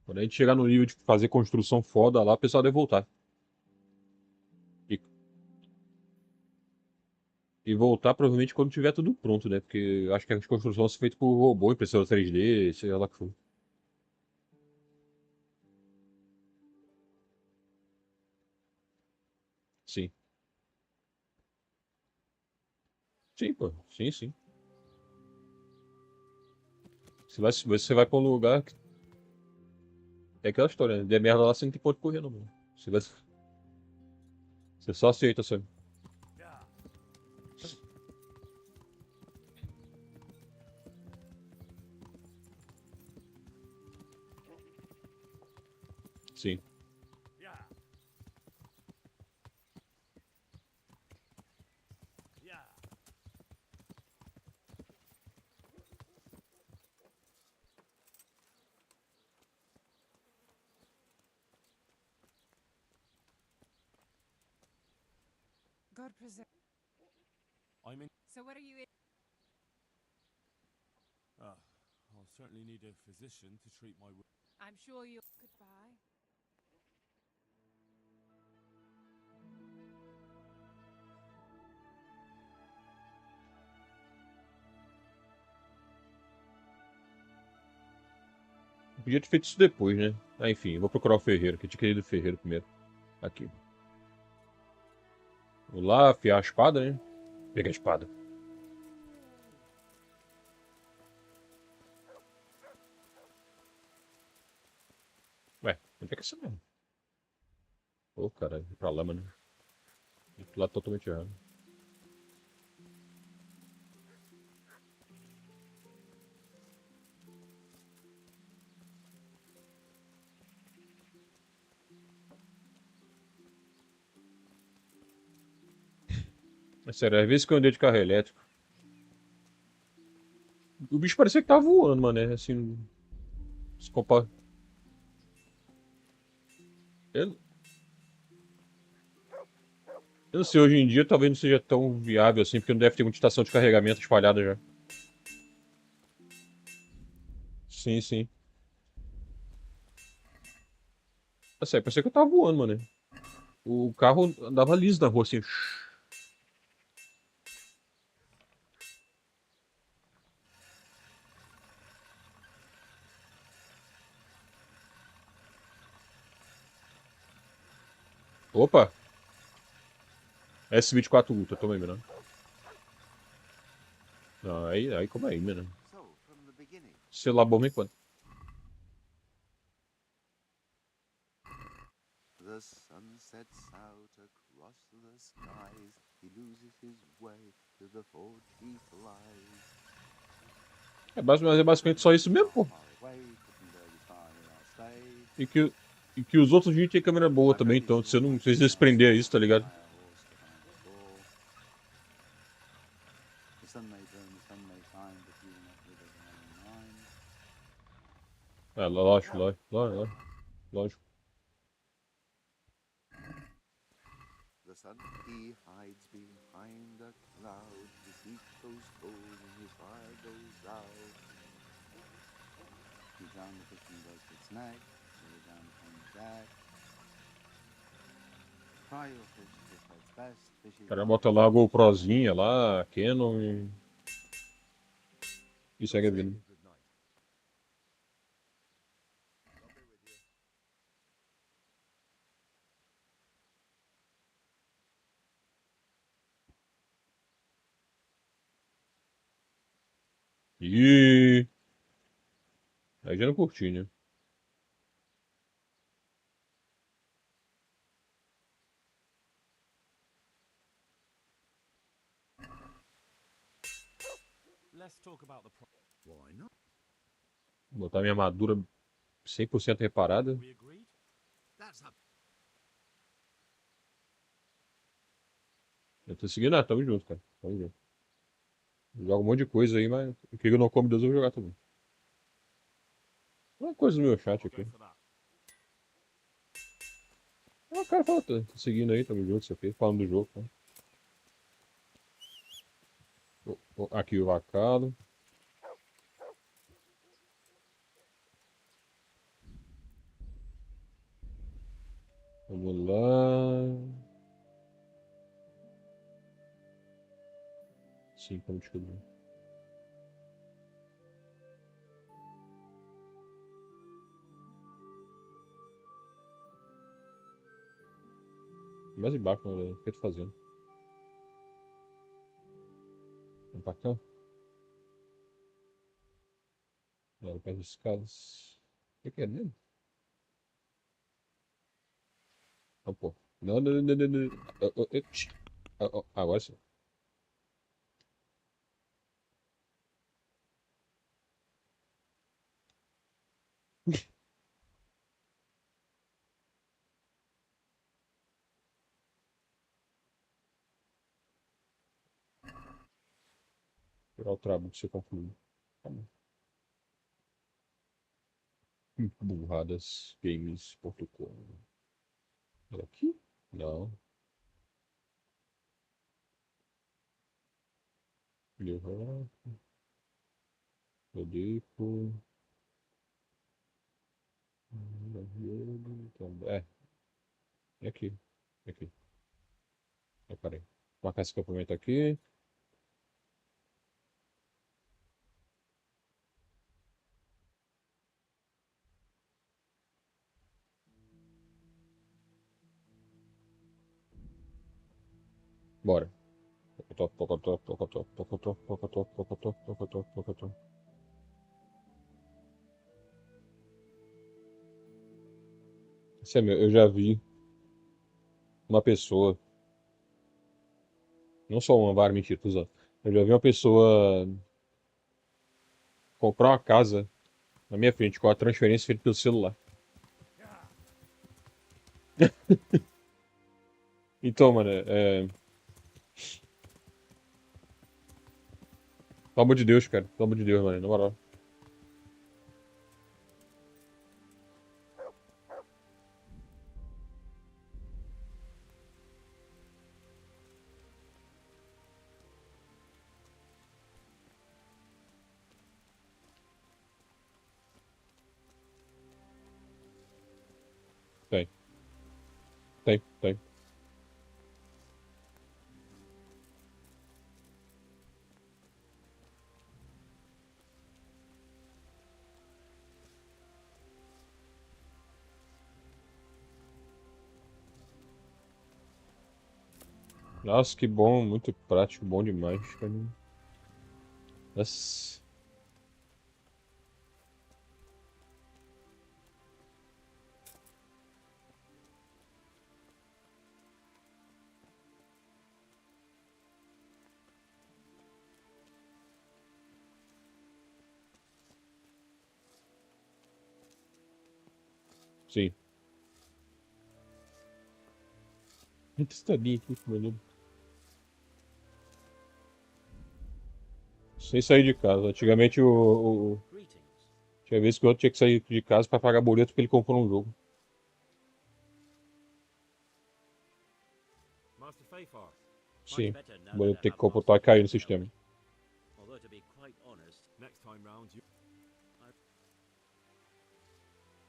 Quando a gente chegar no nível de fazer construção foda lá, o pessoal deve voltar. E, e voltar provavelmente quando tiver tudo pronto, né? Porque eu acho que as construções vão ser feitas por robô, impressora 3D, sei lá o que for. Sim. Sim, pô. Sim, sim. Você vai pra um lugar que... É aquela história, né? Der merda lá, você não tem ponto de correr, não, mano. Você só aceita, sabe? Sim. God preserve. I'm in. So what are you in? I'll certainly need a physician to treat my. I'm sure you'll. Goodbye. Eu podia ter feito isso depois, né? Ah, enfim, eu vou procurar o ferreiro, que eu tinha querido o ferreiro primeiro. Aqui. Vou lá afiar a espada, né? Pega a espada. Ué, onde é que é essa mesmo? Ô, caralho, pra lá, mano. Lá totalmente errado. É sério, às vezes que eu andei de carro elétrico, o bicho parecia que tava voando, mano, né? Assim, se compara... Eu, eu não sei, hoje em dia talvez não seja tão viável assim, porque não deve ter muita estação de carregamento espalhada já. Sim, sim. É sério, parecia que eu tava voando, mano. O carro andava liso na rua, assim. Opa! S24 Ultra, toma aí, menino. Não, aí como aí, menino. So, from the beginning. Celular bom me quanto. The sun sets out across the skies. He loses his way to the forge he flies. Mas é basicamente só isso mesmo, pô. Far away, couldn't go as far as I'll stay. E que os outros vídeos têm câmera boa também, então você não precisa se prender a isso, tá ligado? The sun may burn, the sun may shine, but you will not live as I am mine. É, lógico. The sun, he hides behind a cloud. His heat goes cold and his fire goes out. He down the fish and does its neck, so down on the deck. Fry your fish, fish heads best. Fish O cara bota lá a GoProzinha lá, Canon e segue a vida. Aí. Aí já não curti, né? Let's talk about the Why not? Vou botar minha armadura 100% reparada. We agreed? That's a Eu tô seguindo, tamo junto, cara. Tamo junto. Joga um monte de coisa aí, mas o que eu não como Deus eu vou jogar também. Uma coisa no meu chat aqui. O cara falou, tô seguindo aí, tamo junto, isso aqui, falando do jogo, tá? Aqui o vacalo. Vamos lá. Sim, como descobrir. Mais embaixo, né? O que eu tô fazendo? Vamos pra cá. Olha, perto das escadas. O que é dele? Não, pô. Não, não, não, não, não. Agora sim. Tirar o trabalho que você concluiu. Tá bom. Burradasgames.com. É aqui? Não. Levar. Odeio. É. É aqui. É aqui. Parei. Marcar esse complemento aqui. Bora. Pocotó, pocotó, pocotó, pocotó, pocotó, pocotó, pocotó, pocotó. Isso é meu, eu já vi uma pessoa, não só uma vara, mentira, tô usando. Eu já vi uma pessoa comprar uma casa na minha frente com a transferência feita pelo celular. Então, mano, pelo amor de Deus, cara. Pelo amor de Deus, mano, na moral. Tem. Tem, tem. Nossa, que bom, muito prático, bom demais, cara. Nossa. Sim. Muito estadia aqui, meu. Sem sair de casa. Antigamente tinha vezes que o outro tinha que sair de casa pra pagar boleto porque ele comprou um jogo. Master Fafar. Sim. O boleto ter que computar e cair no sistema. Although to be quite honest, next time round you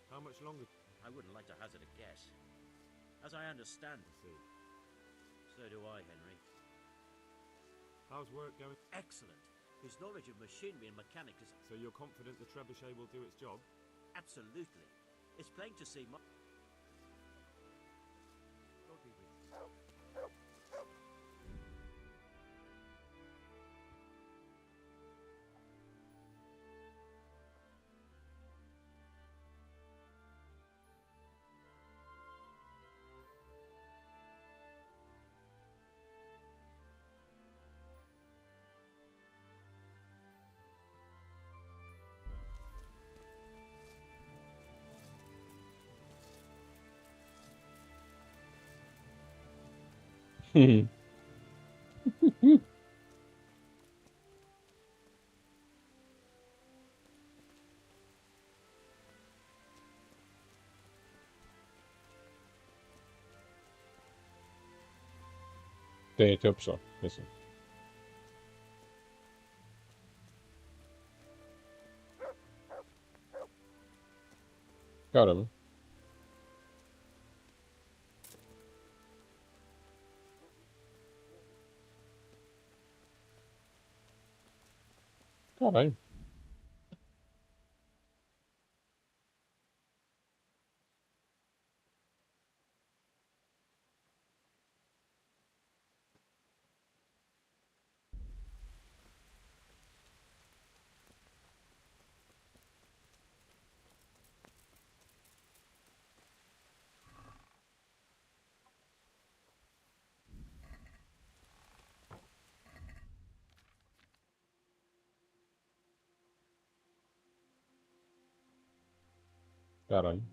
How much longer? I wouldn't like to hazard a guess. As I understand, so do I, Henry. How's work going? Excellent. His knowledge of machinery and mechanics is... So you're confident the trebuchet will do its job? Absolutely. It's plain to see... Tem opção. Tem sim. Caramba. Caralho. Caralho.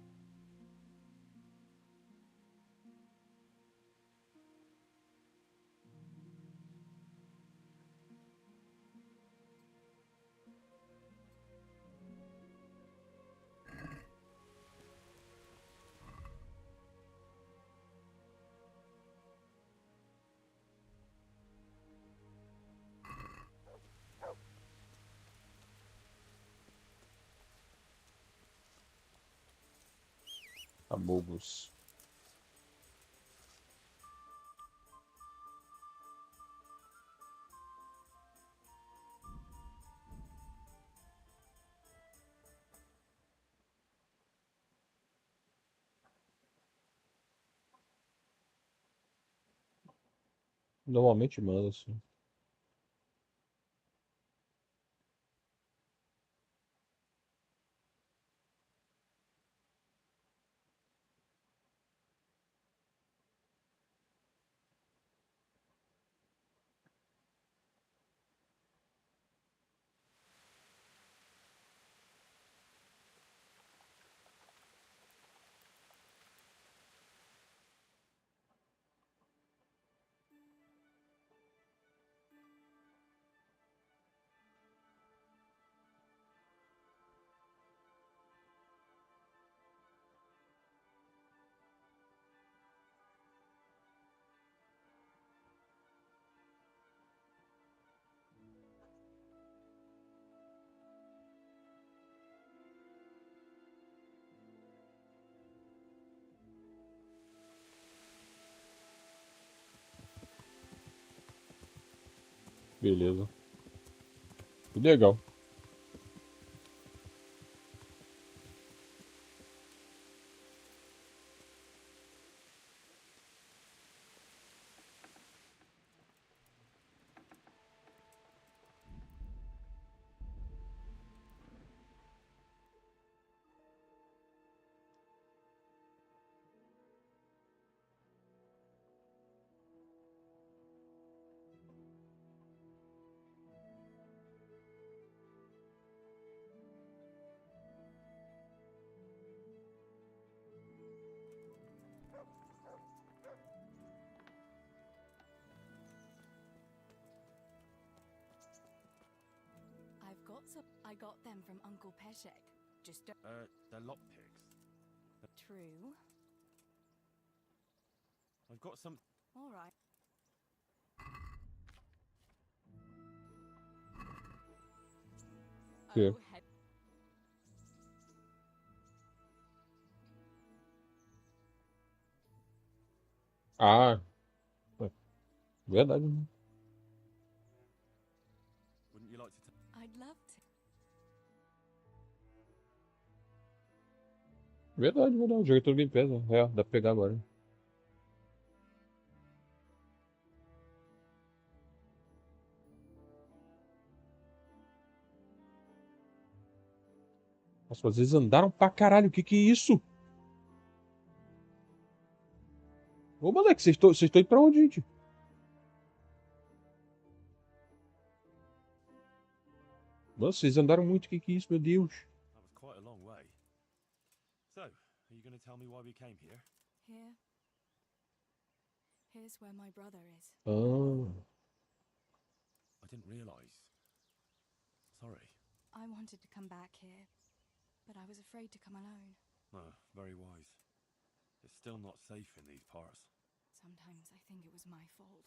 Amogos. Normalmente manda, assim. Beleza. Legal. I got them from Uncle Peshek. Just they're lockpicks. True. I've got some. All right. Que? Ah. Verdade, né? Wouldn't you like to? I'd love to. Verdade, verdade. Joguei todo Game Pass, né? É, dá pra pegar agora. Nossa, vocês andaram pra caralho. O que é isso? Ô, moleque, vocês estão indo pra onde, gente? Nossa, vocês andaram muito. O que é isso, meu Deus? That was quite a long way. So, are you going to tell me why we came here? Here. Here's where my brother is. Ah. I didn't realize. Sorry. I wanted to come back here, but I was afraid to come alone. Very wise. It's still not safe in these parts. Sometimes I think it was my fault.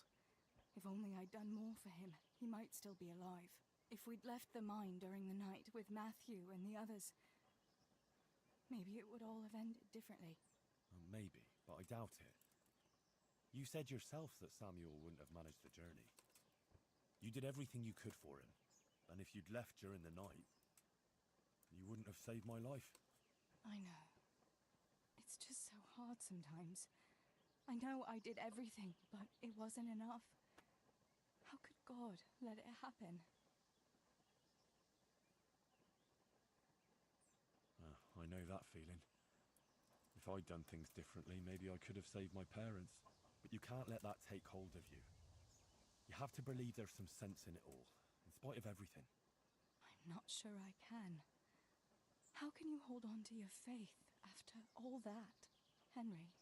If only I'd done more for him, he might still be alive. If we'd left the mine during the night with Matthew and the others, maybe it would all have ended differently. Maybe, but I doubt it. You said yourself that Samuel wouldn't have managed the journey. You did everything you could for him, and if you'd left during the night, you wouldn't have saved my life. I know. It's just so hard sometimes. I know I did everything, but it wasn't enough. How could God let it happen? I know that feeling. If I'd done things differently, maybe I could have saved my parents. But you can't let that take hold of you. You have to believe there's some sense in it all, in spite of everything. I'm not sure I can. How can you hold on to your faith after all that, Henry?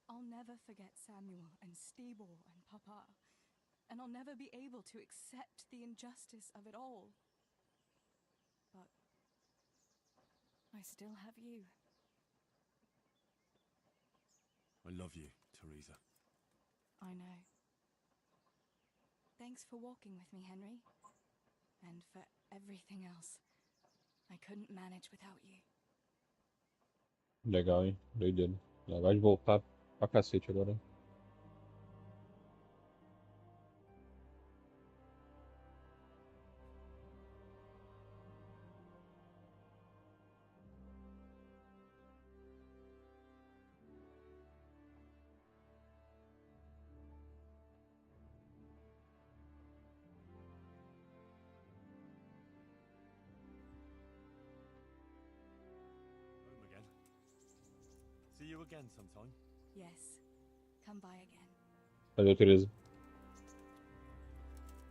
I'll never forget Samuel and Stibor and Papa, and I'll never be able to accept the injustice of it all. But I still have you. I love you, Teresa. I know. Thanks for walking with me, Henry. And for everything else. I couldn't manage without you. Legal, hein? Doideira. Legal de voltar pra cacete agora. Home again. See you again sometime. Yes. Come by again. Valeu, Teresa.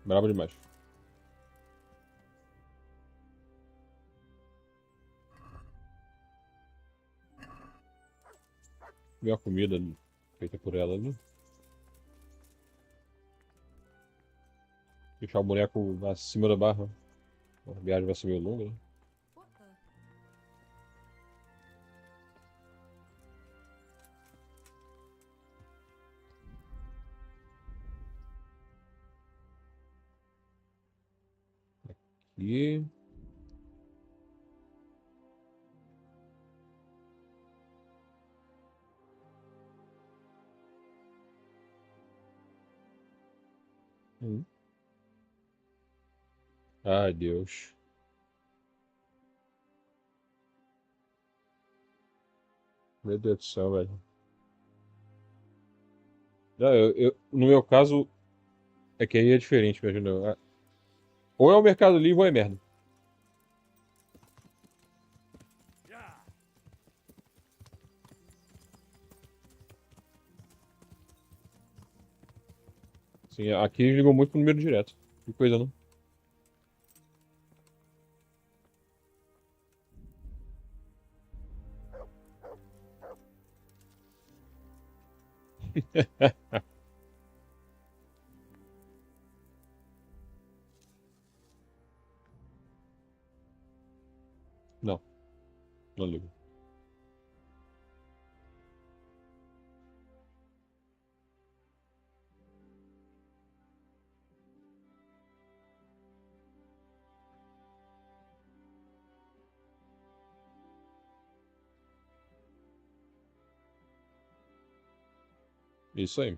Brabo demais. Viu a comida feita por ela ali? Deixar o boneco acima da barra. A viagem vai ser meio longa, né? What the? E... Ai, Deus. Meu Deus do céu, velho. Não, no meu caso, é que aí é diferente, imagina. Ou é o Mercado Livre ou é merda. Sim, aqui ligou muito pro número direto. Que coisa, não? Não. Não ligo. Isso aí.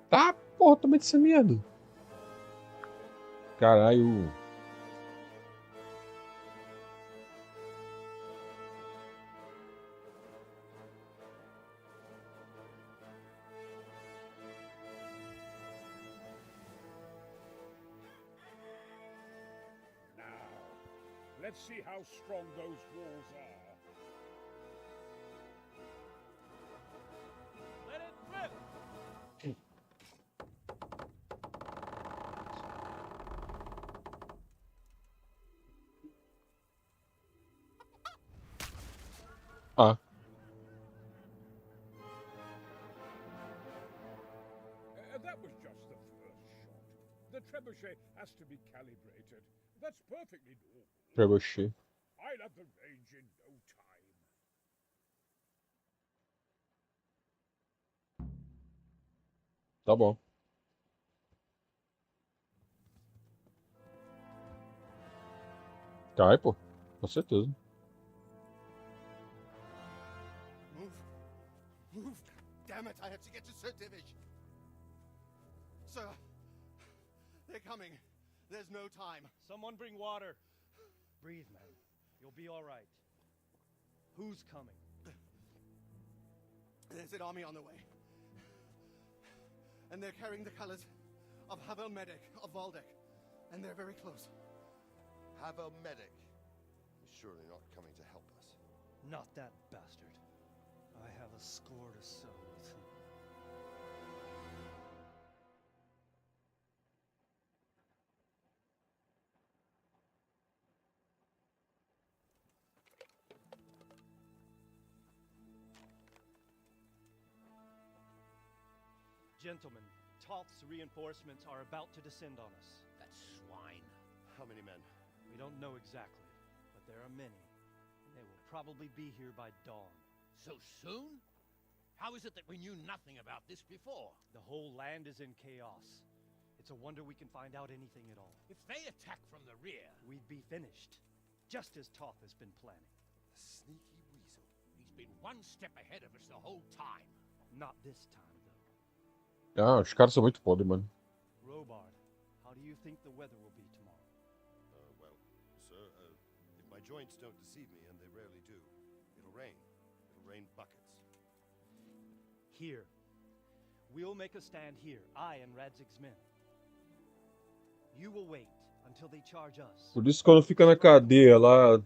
Tá, porra, toma essa merda. Caralho. Let's see how strong those walls are. Let it rip! Ah. That was just the first shot. The trebuchet has to be calibrated. That's perfectly normal. Trebuchet. I'll have the range in no time. Tá bom. Cai, pô. Com certeza. Move. Move. Damn it, I have to get to Sir Divish. Sir, they're coming. There's no time. Someone bring water. Breathe, man. You'll be all right. Who's coming? There's an army on the way. And they're carrying the colors of Havel Medic of Valdek. And they're very close. Havel Medic. He's surely not coming to help us. Not that bastard. I have a score to settle with him. Gentlemen, Toth's reinforcements are about to descend on us. That swine. How many men? We don't know exactly, but there are many. They will probably be here by dawn. So soon? How is it that we knew nothing about this before? The whole land is in chaos. It's a wonder we can find out anything at all. If they attack from the rear... We'd be finished, just as Toth has been planning. Sneaky weasel. He's been one step ahead of us the whole time. Not this time, though. Ah, os caras são muito podres, mano. Robard, how do you think the weather will be tomorrow? Well, sir, if my joints don't deceive me, and they rarely do, it'll rain. It'll rain buckets. Here. We'll make a stand here, I and Radzig's men. You will wait until they charge us. Por isso, quando fica na cadeia lá,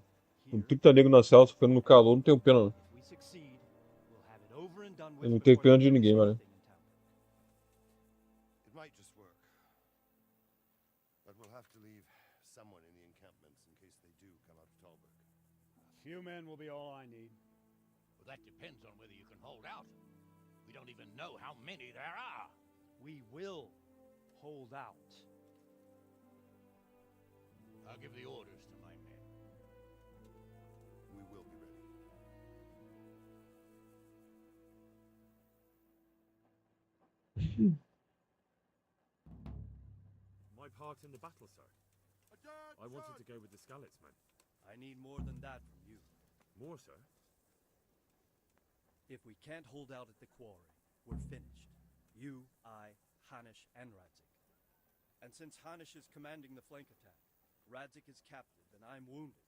com 30 negros na cela, ficando no calor, não tenho pena, não. We succeed, we'll have it over and done with. Eu não tenho pena de ninguém, mano. It might just work. But we'll have to leave someone in the encampments in case they do come out of Talbot. A few men will be all I need. Well, that depends on whether you can hold out. We don't even know how many there are. We will hold out. I'll give the orders to my men. We will be ready. My part in the battle, sir. I wanted to go with the Skalitz men. I need more than that from you. More, sir? If we can't hold out at the quarry, we're finished. You, I, Hanish, and Radzik. And since Hanish is commanding the flank attack, Radzik is captive and I'm wounded.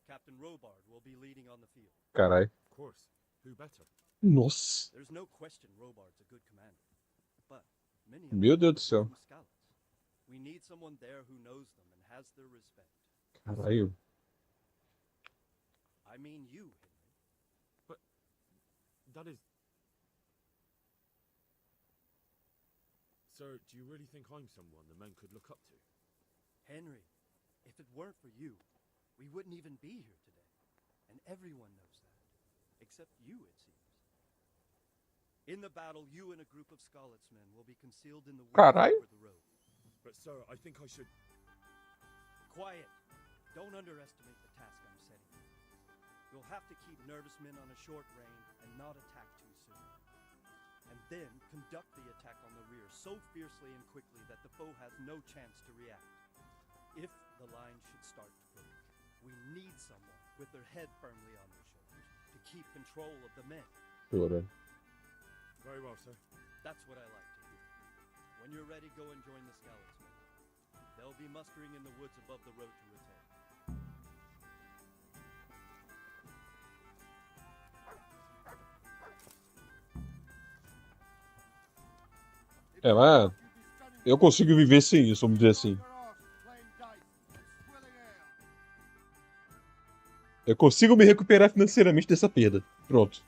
Captain Robard will be leading on the field. Carai. Of course. Who better? Nossa. There's no question Robard's a good commander. But many of Meu them Deus do céu. are from Skalitz. We need someone there who knows them and has their respect. Caralho. I mean you, Henry. But that is... Sir, do you really think I'm someone the men could look up to? Henry, if it weren't for you, we wouldn't even be here today. And everyone knows that. Except you, it seems. In the battle, you and a group of Skalitz men will be concealed in the woods Caralho. over the road. But sir, I think I should... Quiet. Don't underestimate the task I'm setting you. You'll have to keep nervous men on a short range and not attack too soon. And then conduct the attack on the rear so fiercely and quickly that the foe has no chance to react. If the line should start to break, we need someone with their head firmly on their shoulders to keep control of the men. Ora. Very well, sir. That's what I like to hear. When you're ready, go and join the Skalitz men. They'll be mustering in the woods above the road to attack. É, mas eu consigo viver sem isso, vamos dizer assim. Eu consigo me recuperar financeiramente dessa perda. Pronto.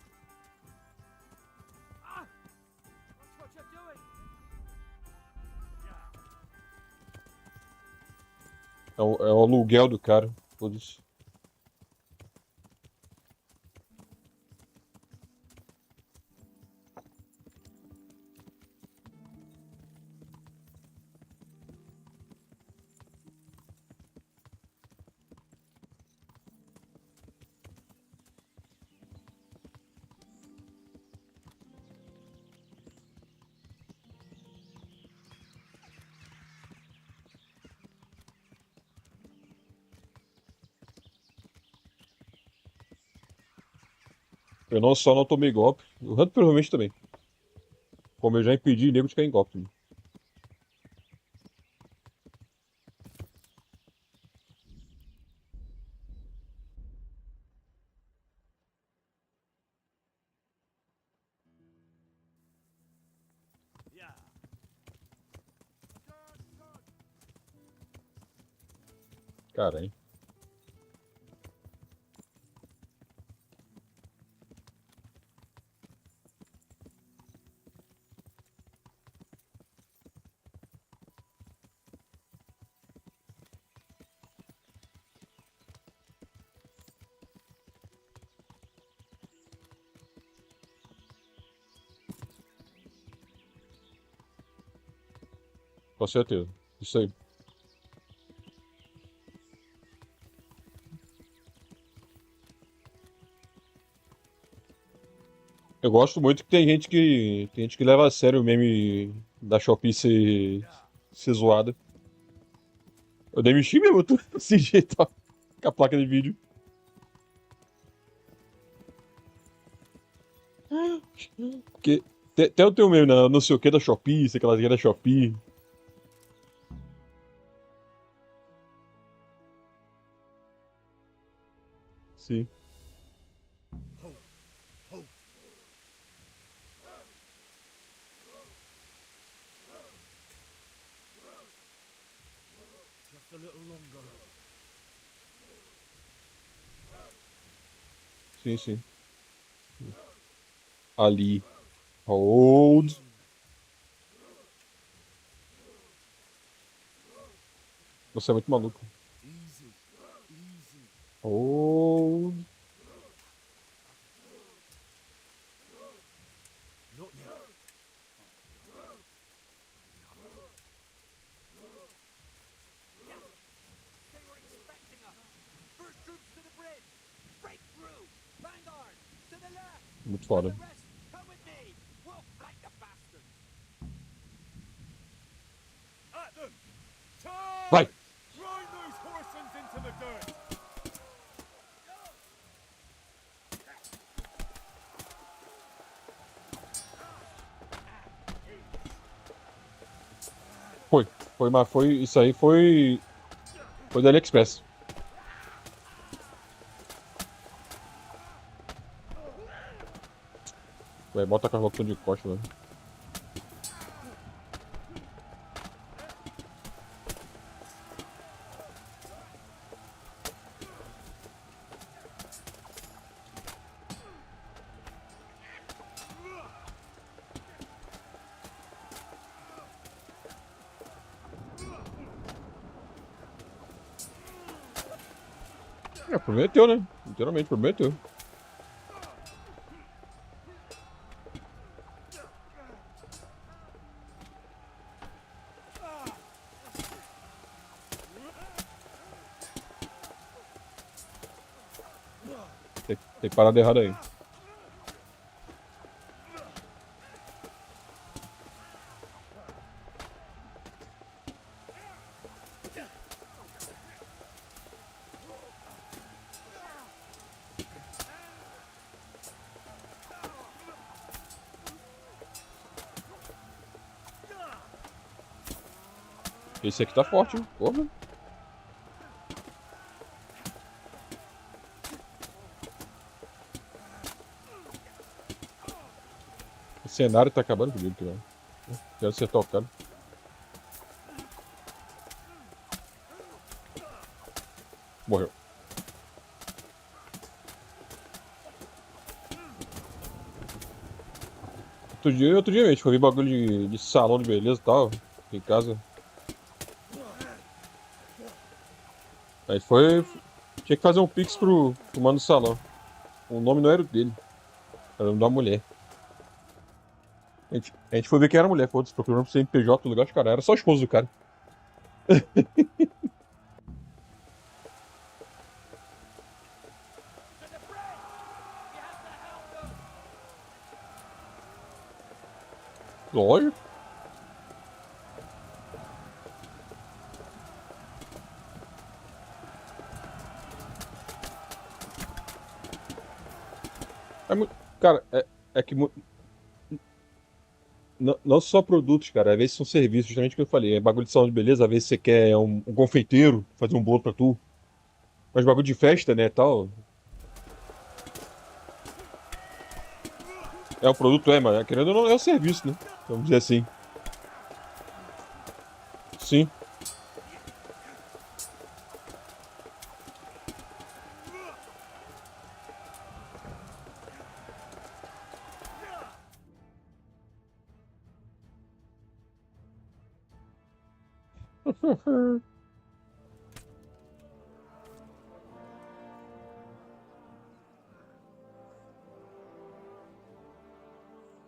É o aluguel do cara. Foda-se. Eu não só não tomei golpe, o Hunter provavelmente também. Como eu já impedi nego de cair em golpe. Cara, hein? Com certeza. Isso aí. Eu gosto muito que tem gente que leva a sério o meme da Shopee ser zoada. Eu dei mexi mesmo, tô desse jeito, ó, com a placa de vídeo. Porque tem o teu meme, não sei o que da Shopee, sei que ela é da Shopee. Sim. Just a little longer. Sim, sim. Ali. Hold. Você é muito maluco. Easy, easy. Hold. Not yet. They were expecting us. First troops to the bridge. Break through. Vanguard to the left. Muito foda. The rest, come with me. We'll flank the bastards. At them! Charge! Vai! Grind those horsens into the dirt! Isso aí foi da AliExpress. Vai, bota a carroça de costa, velho. Prometeu, né? Literalmente, prometeu. Tem parada errada aí. Esse aqui tá forte, hein? Porra. O cenário tá acabando comigo, cara. Quero acertar o cara. Morreu. Outro dia, a gente foi ver bagulho de salão de beleza e tal, aqui em casa. Aí foi. Tinha que fazer um pix pro mano do salão. O nome não era o dele, era o nome da mulher. A gente foi ver quem era a mulher, foda-se, procurando pro CNPJ do lugar de cara. Era só a esposa do cara. Lógico. Cara, é que não só produtos, cara, às vezes são serviços, justamente o que eu falei. É bagulho de salão de beleza, às vezes você quer um confeiteiro fazer um bolo pra tu. Mas bagulho de festa, né, tal. É o produto, mas querendo ou não, é o serviço, né? Vamos dizer assim. Sim.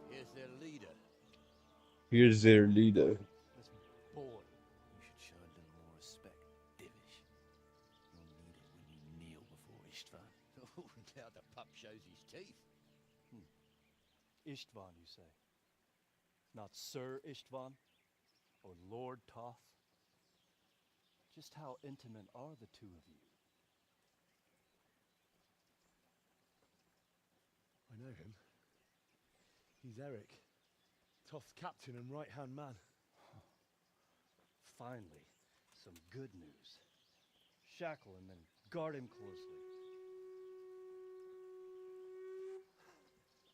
Here's their leader. Here's their leader. Boy, you should show a little more respect, Divish. You'll need it when you kneel before Istvan. Oh, now the pup shows his teeth. Istvan, you say? Not Sir Istvan? Or Lord Toth? Just how intimate are the two of you? I know him. He's Eric, Toth's captain and right-hand man. Finally, some good news. Shackle him and guard him closely.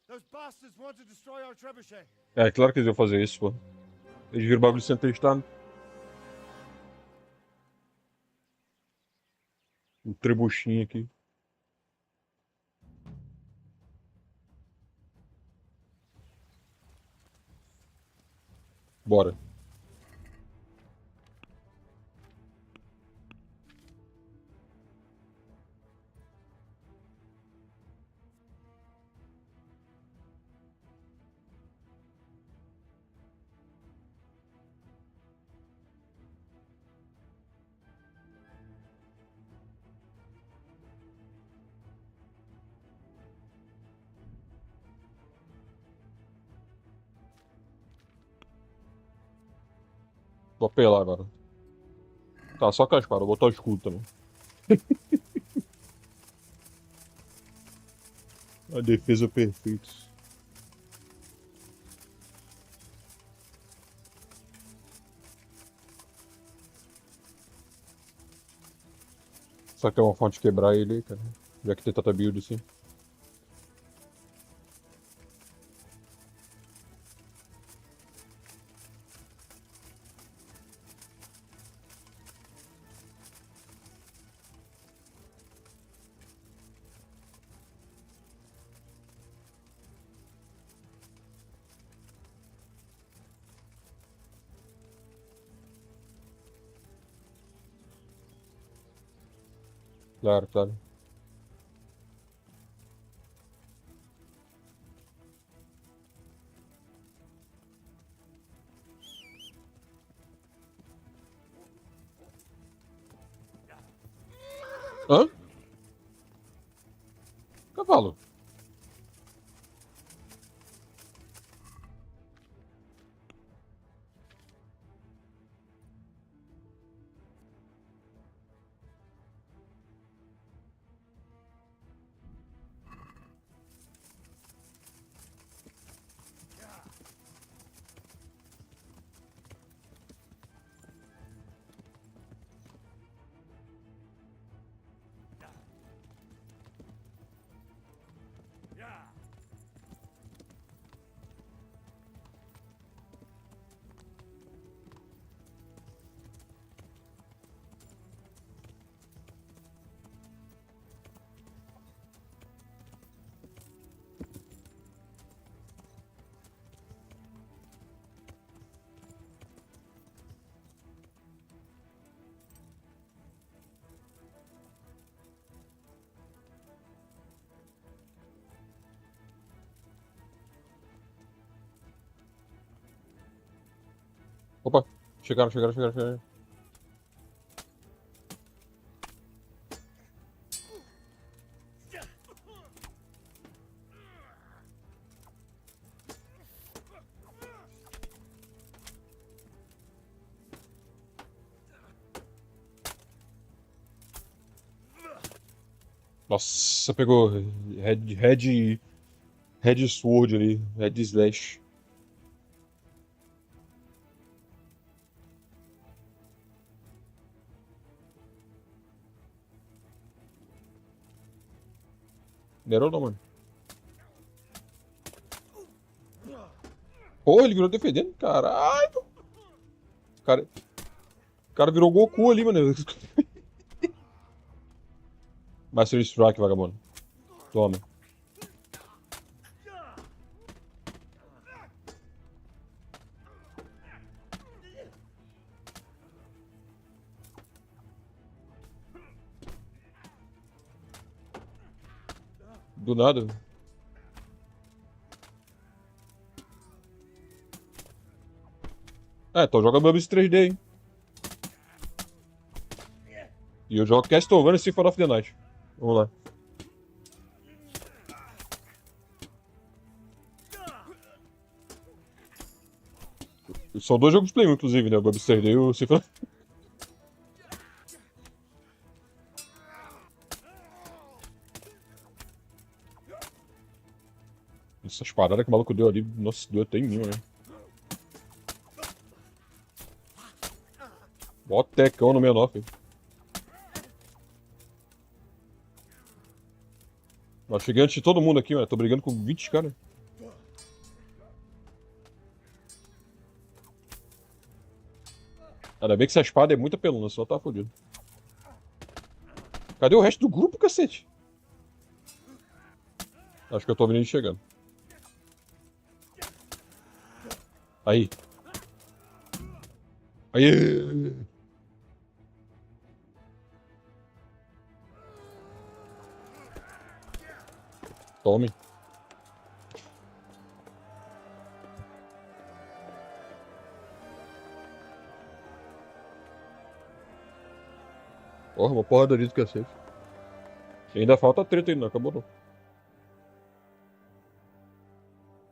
Those bastards want to destroy our trebuchet. É, claro que eles iam fazer isso, pô. Eles viram o bagulho sem testar. Um trebuchinho aqui. Bora. Vou apelar agora. Tá, só com a espada, vou botar o escudo também. A defesa perfeita. Só que é uma fonte de quebrar ele, cara. Já que tem tanta build assim. Claro, claro. Hã? Cavalo. Opa, chegaram. Nossa, pegou Red Sword ali, Red Slash. Não, mano. Pô, ele virou defendendo? Caralho! O cara virou Goku ali, mano. Master Strike, vagabundo. Toma. Do nada. Então joga Bubbles 3D, hein? E eu jogo Castlevania Symphony of the Night. Vamos lá. São dois jogos de Play 1, inclusive, né? O Bubbles 3D e o Symphony. Essas paradas que o maluco deu ali, nossa, deu até em mim, né? Mó tecão no menor, filho. Eu cheguei antes de todo mundo aqui, mano. Tô brigando com 20 caras. Ainda bem que essa espada é muito apelona, só tá fodido. Cadê o resto do grupo, cacete? Acho que eu tô vendo ele chegando. Aí. Aí. Tome. Porra, uma porrada ali do cacete. E ainda falta treta ainda, não acabou não.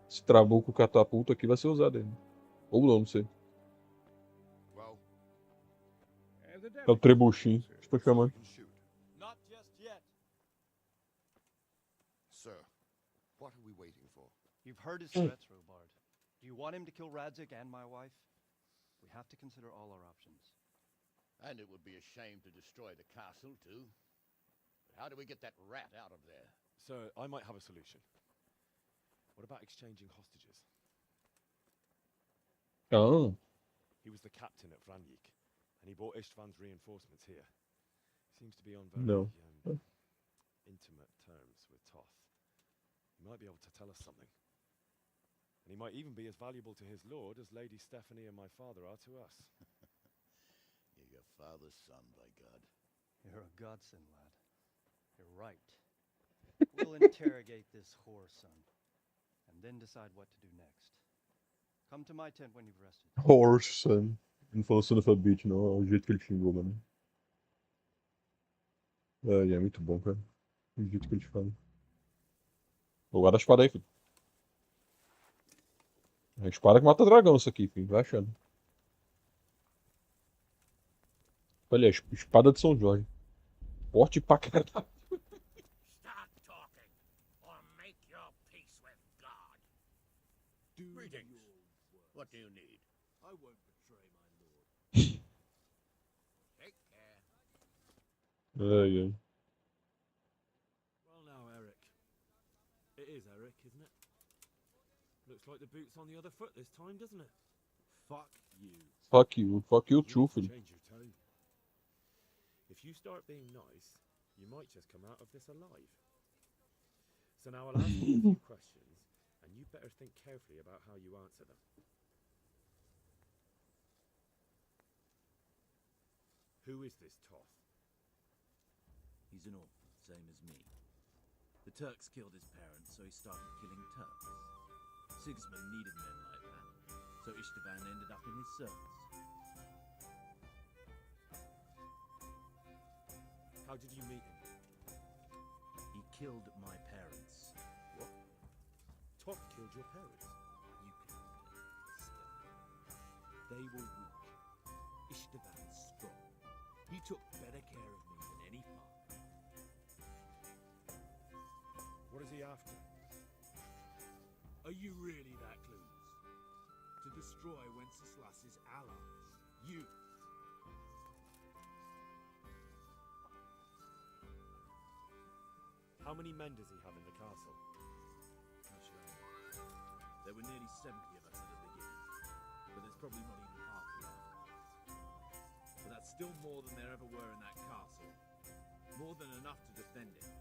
Esse trabuco catapulta aqui vai ser usado ainda. Ou não sei. É o trebuchinho, estou chamando. Not just yet. Sir, what are we waiting for? You've heard his threats, Robard. Do you want him to kill Radzig and my wife? We have to consider all our options. And it would be a shame to destroy the castle, too. But how do we get that rat out of there? Sir, I might have a solution. What about exchanging hostages? Oh. He was the captain at Vranyik, and he brought Istvan's reinforcements here. He seems to be on very intimate terms with Toth. He might be able to tell us something. And he might even be as valuable to his lord as Lady Stephanie and my father are to us. You're your father's son, by God. You're a godson, lad. You're right. We'll interrogate this whore son, and then decide what to do next. Come to my tent when you've rested. Horse, son. Não falou son of a bitch, não. É o jeito que ele xingou, mano. É muito bom, cara. O jeito que ele fala. Vou guardar a espada aí, filho. É a espada que mata dragão, isso aqui, filho. Vai achando. Olha, espada de São Jorge. Forte pra caralho. Start talking, or make your peace with God. Greetings. What do you need? I won't betray my lord. Take care. Ai. Well now, Eric. It is Eric, isn't it? Looks like the boot's on the other foot this time, doesn't it? Fuck you. Fuck you. Fuck you too, filho. Change your tone. If you start being nice, you might just come out of this alive. So now I'll ask you a few questions, and you better think carefully about how you answer them. Who is this Toth? He's an orphan, same as me. The Turks killed his parents, so he started killing Turks. Sigismund needed men like that. So Istvan ended up in his service. How did you meet him? He killed my parents. What? Toth killed your parents? You can understand. They were weak. Istvan strong. He took better care of me than any father. What is he after? Are you really that clueless? To destroy Wenceslas's allies. You. How many men does he have in the castle? How should I know? There were nearly 70 of us at the beginning, but there's probably not even half left. But that's still more than there ever were in that castle. More than enough to defend it.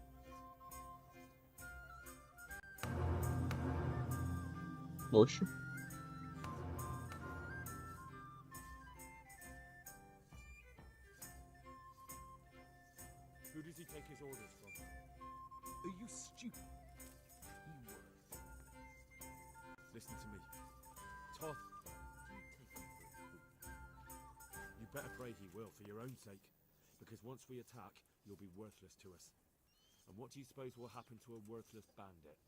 Oxe. Who does he take his orders from? Are you stupid? He was. Listen to me. Toth. You take him for a fool. You better pray he will, for your own sake. Because once we attack, you'll be worthless to us. And what do you suppose will happen to a worthless bandit?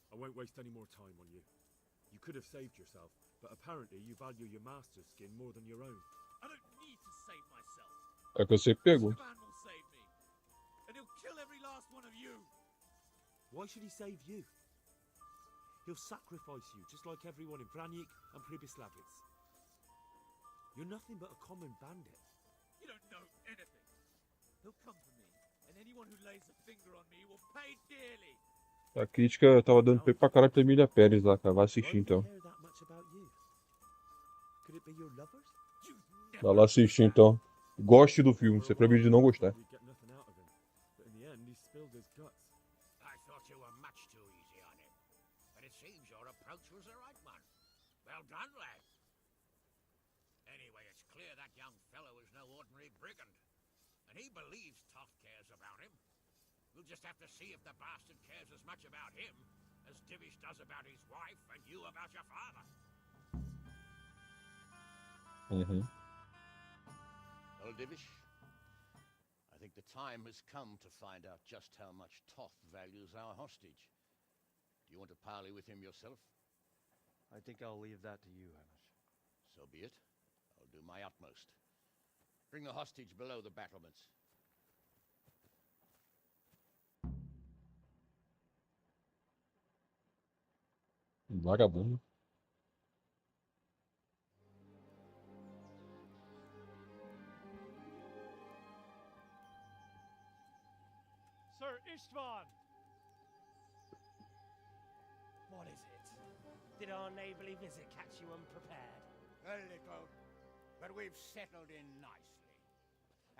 I won't waste any more time on you. You could have saved yourself, but apparently you value your master's skin more than your own. I don't need to save myself. É o que eu sempre pergunto. Istvan will save me. And he'll kill every last one of you. Why should he save you? He'll sacrifice you, just like everyone in Vranyik and Pribyslavitz. You're nothing but a common bandit. You don't know anything. He'll come for me, and anyone who lays a finger on me will pay dearly. A crítica tava dando pé pra caralho pra Emília Pérez lá, cara. Vai assistir então. Care that much about you? Could it be your lovers? Vai lá assistir então. Goste do filme, você é proibido de não gostar. We get nothing out of him, but in the end he spilled his guts. I thought you were much too easy on him. But it seems your approach was the right one. Well done, lad. Anyway, it's clear that young fellow is no ordinary brigand. And he believes Toth cares about him. We'll just have to see if the bastard cares as much about him as Divish does about his wife and you about your father. Well, Divish, I think the time has come to find out just how much Toth values our hostage. Do you want to parley with him yourself? I think I'll leave that to you, Hamish. So be it. I'll do my utmost. Bring the hostage below the battlements. Vagabundo. Sir Istvan! What is it? Did our neighborly visit catch you unprepared? A little, but we've settled in nicely.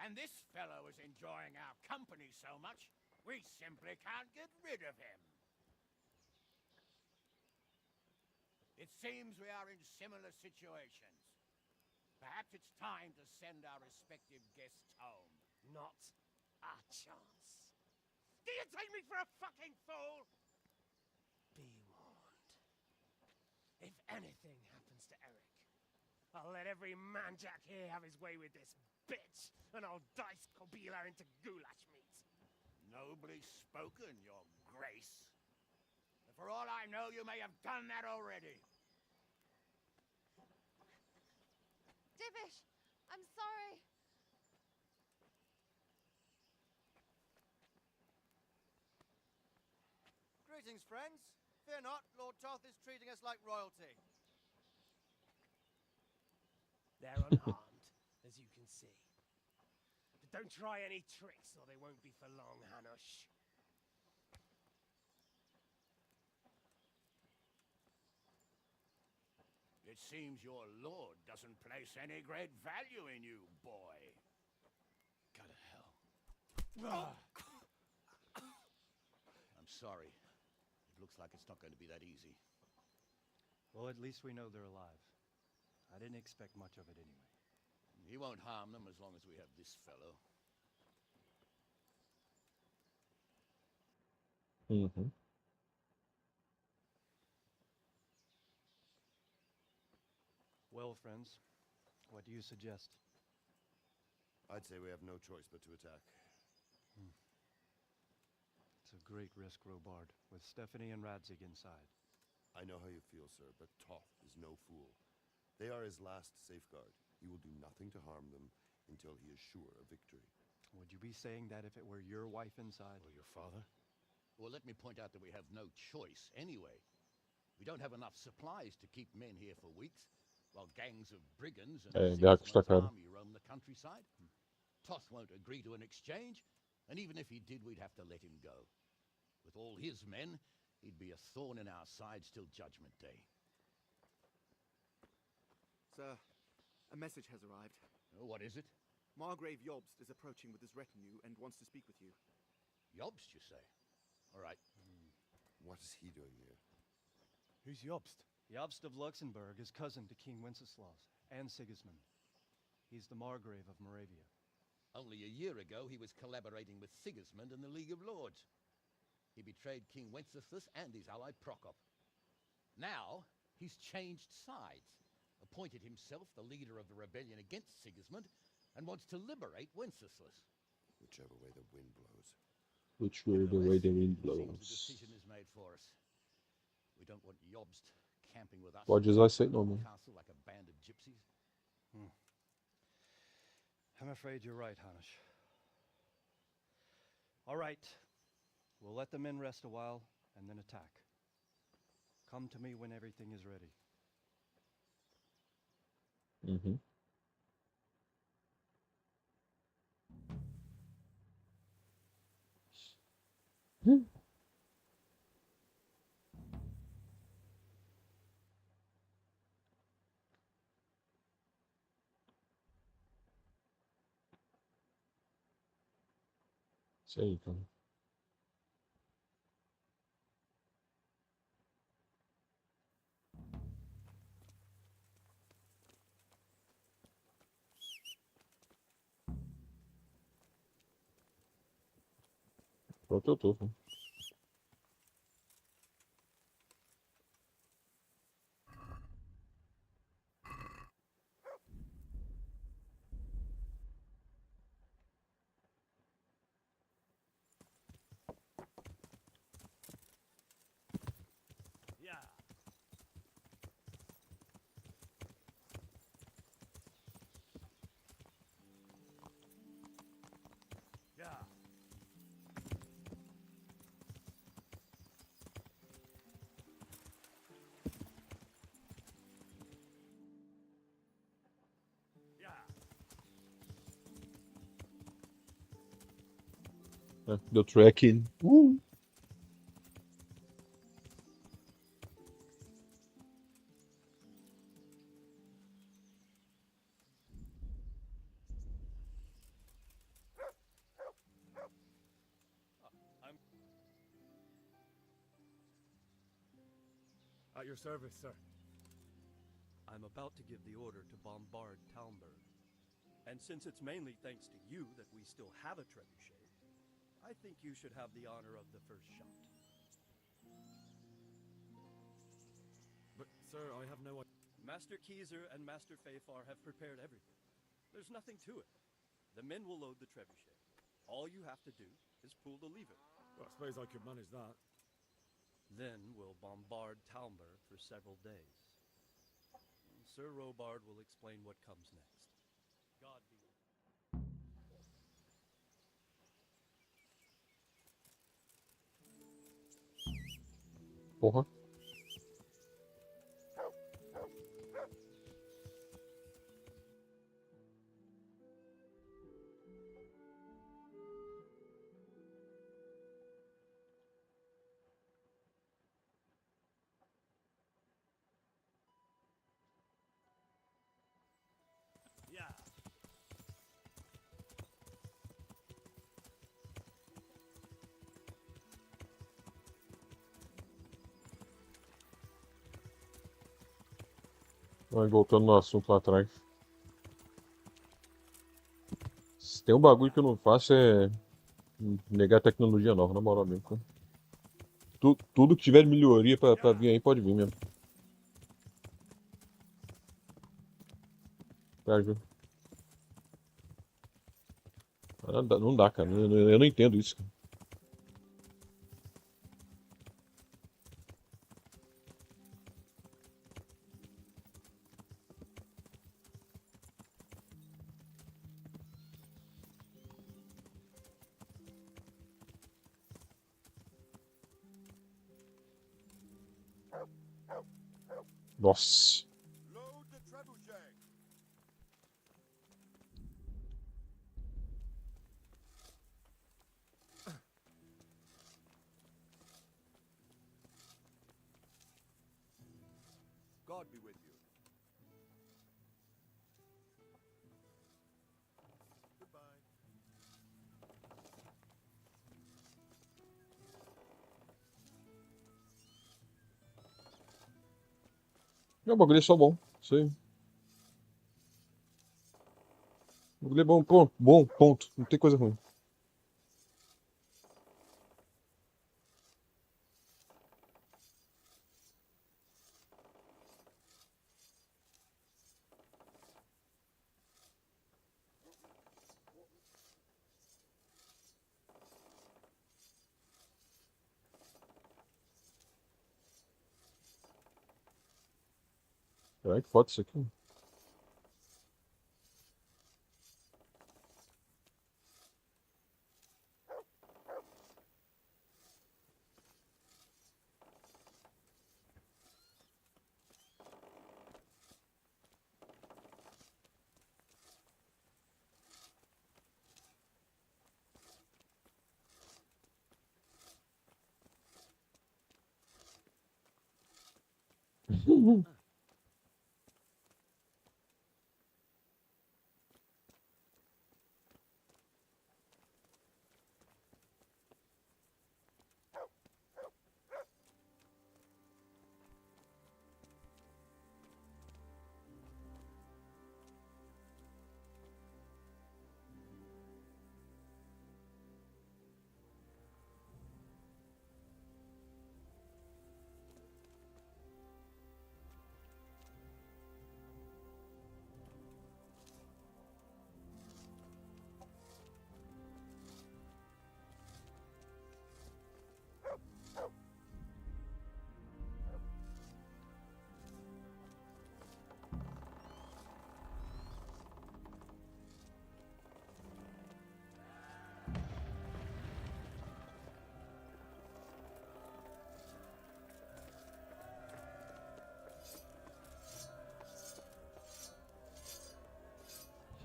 And this fellow is enjoying our company so much, we simply can't get rid of him. It seems we are in similar situations. Perhaps it's time to send our respective guests home. Not a chance. Do you take me for a fucking fool? Be warned. If anything happens to Eric, I'll let every manjack here have his way with this bitch, and I'll dice Kobila into goulash meat. Nobly spoken, your grace. For all I know, you may have done that already. Divish, I'm sorry. Greetings, friends. Fear not, Lord Toth is treating us like royalty. They're unharmed, as you can see. But don't try any tricks, or they won't be for long, Hanush. It seems your lord doesn't place any great value in you, boy. Go to hell. Oh. I'm sorry. It looks like it's not going to be that easy. Well, at least we know they're alive. I didn't expect much of it anyway. He won't harm them as long as we have this fellow. Well, friends, what do you suggest? I'd say we have no choice but to attack. It's a great risk, Robard, with Stephanie and Radzig inside. I know how you feel, sir, but Toth is no fool. They are his last safeguard. He will do nothing to harm them until he is sure of victory. Would you be saying that if it were your wife inside? Or your father? Well, let me point out that we have no choice anyway. We don't have enough supplies to keep men here for weeks, while gangs of brigands and Sigismund's army roam the countryside. Toth won't agree to an exchange, and even if he did, we'd have to let him go. With all his men, he'd be a thorn in our sides till Judgment Day. Sir, a message has arrived. Oh, what is it? Margrave Jobst is approaching with his retinue and wants to speak with you. Jobst, you say? All right. What is he doing here? Who's Jobst? Jobst of Luxembourg is cousin to King Wenceslaus and Sigismund. He's the Margrave of Moravia. Only a year ago, he was collaborating with Sigismund and the League of Lords. He betrayed King Wenceslas and his ally Prokop. Now, he's changed sides, appointed himself the leader of the rebellion against Sigismund, and wants to liberate Wenceslas. Whichever way the wind blows. Which way the way the wind The blows. decision is made for us. We don't want Jobst camping with us Pode usar isso aí não, mano. castle like a band of gypsies. I'm afraid you're right, Hanish. All right. We'll let the men rest a while and then attack. Come to me when everything is ready. Uhum. Isso aí, cara. Pronto, eu tô. Pô. Yeah. Yeah. É, deu tracking. At your service, sir. I'm about to give the order to bombard Talmberg. And since it's mainly thanks to you that we still have a trebuchet, I think you should have the honor of the first shot. But, sir, I have no idea. Master Keyser and Master Fafar have prepared everything. There's nothing to it. The men will load the trebuchet. All you have to do is pull the lever. Well, I suppose I could manage that. Then we'll bombard Talmberg for several days. Sir Robard will explain what comes next. God be with you. Porra. Yeah. Vai voltando no assunto lá atrás. Se tem um bagulho que eu não faço é negar tecnologia nova, na moral mesmo, cara. Tudo que tiver de melhoria pra vir aí pode vir mesmo. ajuda. Não dá, cara. Eu não entendo isso, cara. Nossa. God be with you. Goodbye. É um bagulho só bom. Isso aí. O bagulho é bom, bom, ponto. Não tem coisa ruim. Caralho, que foda isso aqui.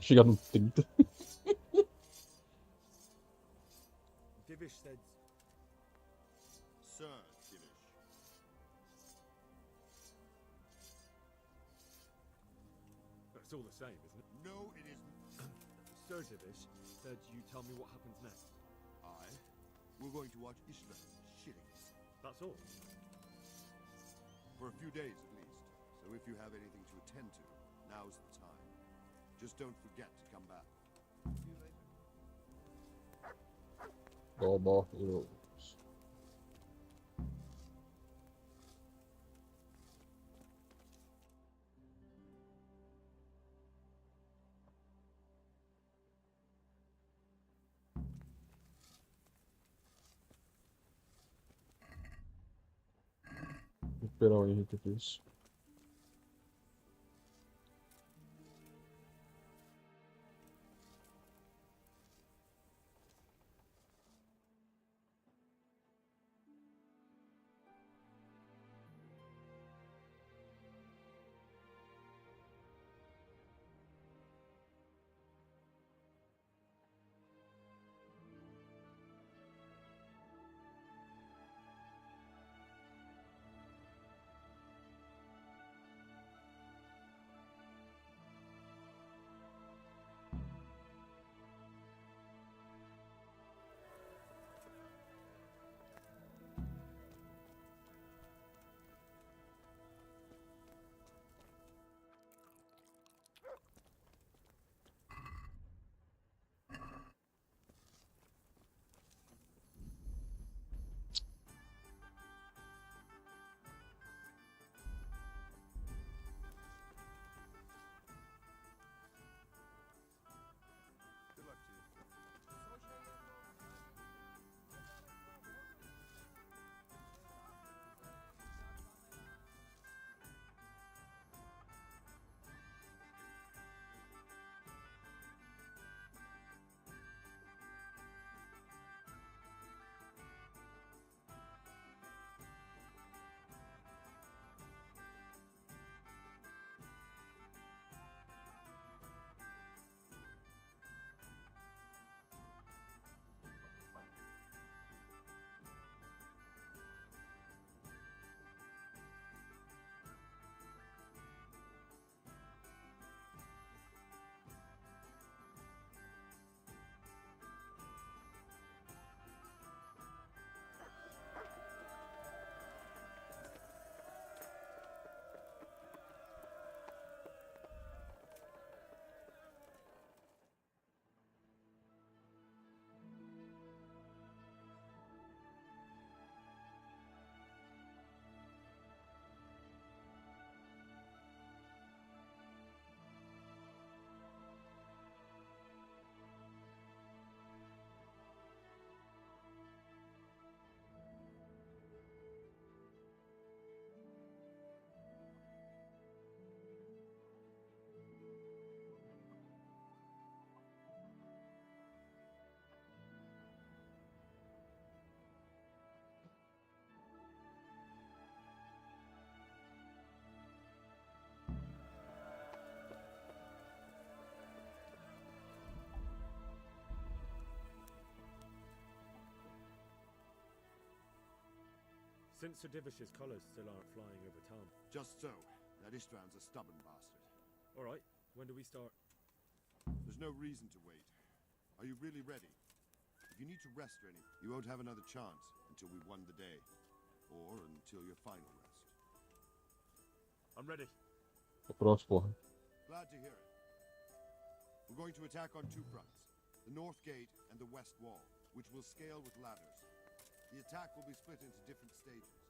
Chegar no 30. Divish said. Sir Divish. That's all the same, isn't it? No, it isn't. Sir Divish said you tell me what happens next. We're going to watch Ishtar shittings. That's all. For a few days at least. So if you have anything to attend to, now's the time. Just don't forget to come back. See you later. Global Heroes. Vou esperar o Henrique aqui isso. Since Sir Divish's colours still aren't flying over town. Just so. That Istvan's a stubborn bastard. All right, when do we start? There's no reason to wait. Are you really ready? If you need to rest or anything, you won't have another chance until we've won the day. Or until your final rest. I'm ready. Tô pronto, porra. Glad to hear it. We're going to attack on two fronts. The north gate and the west wall, which will scale with ladders. The attack will be split into different stages.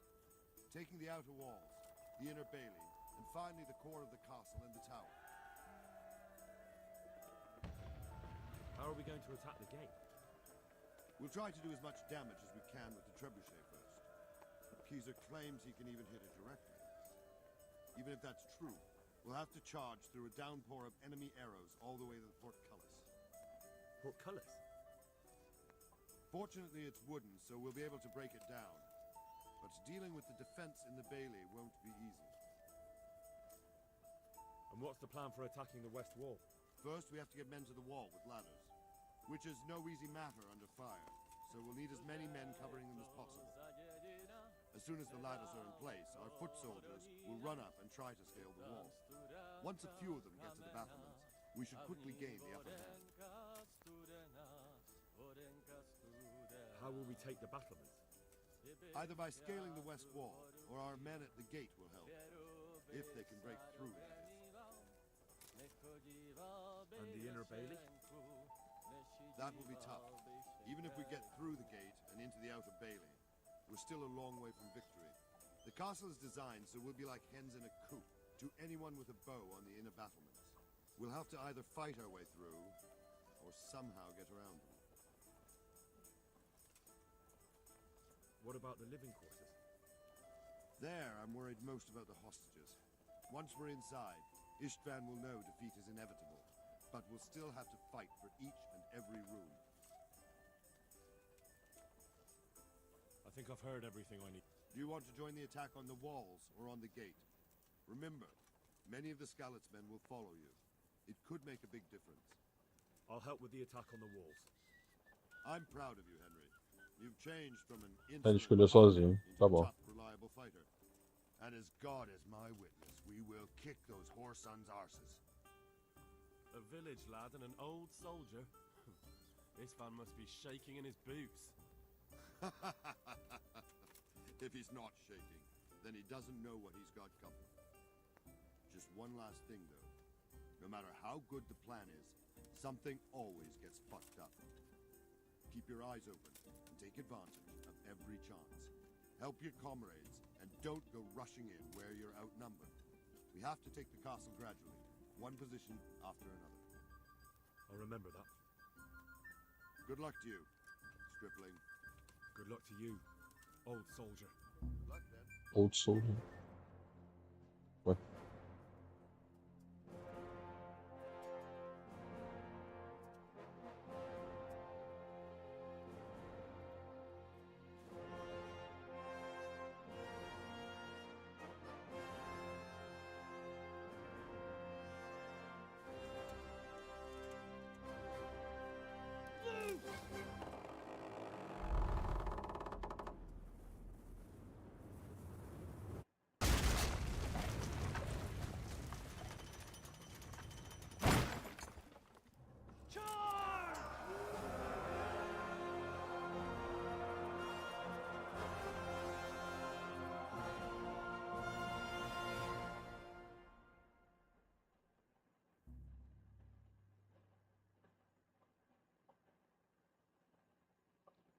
Taking the outer walls, the inner bailey, and finally the core of the castle and the tower. How are we going to attack the gate? We'll try to do as much damage as we can with the trebuchet first. Keezer claims he can even hit it directly. Even if that's true, we'll have to charge through a downpour of enemy arrows all the way to the portcullis. Portcullis? Fortunately, it's wooden, so we'll be able to break it down. But dealing with the defense in the bailey won't be easy. And what's the plan for attacking the west wall? First, we have to get men to the wall with ladders, which is no easy matter under fire, so we'll need as many men covering them as possible. As soon as the ladders are in place, our foot soldiers will run up and try to scale the wall. Once a few of them get to the battlements, we should quickly gain the upper hand. How will we take the battlements? Either by scaling the west wall, or our men at the gate will help, if they can break through. And the inner bailey? That will be tough. Even if we get through the gate and into the outer bailey, we're still a long way from victory. The castle is designed so we'll be like hens in a coop to anyone with a bow on the inner battlements. We'll have to either fight our way through, or somehow get around them. What about the living quarters? There, I'm worried most about the hostages. Once we're inside, Istvan will know defeat is inevitable, but we'll still have to fight for each and every room. I think I've heard everything I need. Do you want to join the attack on the walls or on the gate? Remember, many of the Skalitz men will follow you. It could make a big difference. I'll help with the attack on the walls. I'm proud of you, Henry. You've changed from an Ele escolheu sozinho. Tá bom. tough, reliable fighter. And as God is my witness, we will kick those whore sons' arses. A village lad and an old soldier? This man must be shaking in his boots. If he's not shaking, then he doesn't know what he's got coming. Just one last thing, though. No matter how good the plan is, something always gets fucked up. Keep your eyes open and take advantage of every chance. Help your comrades, and don't go rushing in where you're outnumbered. We have to take the castle gradually, one position after another. I'll remember that. Good luck to you, stripling. Good luck to you, old soldier. Good luck, then. Old soldier. What?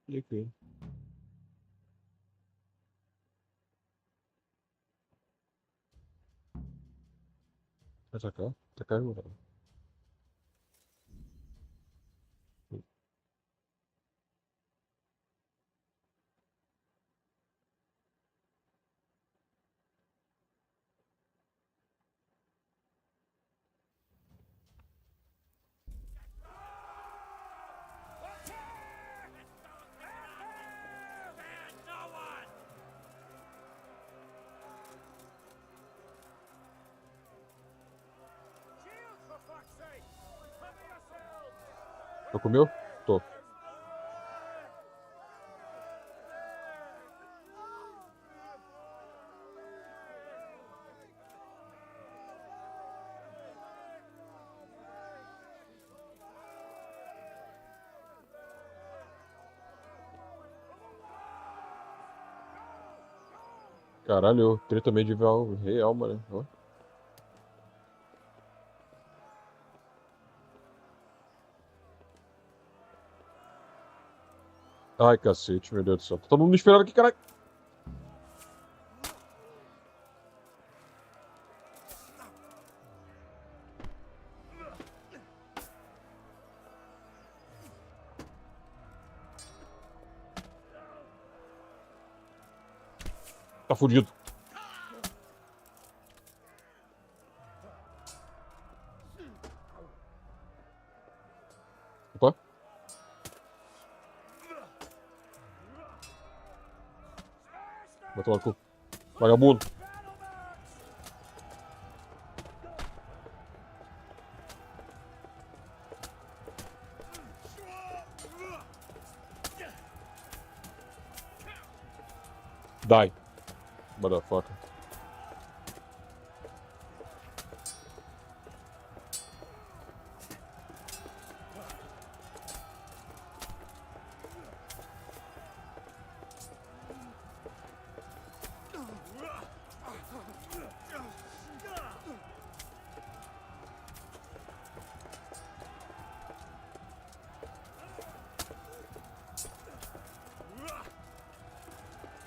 Aqui. Atacar? Atacar agora. Já comeu? Tô. Caralho, treta medieval real, mano. Ó. Ai, cacete, meu Deus do céu. Todo mundo me esperando aqui, caralho. Tá fudido. Opa. Vai tomar no cu. Vagabundo. Die. Motherfucker.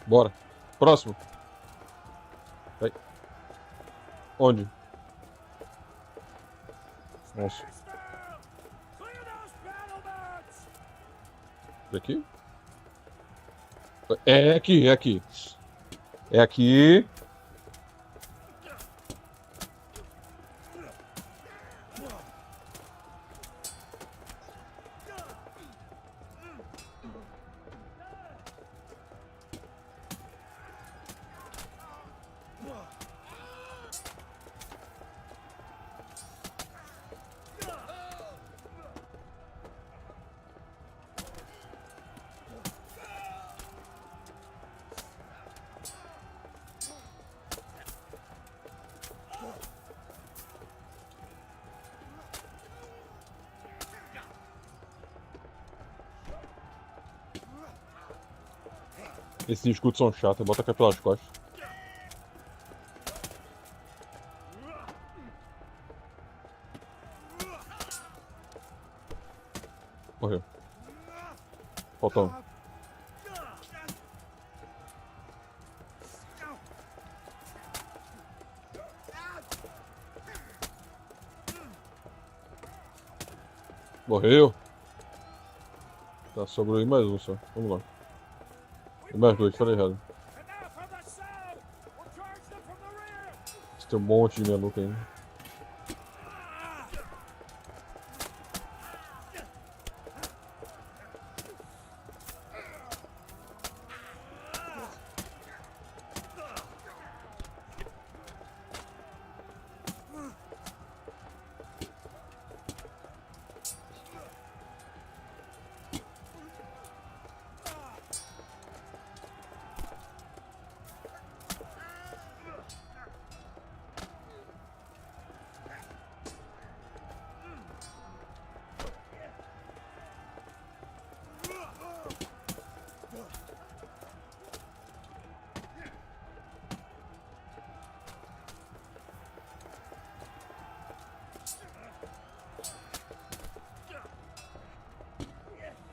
Bora. Próximo. Vai. Onde? Nossa. Por aqui? É aqui, é aqui. É aqui. Esses escudos são chatos, bota cá pelas costas. Morreu. Falta um. Morreu. Tá, sobrou aí mais um só. Vamos lá. E mais dois, falei errado. Tem um monte de maluco ainda.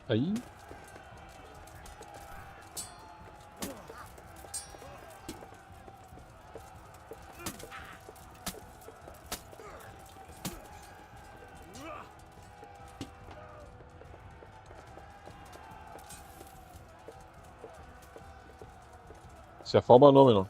Aí. Se afoba não, menor.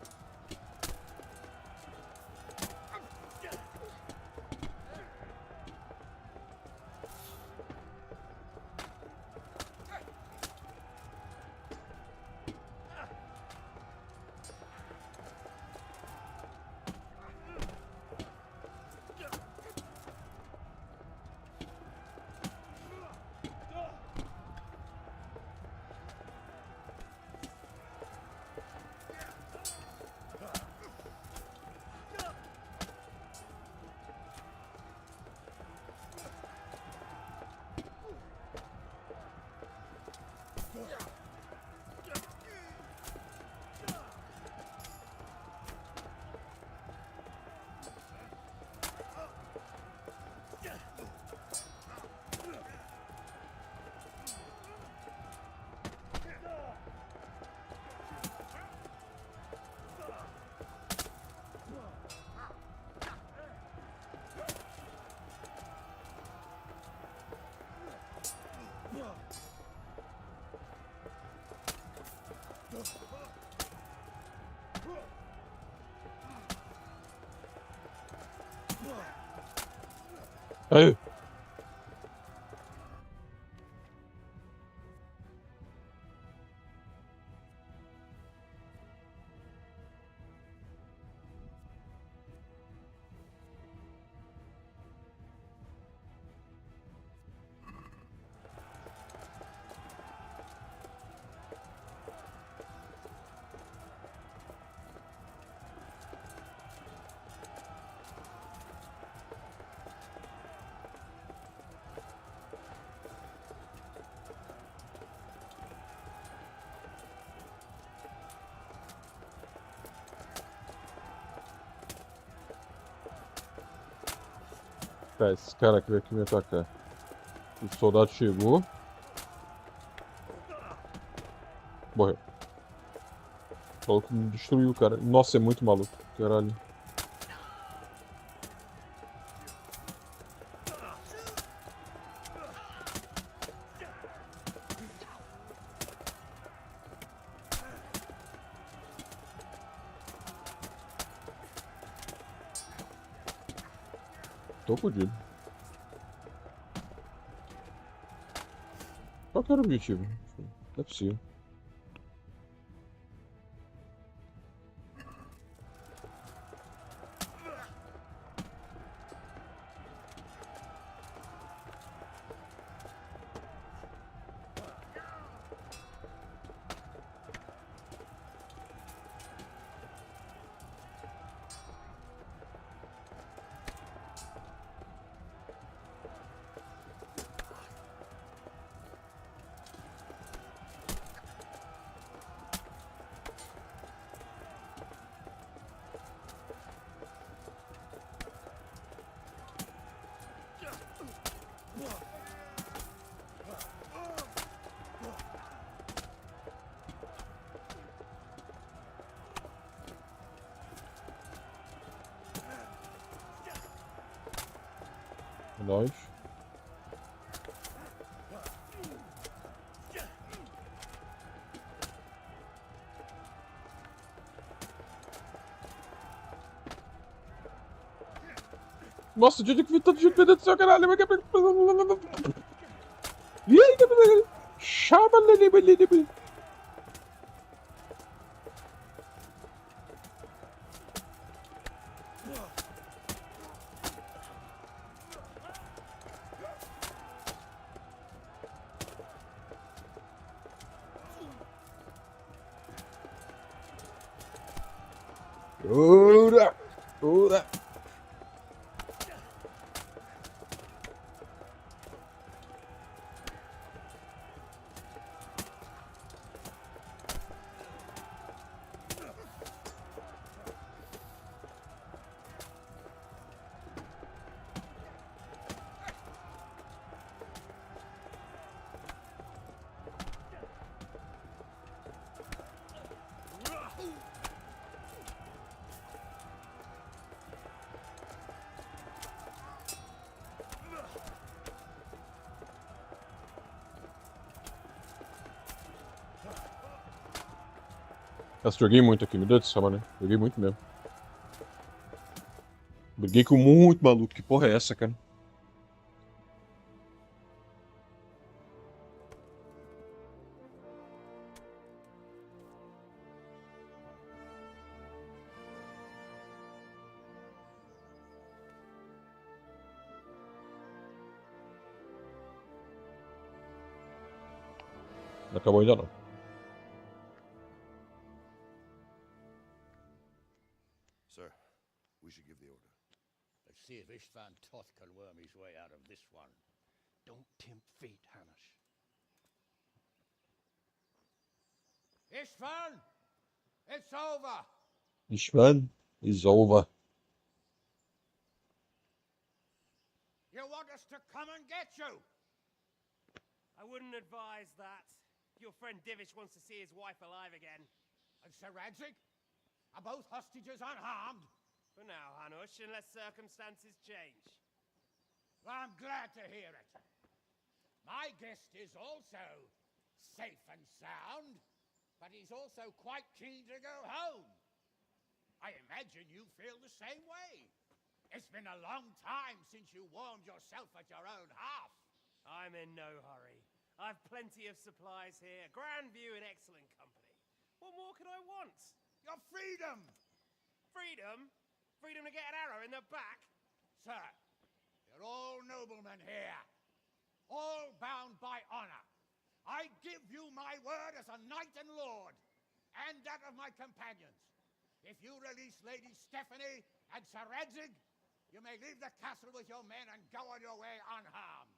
Aí. Tá, esse cara que veio aqui me atacar. O soldado chegou. Morreu. O maluco me destruiu, cara. Nossa, é muito maluco. Caralho. Tô fodido. Qual que era o objetivo? Não é possível. Nós. Nossa, de onde que vi tanto gente perdendo do céu, caralho? E aí, cara? Chama, lele. Ura. Nossa, joguei muito aqui, meu Deus do céu, mano. Joguei muito mesmo. Briguei com muito maluco. Que porra é essa, cara? Não acabou ainda não. Sir, we should give the order. Let's see if Istvan Toth can worm his way out of this one. Don't tempt fate, Hanish. Istvan! It's over! Istvan is over. You want us to come and get you? I wouldn't advise that. Your friend Divish wants to see his wife alive again. And Sir Radzig? Are both hostages unharmed? For now, Hanush, unless circumstances change. I'm glad to hear it. My guest is also safe and sound, but he's also quite keen to go home. I imagine you feel the same way. It's been a long time since you warmed yourself at your own hearth. I'm in no hurry. I've plenty of supplies here, grand view and excellent company. What more could I want? Your freedom! Freedom? Freedom to get an arrow in the back? Sir, you're all noblemen here, all bound by honor. I give you my word as a knight and lord, and that of my companions. If you release Lady Stephanie and Sir Edzig, you may leave the castle with your men and go on your way unharmed.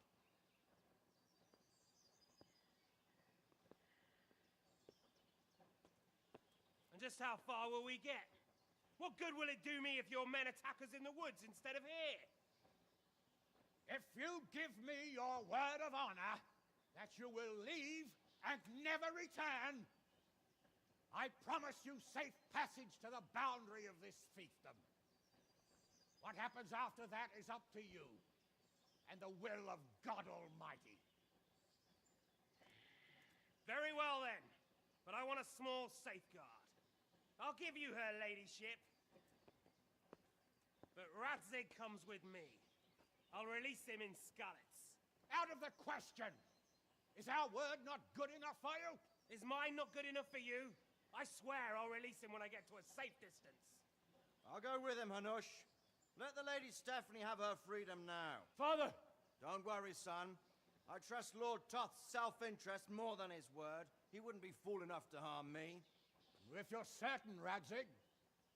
And just how far will we get? What good will it do me if your men attack us in the woods instead of here? If you give me your word of honor that you will leave and never return, I promise you safe passage to the boundary of this fiefdom. What happens after that is up to you and the will of God Almighty. Very well then, but I want a small safeguard. I'll give you her ladyship. But Radzig comes with me. I'll release him in Skalitz. Out of the question! Is our word not good enough for you? Is mine not good enough for you? I swear I'll release him when I get to a safe distance. I'll go with him, Hanush. Let the Lady Stephanie have her freedom now. Father! Don't worry, son. I trust Lord Toth's self-interest more than his word. He wouldn't be fool enough to harm me. If you're certain, Radzig.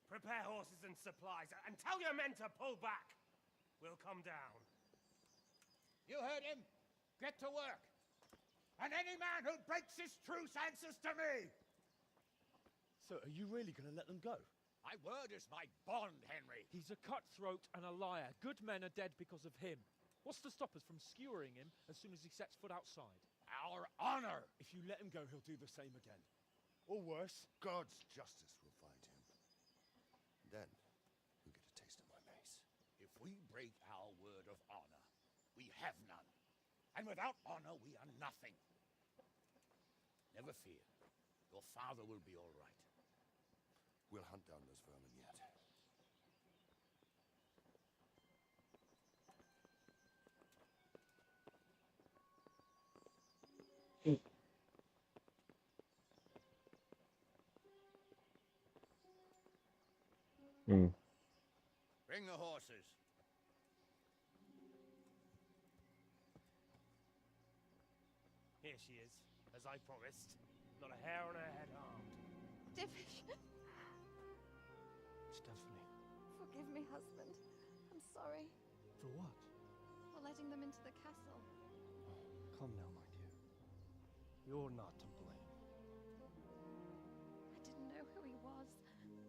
Prepare horses and supplies, and tell your men to pull back. We'll come down. You heard him. Get to work. And any man who breaks this truce answers to me. So, are you really going to let them go? My word is my bond, Henry. He's a cutthroat and a liar. Good men are dead because of him. What's to stop us from skewering him as soon as he sets foot outside? Our honor! If you let him go, he'll do the same again. Or worse. God's justice will find him. Then, you'll get a taste of my mace. If we break our word of honor, we have none. And without honor, we are nothing. Never fear. Your father will be all right. We'll hunt down those vermin yet. Bring the horses. Here she is, as I promised. Not a hair on her head harmed. Divish! Stephanie. Forgive me, husband. I'm sorry. For what? For letting them into the castle. Come now, my dear. You're not to blame. I didn't know who he was.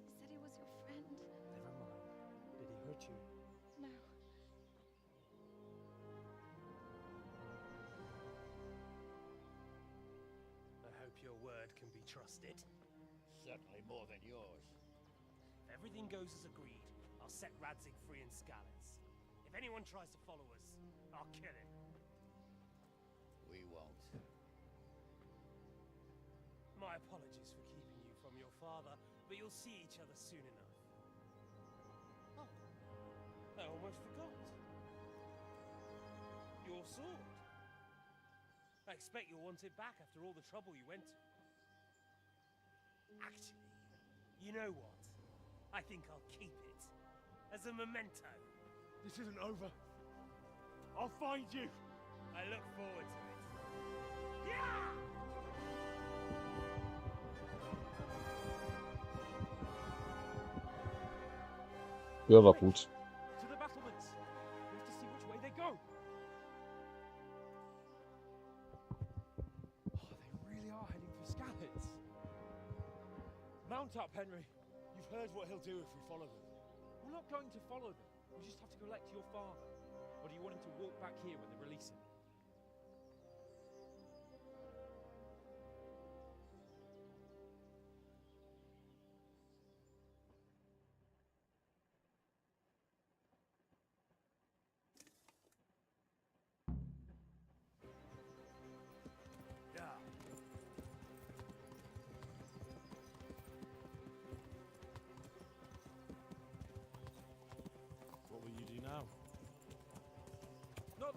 He said he was your friend. Never mind. Did he hurt you? No. I hope your word can be trusted. Certainly more than yours. If everything goes as agreed, I'll set Radzig free in Skalitz. If anyone tries to follow us, I'll kill him. We won't. My apologies for keeping you from your father, but you'll see each other soon enough. Oh, I almost forgot. Your sword. I expect you'll want it back after all the trouble you went to. Actually, you know what? I think I'll keep it. As a memento. This isn't over. I'll find you. I look forward to it. Yeah! Ja, dat goed. To the battlements. We have to see which way they go. Oh, they really are heading for Skalitz. Mount up, Henry. You've heard what he'll do if we follow them. We're not going to follow them. We just have to collect your father. Or do you want him to walk back here when they release him?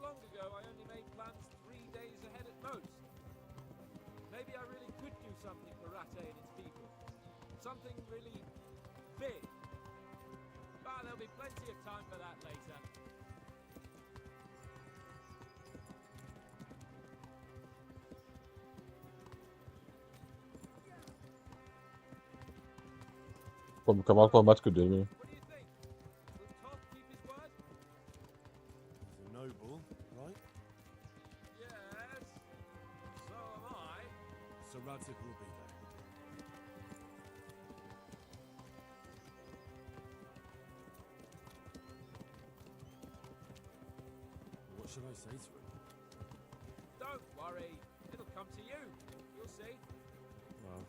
long ago I only made plans 3 days ahead at most. Maybe I really could do something for Rattay and its people. Something really big. But there'll be plenty of time for that later. Pô, cavalo automático dele, né? What do you think? Will Toth keep his word? He's a noble, right? Yes. So am I. So Radzig will be there. What should I say to him? Don't worry. It'll come to you. You'll see. Well,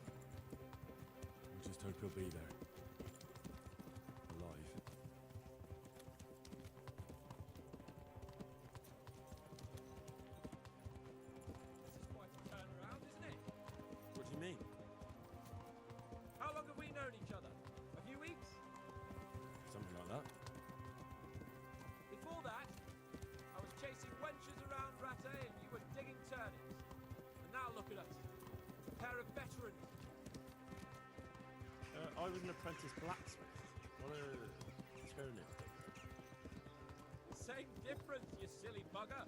we just hope he'll be there. Alive. This is quite a turnaround, isn't it? What do you mean? How long have we known each other? A few weeks? Something like that. Before that, I was chasing wenches around Rattay and you were digging turnips. And now look at us. A pair of veterans. I was an apprentice blacksmith, not a turnip digger. Same difference, you silly bugger.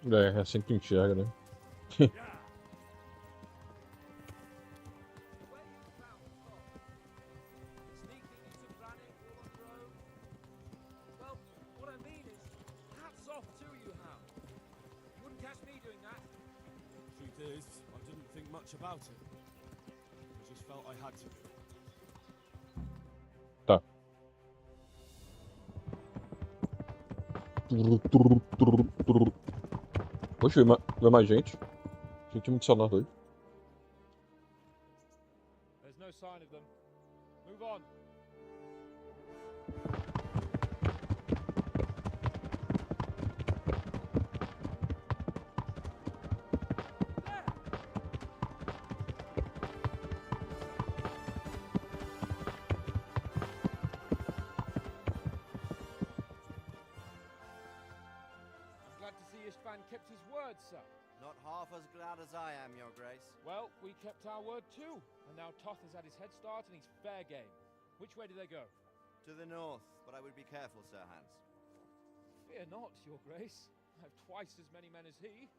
É assim que enxerga, né? Sneaking into Brannick all on your own? Well, what I mean is, hats off to you, Hal. You wouldn't catch me doing that. Truth is, I didn't think much about it. I just felt I had to. Tá. Poxa, veio mais gente. Tinha time adicionado hoje. There's no sign of them. Move on. I'm glad to see Istvan kept his word, sir. Not half as glad as I am, Your Grace. Well, we kept our word too. And now Toth has had his head start and he's fair game. Which way do they go? To the north, but I would be careful, Sir Hans. Fear not, Your Grace. I have twice as many men as he.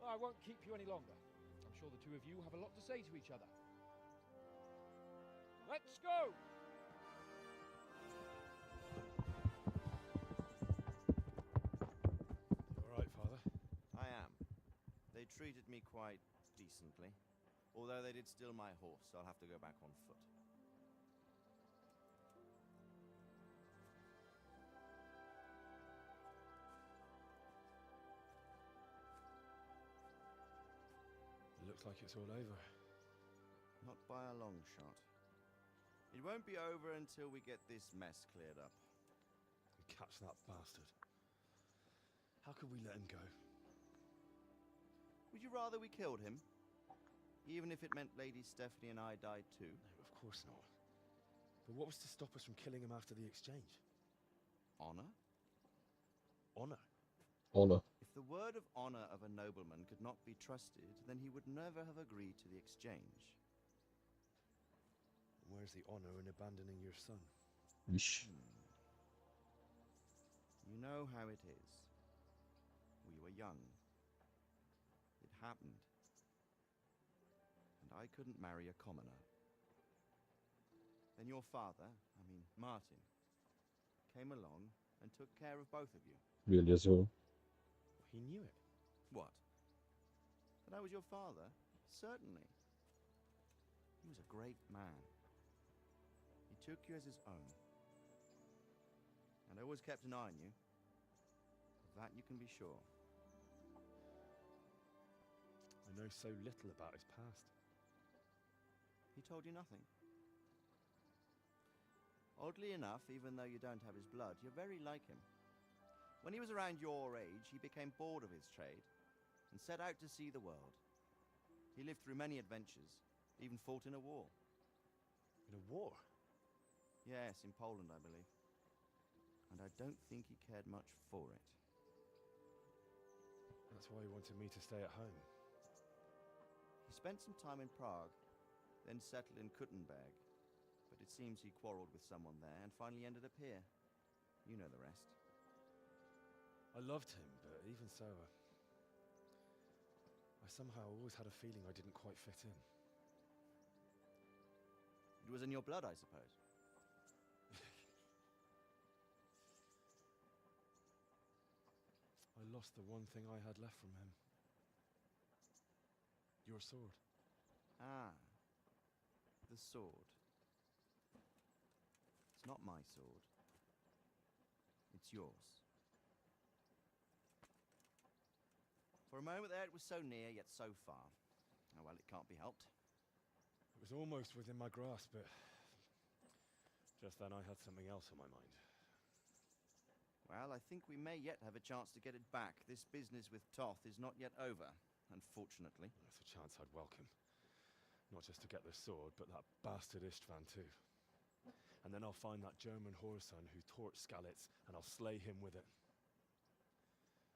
Well, I won't keep you any longer. I'm sure the two of you have a lot to say to each other. Let's go! All right, Father? I am. They treated me quite decently. Although they did steal my horse, so I'll have to go back on foot. It looks like it's all over. Not by a long shot. It won't be over until we get this mess cleared up. Catch that bastard. How could we let him go? Would you rather we killed him? Even if it meant Lady Stephanie and I died too? No, of course not. But what was to stop us from killing him after the exchange? Honor? Honor? Honor. If the word of honor of a nobleman could not be trusted, then he would never have agreed to the exchange. Where's the honor in abandoning your son? Ixi. You know how it is. We were young. It happened. And I couldn't marry a commoner. Then your father, Martin, came along and took care of both of you. Beleza. He knew it. What? That I was your father? Certainly. He was a great man. He took you as his own. And always kept an eye on you. Of that you can be sure. I know so little about his past. He told you nothing. Oddly enough, even though you don't have his blood, you're very like him. When he was around your age, he became bored of his trade and set out to see the world. He lived through many adventures, even fought in a war. In a war? Yes, in Poland, I believe. and I don't think he cared much for it. That's why he wanted me to stay at home. He spent some time in Prague, then settled in Kuttenberg, but it seems he quarreled with someone there and finally ended up here. You know the rest. I loved him, but even so, I somehow always had a feeling I didn't quite fit in. It was in your blood, I suppose. I lost the one thing I had left from him. Your sword. Ah, the sword. It's not my sword. It's yours. For a moment there, it was so near, yet so far. Oh, well, it can't be helped. It was almost within my grasp, but just then I had something else on my mind. Well, I think we may yet have a chance to get it back. This business with Toth is not yet over, unfortunately. That's a chance I'd welcome. Not just to get the sword, but that bastard Istvan too. And then I'll find that German whoreson who torched Skalitz, and I'll slay him with it.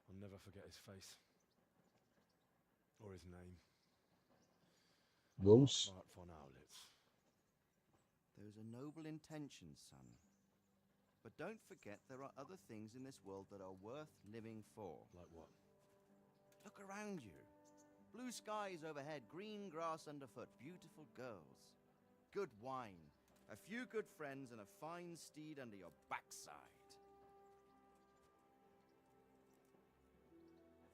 I'll never forget his face. Or his name. Vamos. Von Aulitz. Those are noble intentions, son. But don't forget there are other things in this world that are worth living for. Like what? Look around you. Blue skies overhead, green grass underfoot, beautiful girls. Good wine, a few good friends, and a fine steed under your backside.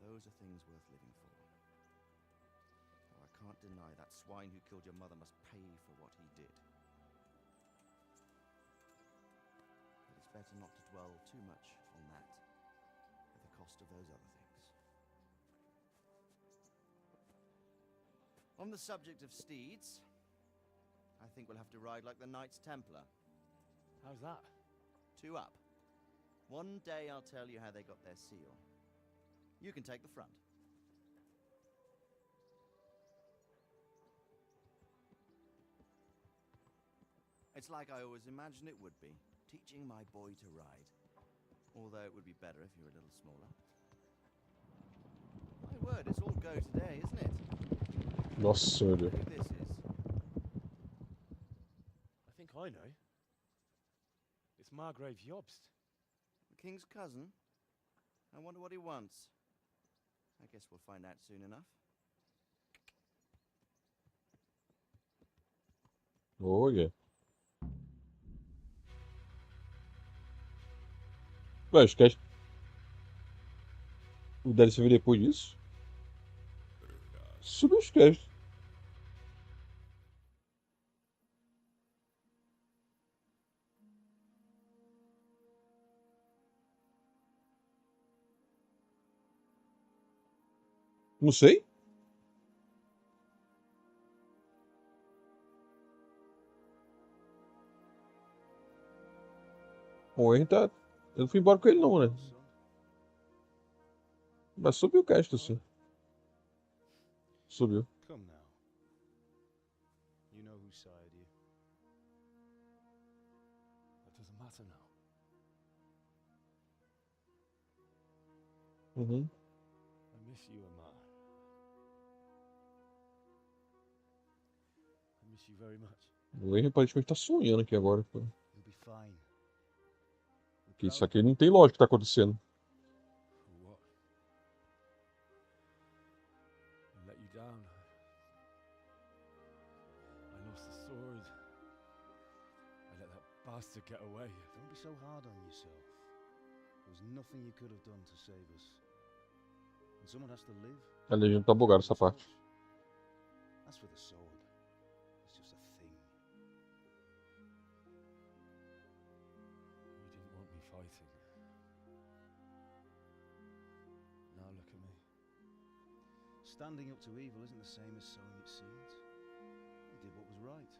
Those are things worth living for. Though I can't deny that swine who killed your mother must pay for what he did. But it's better not to dwell too much on that, at the cost of those other things. On the subject of steeds, I think we'll have to ride like the Knights Templar. How's that? 2 up. One day I'll tell you how they got their seal. You can take the front. It's like I always imagined it would be, teaching my boy to ride. Although it would be better if you were a little smaller. My word, it's all go today, isn't it? Nossa senhora. Who this is? I think I know. It's Margrave Jobst. The king's cousin? I wonder what he wants. I guess we'll find out soon enough. Oh, yeah. Ué, esquece. O DLC veio depois disso? Subiu os créditos. Não sei. O Henry tá. Eu não fui embora com ele não, né? Mas subiu o cast, sim. Subiu. Come now. You know who sired you. That doesn't matter now. Uhum. I miss you, Amar. I miss you very much. O Henry aparentemente tá sonhando aqui agora. Pô. You'll be fine. Porque isso aqui não tem lógica que tá acontecendo. What? I let you down. I lost the sword. I let that bastard get away. Don't be so hard on yourself. There was nothing you could have done to save us. And someone has to live. A legenda tá bugada essa parte. As for the sword, it's just a thing. You didn't want me fighting. Now look at me. Standing up to evil isn't the same as sowing its seeds. You did what was right.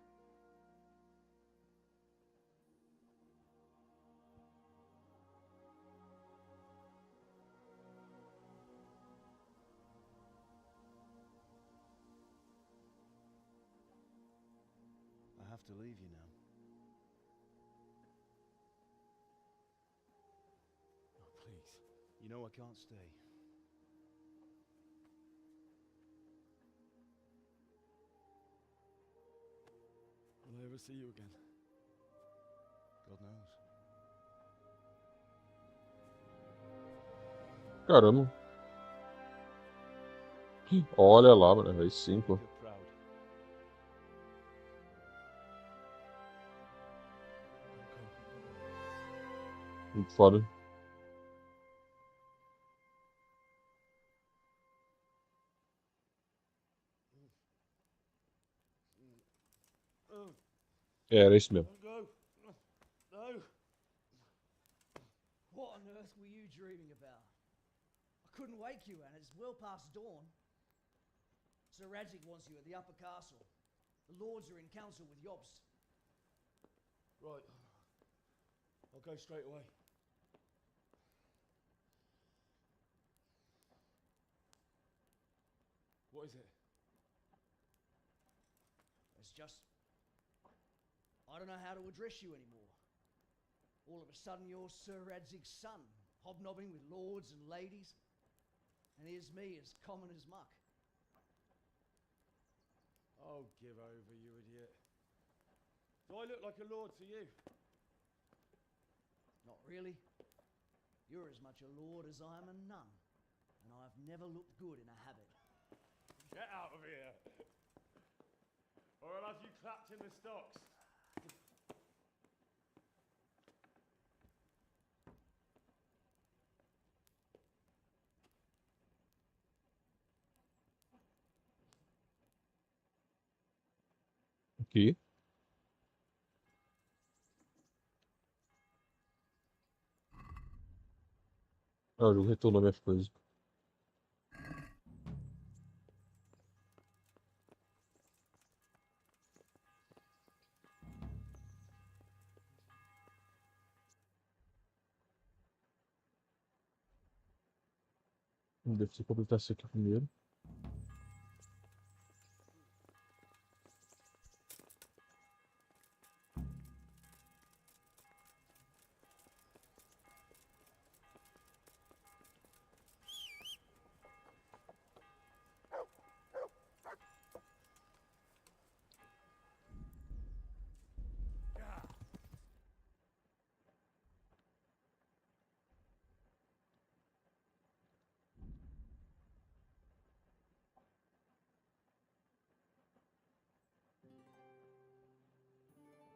I have to leave you now. You know I can't stay. Will I ever see you again? God knows. Caramba. Olha lá, mano. Aí sim, pô. You're proud. Muito foda. Era isso mesmo. Go. No. What on earth were you dreaming about? I couldn't wake you, and it's well past dawn. Sir Radzig wants you at the upper castle. The lords are in council with Jobst. Right. I'll go straight away. What is it? It's just... I don't know how to address you anymore. All of a sudden you're Sir Radzig's son, hobnobbing with lords and ladies. And here's me, as common as muck. Oh, give over, you idiot. Do I look like a lord to you? Not really. You're as much a lord as I am a nun. And I've never looked good in a habit. Get out of here! Or I'll have you clapped in the stocks. Aqui. Ah, o jogo retornou minhas coisas. Deve ser completar isso aqui primeiro.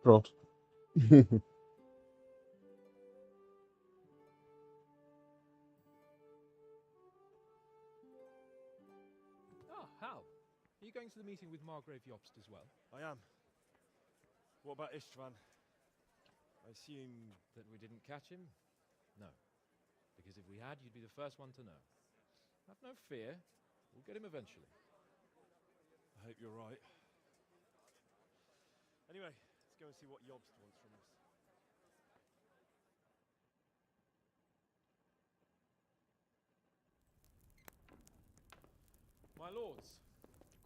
Pronto. Ah, Hal. Are you going to the meeting with Margrave Jobst as well? I am. What about Istvan? I assume... That we didn't catch him? No. Because if we had, you'd be the first one to know. Have no fear. We'll get him eventually. I hope you're right. Anyway, let's go and see what Jobst wants from us. My lords,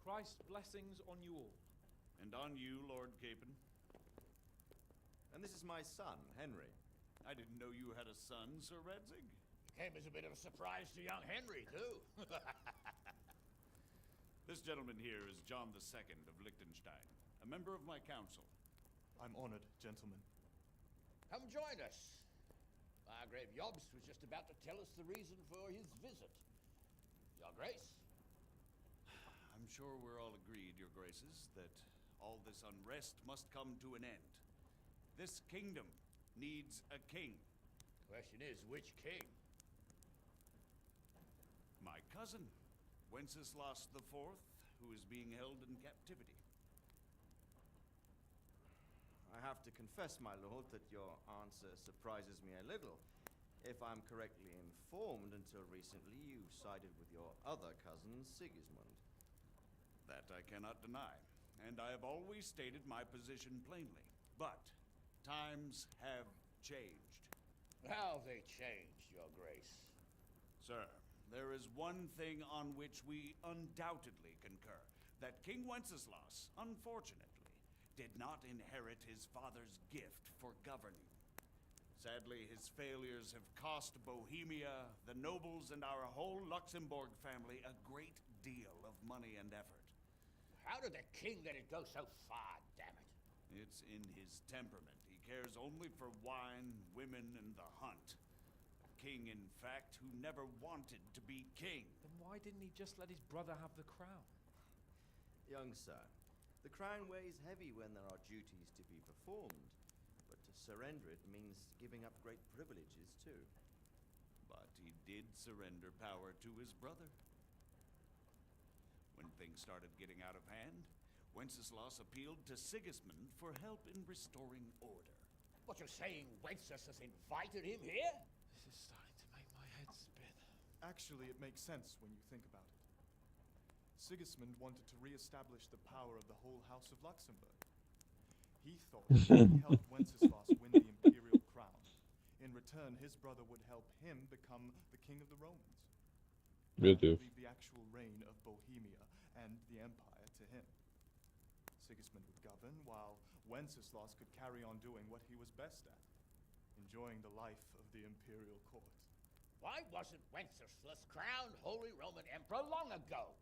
Christ's blessings on you all. And on you, Lord Capon. And this is my son, Henry. I didn't know you had a son, Sir Radzig. Came as a bit of a surprise to young Henry, too. This gentleman here is John II of Liechtenstein, a member of my council. I'm honored, gentlemen. Come join us. Margrave Jobst was just about to tell us the reason for his visit. Your Grace? I'm sure we're all agreed, Your Graces, that all this unrest must come to an end. This kingdom needs a king. Question is, which king? My cousin, Wenceslas IV, who is being held in captivity. I have to confess, my lord, that your answer surprises me a little. If I'm correctly informed, until recently you sided with your other cousin, Sigismund. That I cannot deny, and I have always stated my position plainly. But times have changed. How have they changed, Your Grace? Sir, there is one thing on which we undoubtedly concur. That King Wenceslas, unfortunately, did not inherit his father's gift for governing. Sadly, his failures have cost Bohemia, the nobles, and our whole Luxembourg family a great deal of money and effort. How did the king let it go so far, damn it? It's in his temperament. He cares only for wine, women, and the hunt. A king, in fact, who never wanted to be king. Then why didn't he just let his brother have the crown? Young sir, the crown weighs heavy when there are duties to be performed, but to surrender it means giving up great privileges too. But he did surrender power to his brother. When things started getting out of hand, Wenceslas appealed to Sigismund for help in restoring order. What, you're saying Wenceslas invited him here? This is starting to make my head spin. Actually, it makes sense when you think about it. Sigismund wanted to re-establish the power of the whole House of Luxembourg. He thought if he helped Wenceslas win the imperial crown, in return his brother would help him become the king of the Romans. Meu Deus. Leave the actual reign of Bohemia and the empire to him. Sigismund would govern, while Wenceslas could carry on doing what he was best at, enjoying the life of the imperial court. Why wasn't Wenceslas crowned Holy Roman Emperor long ago?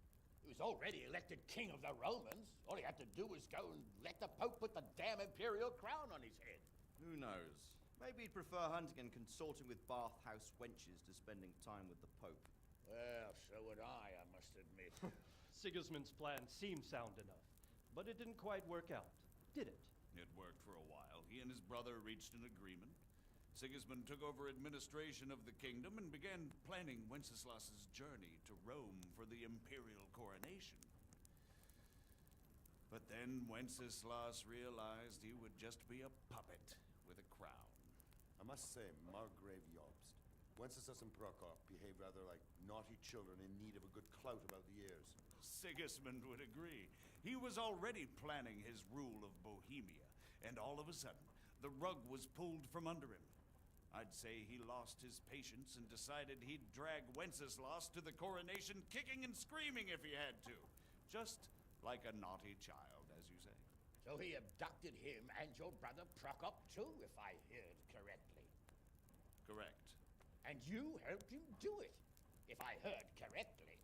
He was already elected king of the Romans. All he had to do was go and let the Pope put the damn imperial crown on his head. Who knows? Maybe he'd prefer hunting and consorting with bathhouse wenches to spending time with the Pope. Well, so would I must admit. Sigismund's plan seemed sound enough, but it didn't quite work out, did it? It worked for a while. He and his brother reached an agreement. Sigismund took over administration of the kingdom and began planning Wenceslas's journey to Rome for the imperial coronation. But then Wenceslas realized he would just be a puppet with a crown. I must say, Margrave Jobst, Wenceslas and Prokop behave rather like naughty children in need of a good clout about the ears. Sigismund would agree. He was already planning his rule of Bohemia, and all of a sudden, the rug was pulled from under him. I'd say he lost his patience and decided he'd drag Wenceslas to the coronation kicking and screaming if he had to. Just like a naughty child, as you say. So he abducted him and your brother Prokop too, if I heard correctly. Correct. And you helped him do it, if I heard correctly.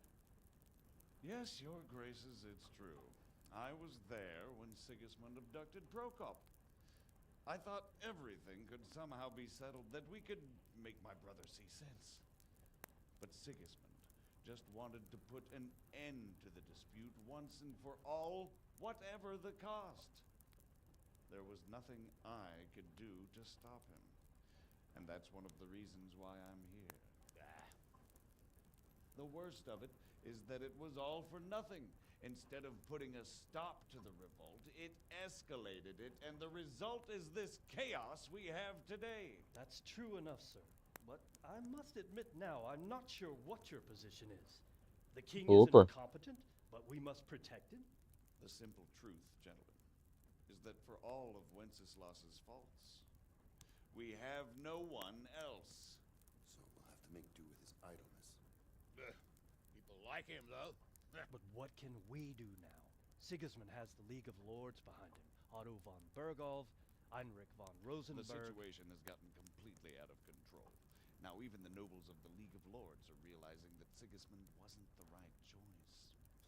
Yes, your graces, it's true. I was there when Sigismund abducted Prokop. I thought everything could somehow be settled, that we could make my brother see sense. But Sigismund just wanted to put an end to the dispute once and for all, whatever the cost. There was nothing I could do to stop him. And that's one of the reasons why I'm here. The worst of it is that it was all for nothing. Instead of putting a stop to the revolt, it escalated it, and the result is this chaos we have today. That's true enough, sir. But I must admit now, I'm not sure what your position is. The king isn't incompetent, but we must protect him? The simple truth, gentlemen, is that for all of Wenceslas's faults, we have no one else. So we'll have to make do with his idleness. People like him, though. But what can we do now? Sigismund has the League of Lords behind him. Otto von Bergolf, Heinrich von Rosenberg. The situation has gotten completely out of control. Now even the nobles of the League of Lords are realizing that Sigismund wasn't the right choice.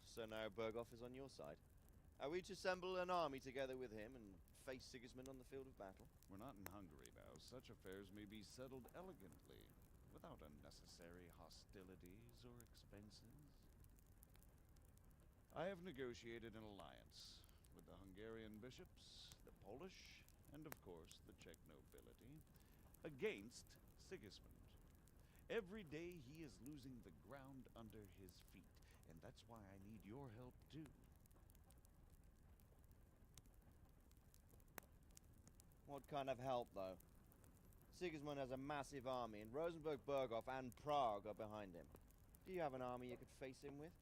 So now Bergolf is on your side. Are we to assemble an army together with him and face Sigismund on the field of battle? We're not in Hungary now. Such affairs may be settled elegantly, without unnecessary hostilities or expenses. I have negotiated an alliance with the Hungarian bishops, the Polish, and of course the Czech nobility, against Sigismund. Every day he is losing the ground under his feet, and that's why I need your help too. What kind of help, though? Sigismund has a massive army, and Rosenberg, Berghoff, and Prague are behind him. Do you have an army you could face him with?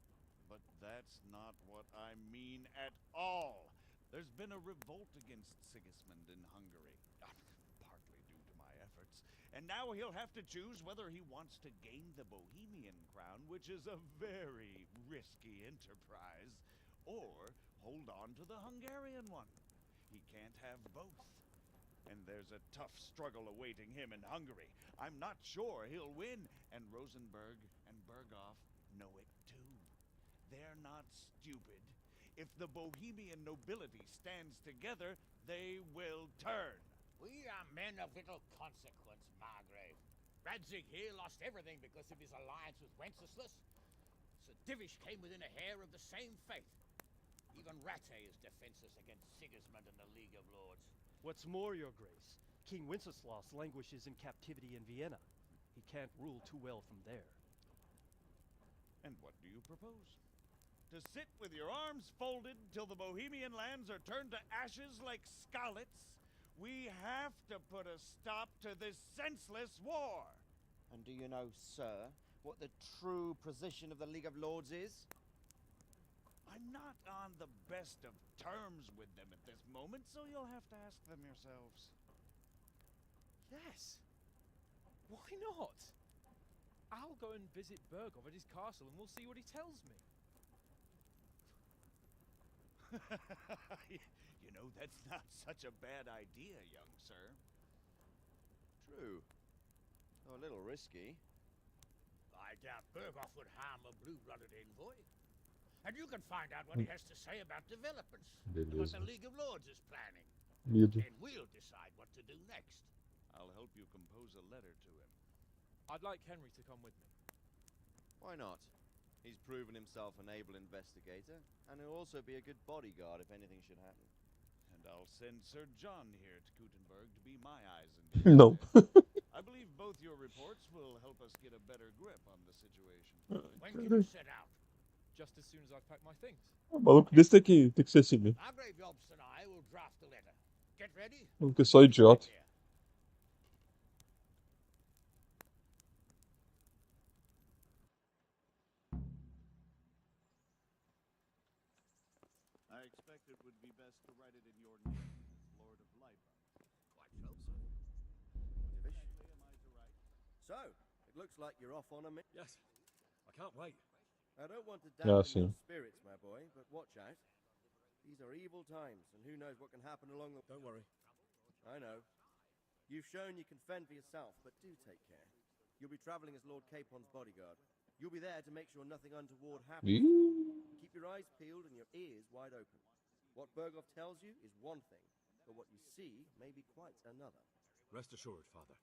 But that's not what I mean at all. There's been a revolt against Sigismund in Hungary, partly due to my efforts. And now he'll have to choose whether he wants to gain the Bohemian crown, which is a very risky enterprise, or hold on to the Hungarian one. He can't have both. and there's a tough struggle awaiting him in Hungary. I'm not sure he'll win, and Rosenberg and Berghoff know it too. They're not stupid. If the Bohemian nobility stands together, they will turn. We are men of little consequence, Margrave. Radzig here lost everything because of his alliance with Wenceslas. Sir Divish came within a hair of the same fate. Even Rattay is defenseless against Sigismund and the League of Lords. What's more, Your Grace, King Wenceslas languishes in captivity in Vienna. He can't rule too well from there. And what do you propose? To sit with your arms folded till the Bohemian lands are turned to ashes like Skalitz? We have to put a stop to this senseless war. And do you know, sir, what the true position of the League of Lords is? I'm not on the best of terms with them at this moment, so you'll have to ask them yourselves. Yes. Why not? I'll go and visit Bergov at his castle and we'll see what he tells me. You know, that's not such a bad idea, young sir. True. Though a little risky. I doubt Berghoff would harm a blue-blooded envoy. And you can find out what he has to say about developments. What the League of Lords is planning. And we'll decide what to do next. I'll help you compose a letter to him. I'd like Henry to come with me. Why not? He's proven himself an able investigator, and he'll also be a good bodyguard if anything should happen. And I'll send Sir John here to Gutenberg to be my eyes and ears. No. I believe both your reports will help us get a better grip on the situation. When can you set out? Just as soon as I've packed my things. O maluco desse tem que ser assim mesmo. Margrave Jobst and I will draft the letter. Get ready? O maluco é só idiota. I expect it would be best to write it in your name as Lord of Lipa. Quite so, sir. Exactly am I to write? So, it looks like you're off on a mission. Yes. I can't wait. I don't want to dampen your spirits, my boy, but watch out. These are evil times, and who knows what can happen along the... Don't worry. I know. You've shown you can fend for yourself, but do take care. You'll be traveling as Lord Capon's bodyguard. You'll be there to make sure nothing untoward happens. Keep your eyes peeled and your ears wide open. What Berghoff tells you is one thing, but what you see may be quite another. Rest assured, Father.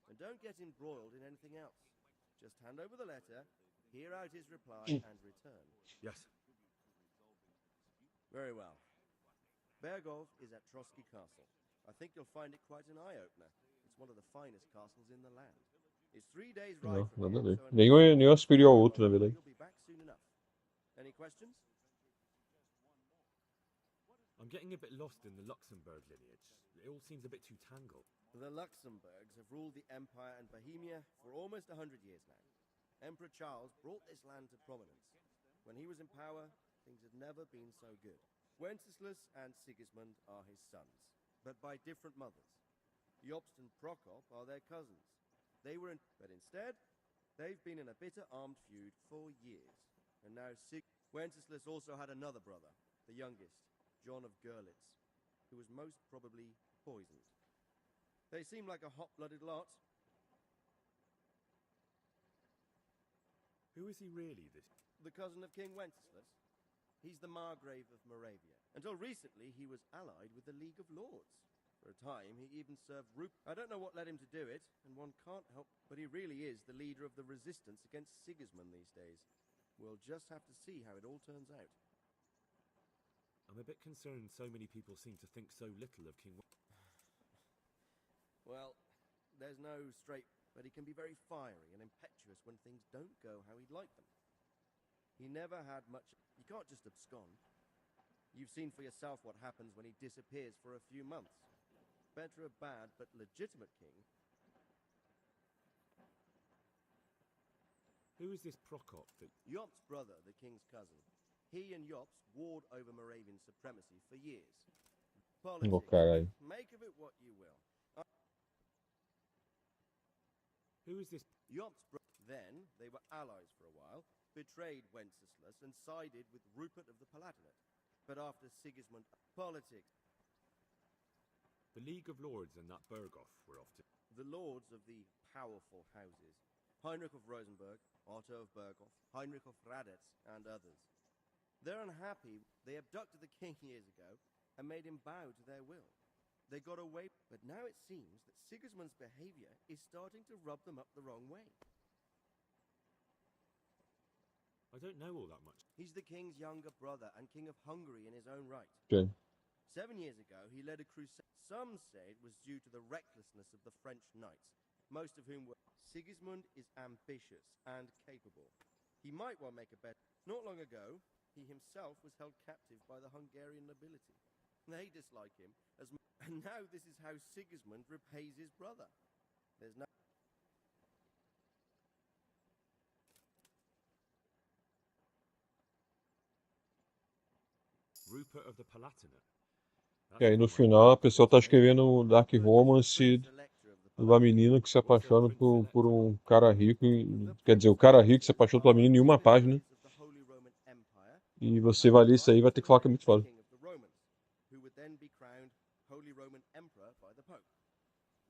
And don't get embroiled in anything else. Just hand over the letter, hear out his reply, and return. Yes. Very well. Berghoff is at Trotsky Castle. I think you'll find it quite an eye-opener. It's one of the finest castles in the land. It's 3 days ride from Nada a here, ver. so Nenhum é superior ao outro, na verdade. you'll be back soon enough. Any questions? I'm getting a bit lost in the Luxembourg lineage. It all seems a bit too tangled. The Luxembourgs have ruled the Empire and Bohemia for almost 100 years now. Emperor Charles brought this land to prominence. When he was in power, things had never been so good. Wenceslas and Sigismund are his sons, but by different mothers. Jobst and Prokop are their cousins. But instead, they've been in a bitter armed feud for years. And now Wenceslas also had another brother, the youngest, John of Görlitz, who was most probably poisoned. They seem like a hot-blooded lot. Who is he really, this? The cousin of King Wenceslas. He's the Margrave of Moravia. Until recently, he was allied with the League of Lords. For a time, he even served Rupert. I don't know what led him to do it, and one can't help, but he really is the leader of the resistance against Sigismund these days. We'll just have to see how it all turns out. I'm a bit concerned so many people seem to think so little of King. Well, there's no straight, but he can be very fiery and impetuous when things don't go how he'd like them. He never had much. You can't just abscond. You've seen for yourself what happens when he disappears for a few months. Better a bad but legitimate king. Who is this Prokop that... Jobst's brother, the king's cousin. He and Jobst warred over Moravian supremacy for years. Politics, caralho. make of it what you will. Who is this? Then they were allies for a while, betrayed Wenceslas and sided with Rupert of the Palatinate. But after Sigismund, politics. The League of Lords and that Berghoff were off to... The lords of the powerful houses, Heinrich of Rosenberg, Otto of Berghoff, Heinrich of Radetz, and others. They're unhappy. They abducted the king years ago and made him bow to their will. They got away, but now it seems that Sigismund's behavior is starting to rub them up the wrong way. I don't know all that much. He's the king's younger brother and king of Hungary in his own right. Okay. 7 years ago, he led a crusade. Some say it was due to the recklessness of the French knights, most of whom were... Sigismund is ambitious and capable. He might well make a bet. Not long ago, he himself was held captive by the Hungarian nobility. They dislike him as much. And now this is how Sigismund repays his brother. There's no... Rupert of the Palatinate. E aí no final a pessoa tá escrevendo um Dark Romance de uma menina que se apaixona por um cara rico. Quer dizer, o cara rico se apaixona pela menina em uma página. E você vai ler isso aí e vai ter que falar que é muito foda.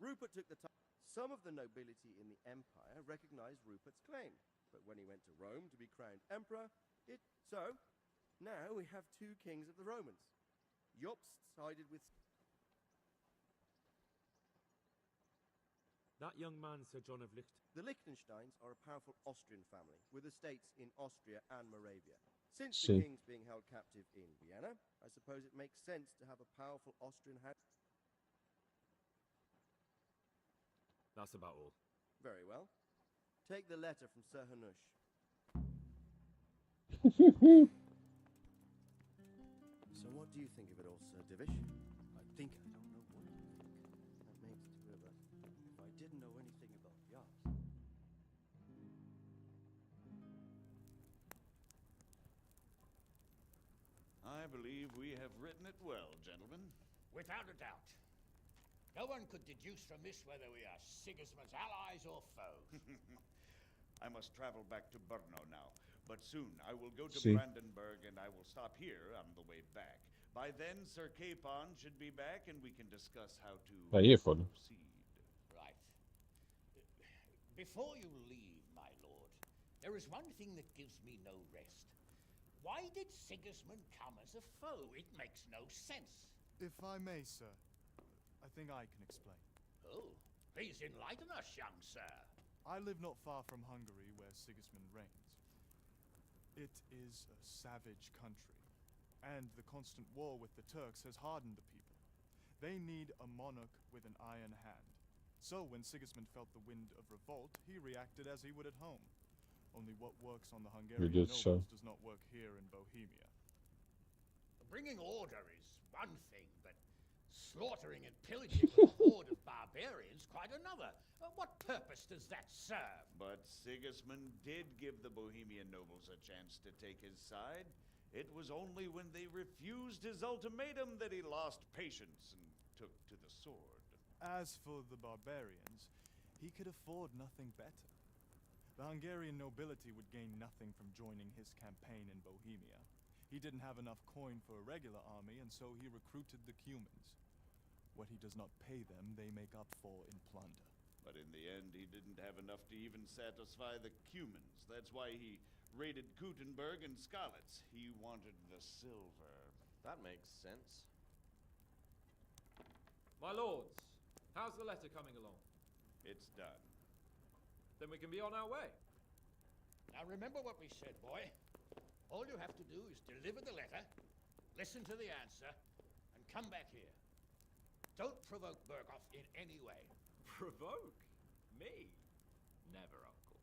Rupert took the time. Some of the nobility in the empire recognized Rupert's claim, but when he went to Rome to be crowned emperor, so now we have two kings of the Romans. Jobst sided with... That young man, Sir John of The Liechtensteins are a powerful Austrian family with estates in Austria and Moravia. Since the king's being held captive in Vienna, I suppose it makes sense to have a powerful Austrian house. That's about all. Very well. Take the letter from Sir Hanush. So what do you think of it all, Sir Divish? I think I don't know what you think. That makes two of us. If I didn't know anything about yachts... I believe we have written it well, gentlemen. Without a doubt. No one could deduce from this whether we are Sigismund's allies or foes. I must travel back to Brno now, but soon I will go to See. Brandenburg and I will stop here on the way back. By then, Sir Capon should be back and we can discuss how to Aí é foda. proceed. Right. Before you leave, my lord, there is one thing that gives me no rest. Why did Sigismund come as a foe? It makes no sense. If I may, sir, I think I can explain. Oh, please enlighten us, young sir. I live not far from Hungary, where Sigismund reigns. It is a savage country, and the constant war with the Turks has hardened the people. They need a monarch with an iron hand. So when Sigismund felt the wind of revolt, he reacted as he would at home. Only what works on the Hungarian nobles does not work here in Bohemia. Bringing order is one thing, but slaughtering and pillaging a horde of barbarians quite another. What purpose does that serve? But Sigismund did give the Bohemian nobles a chance to take his side. It was only when they refused his ultimatum that he lost patience and took to the sword. As for the barbarians, he could afford nothing better. The Hungarian nobility would gain nothing from joining his campaign in Bohemia. He didn't have enough coin for a regular army, and so he recruited the Cumans. What he does not pay them, they make up for in plunder. But in the end, he didn't have enough to even satisfy the Cumans. That's why he raided Kuttenberg and Skalitz. He wanted the silver. That makes sense. My lords, how's the letter coming along? It's done. Then we can be on our way. Now remember what we said, boy. All you have to do is deliver the letter, listen to the answer, and come back here. Don't provoke Berghoff in any way. Provoke? Me? Never, uncle.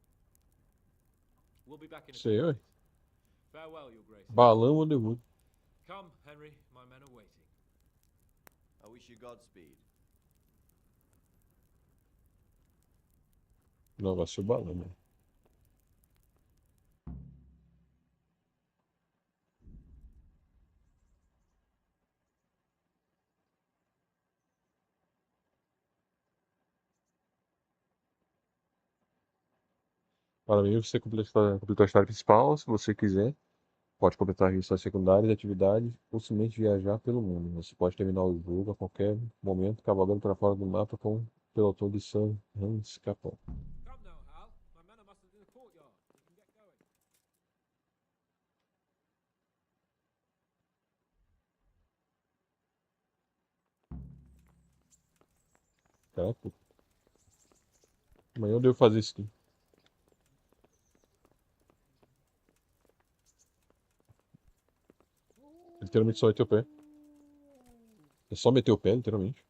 We'll be back in a Sei, few oi. days. Farewell, your grace. Balão Underwood. Come, Henry, my men are waiting. I wish you Godspeed. Não, vai ser o balão, né? Para mim, você completou a história principal, se você quiser. Pode completar missões secundárias e atividades, ou simplesmente viajar pelo mundo. Você pode terminar o jogo a qualquer momento, cavalgando para fora do mapa com um pelotão de San Capão. Come now, Hal. My men are mustered in the courtyard. We can get going. Caraca. Amanhã eu devo fazer isso aqui. Literalmente só meter o pé. É só meter o pé, literalmente.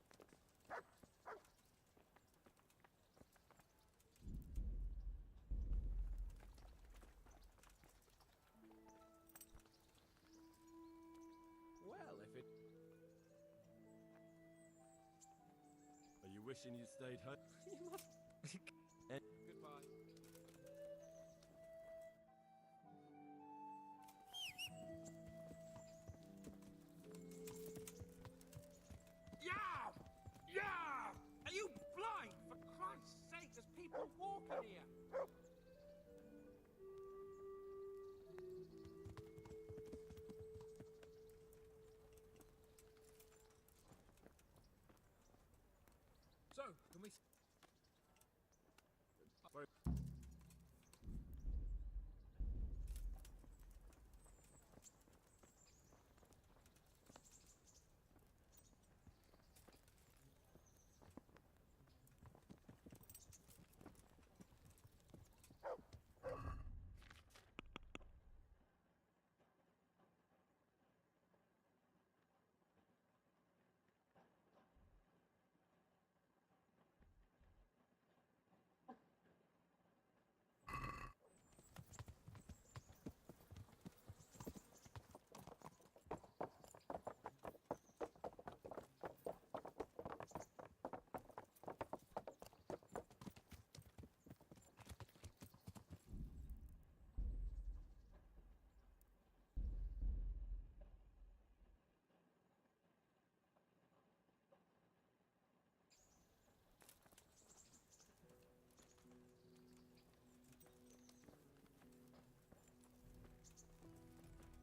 Well, if it... Are you wishing you'd stayed home? You must... Goodbye. Yeah! Yeah! Are you blind? For Christ's sake, there's people walking here! So, can we...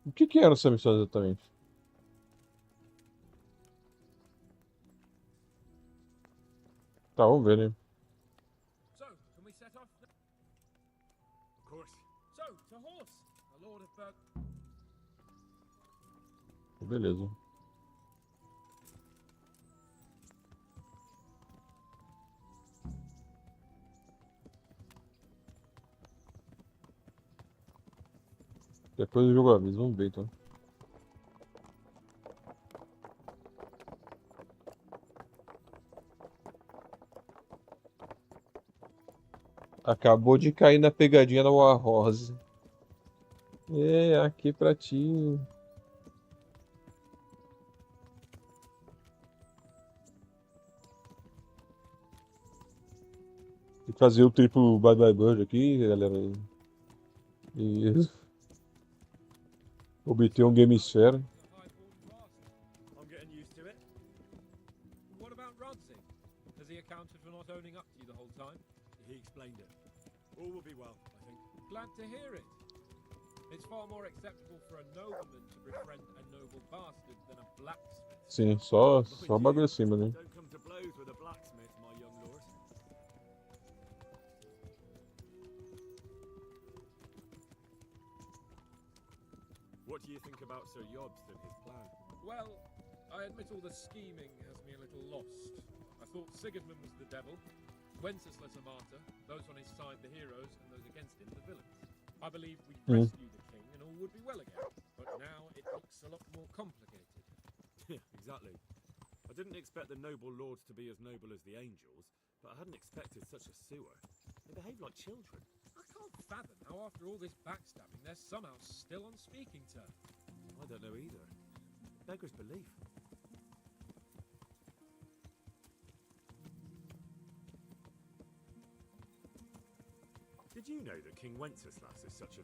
O que era essa missão exatamente? Tá, vamos ver, né? So, can we set off? Of course. So, to horse! The Lord of Berg... Beleza. Depois do jogo avisa, vamos ver então. Acabou de cair na pegadinha da Warhorse. É, aqui pra ti. Tem que fazer o triplo Bye Bye Bird aqui, galera. E obter um Game Sphere. I'm getting used to it. What about Rodsey? Has he accounted for not owning up to you the whole time? He explained it. All will be well, I think. Glad to hear it. It's far more acceptable for a nobleman to befriend a noble bastard than a blacksmith. Sim, só bagulho acima, né? Don't come to blows with a blacksmith, my young lord. What do you think about Sir Yobst and his plan? Well, I admit all the scheming has me a little lost. I thought Sigismund was the devil, Wenceslas a martyr, those on his side the heroes, and those against him the villains. I believed we'd rescue the king and all would be well again, but now it looks a lot more complicated. Yeah, exactly. I didn't expect the noble lords to be as noble as the angels, but I hadn't expected such a sewer. They behave like children. I can't fathom how after all this backstabbing they're somehow still on speaking terms. I don't know either. Beggars belief. Did you know that King Wenceslas is such a...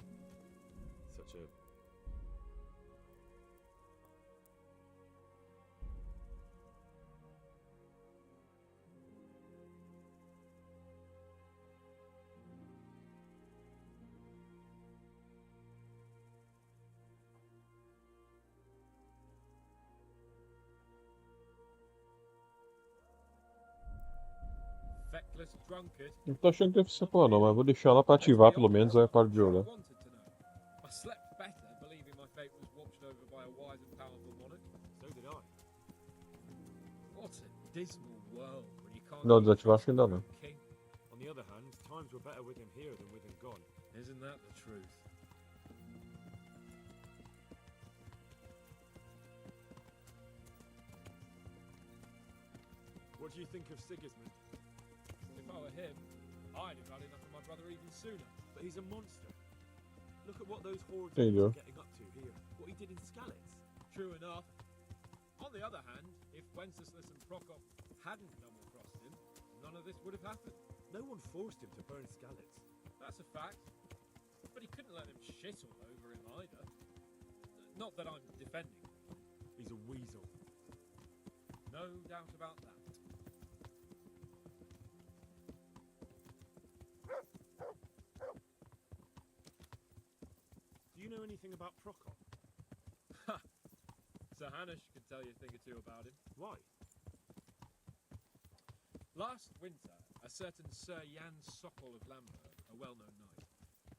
reckless drunkard. Não tô achando que deve ser porra não, mas vou deixar lá pra ativar pelo menos, aí eu paro de jogar. I slept better believing my fate was watched over by a wise and powerful monarch. So did I. What a dismal world when you can't Não, keep desativar acho trust que ainda in não. your king. On the other hand, times were better with him here than with him gone. Isn't that the truth? What do you think of Sigismund? If I were him, I'd have had enough of my brother even sooner. But he's a monster. Look at what those hordes There you are go. getting up to here. What he did in Skalitz. True enough. On the other hand, if Wenceslas and Prokop hadn't double-crossed him, none of this would have happened. No one forced him to burn Skalitz. That's a fact. But he couldn't let them shit all over him either. Not that I'm defending him. He's a weasel. No doubt about that. Do you know anything about Prokop? Ha! Sir Hanush could tell you a thing or two about him. Why? Last winter, a certain Sir Jan Sokol of Lamberg, a well-known knight,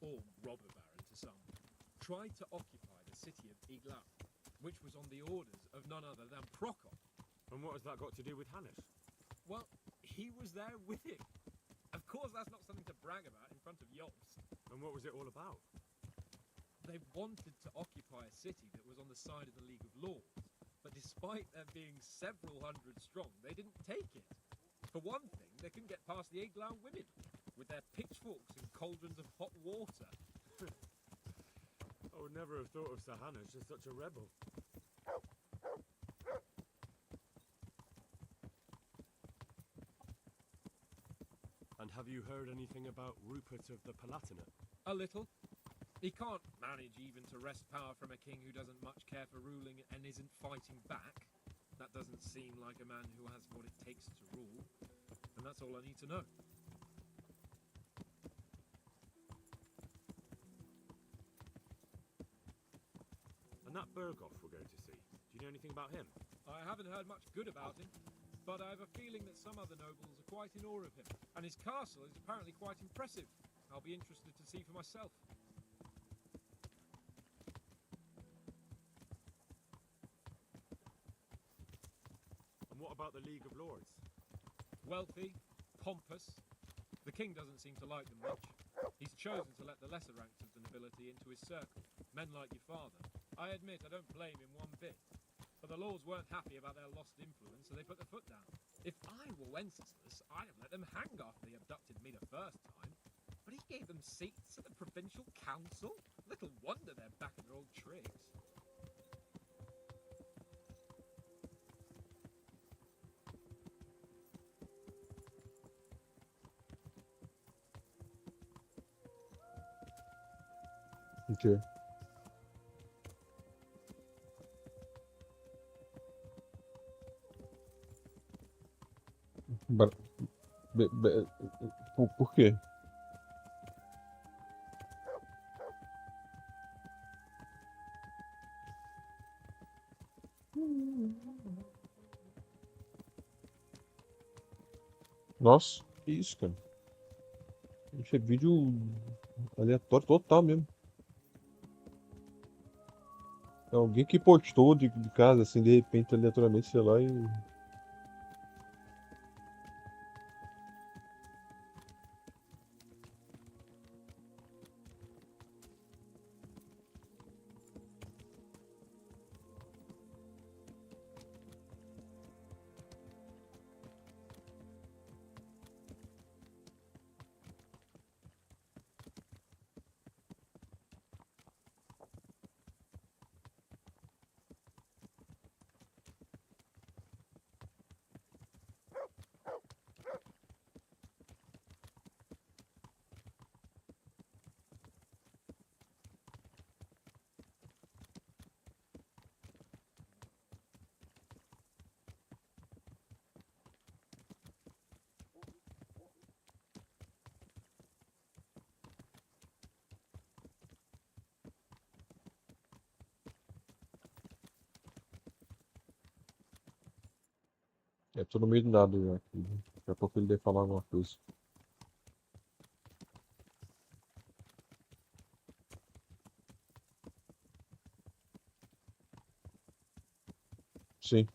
or robber baron to some, tried to occupy the city of Iglau, which was on the orders of none other than Prokop. And what has that got to do with Hanush? Well, he was there with him. Of course, that's not something to brag about in front of Yops. And what was it all about? They wanted to occupy a city that was on the side of the League of Lords, but despite there being several hundred strong, they didn't take it. For one thing, they couldn't get past the Iglau women, with their pitchforks and cauldrons of hot water. I would never have thought of Sir Hanush as such a rebel. And have you heard anything about Rupert of the Palatinate? A little. He can't manage even to wrest power from a king who doesn't much care for ruling and isn't fighting back. That doesn't seem like a man who has what it takes to rule. And that's all I need to know. And that Berghoff we're going to see, do you know anything about him? I haven't heard much good about him, but I have a feeling that some other nobles are quite in awe of him. And his castle is apparently quite impressive. I'll be interested to see for myself. And what about the League of Lords? Wealthy, pompous. The king doesn't seem to like them much. He's chosen to let the lesser ranks of the nobility into his circle, men like your father. I admit I don't blame him one bit. But the lords weren't happy about their lost influence, so they put their foot down. If I were Wenceslas, I'd have let them hang after they abducted me the first time. But he gave them seats at the provincial council? Little wonder they're back at their old tricks. Okay. But, por quê? Nossa, que isso, cara? Isso é vídeo aleatório total mesmo. É alguém que postou de casa, assim, de repente, aleatoriamente, sei lá, e... Eu tô no meio do nada já aqui. Daqui a pouco ele deve falar alguma coisa. Sim.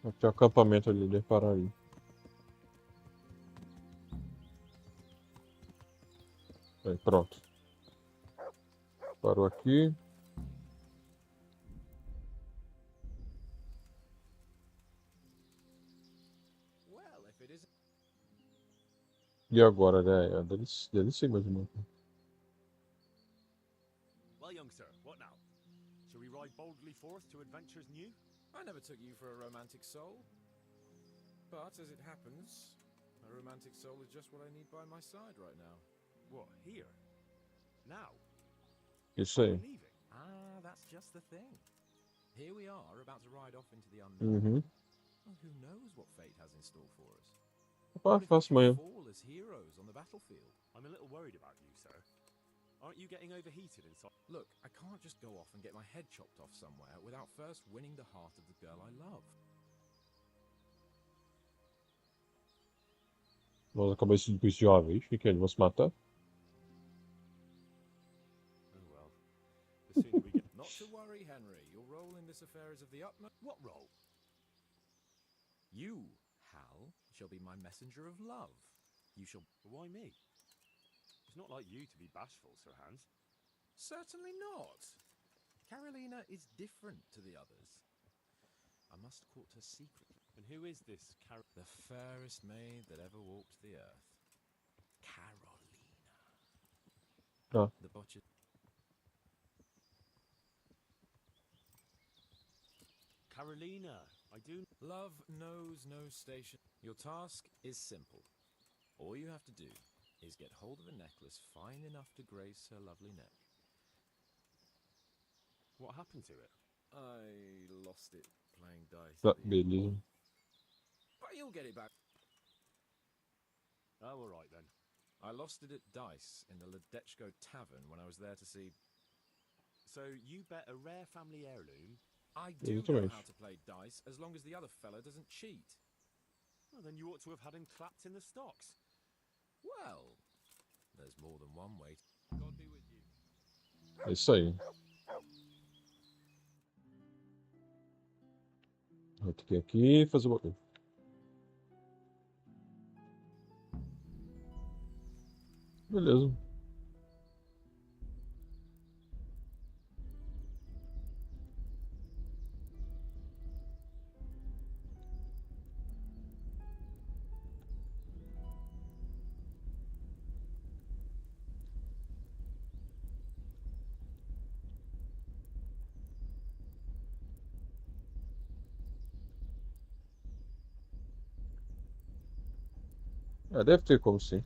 Aqui é o acampamento ali, deve parar ali. Aí, pronto. Parou aqui. Well, if it isn't. E agora, né? Deve ser mais uma. Well, young sir, what now? Shall we ride boldly forth to adventures new? I never took you for a romantic soul. But as it happens, a romantic soul is just what I need by my side right now. What, here? Now? Isso aí. We're leaving? Ah, that's just the thing. Here we are, about to ride off into the unknown. Uhum. Well, who knows what fate has in store for us? Opa, faço amanhã. Fall as heroes on the battlefield. I'm a little worried about you, sir. Aren't you getting overheated inside? Look, I can't just go off and get my head chopped off somewhere without first winning the heart of the girl I love. Nós acabamos de ir de uma vez. O que é? Eles vão se matar? Oh well. The sooner we get. Not to worry, Henry. Your role in this affair is of the utmost. What role? You, Hal, shall be my messenger of love. You shall. Why me? It's not like you to be bashful, Sir Hans. Certainly not. Carolina is different to the others. I must court her secretly. And who is this The fairest maid that ever walked the earth. Carolina. Ah. The butcher. Carolina, I do. Love knows no station. Your task is simple. All you have to do is get hold of a necklace fine enough to grace her lovely neck. What happened to it? I lost it playing dice. Tá, beleza. But you'll get it back. Oh, all right then. I lost it at dice in the Ledechko Tavern when I was there to see. So you bet a rare family heirloom? I do know how to play dice as long as the other fella doesn't cheat. Well, then you ought to have had him clapped in the stocks. Well, there's more than one way. God be with you. É isso aí. Vou ter que ir aqui e fazer uma coisa. Beleza. Ah, deve ter como sim.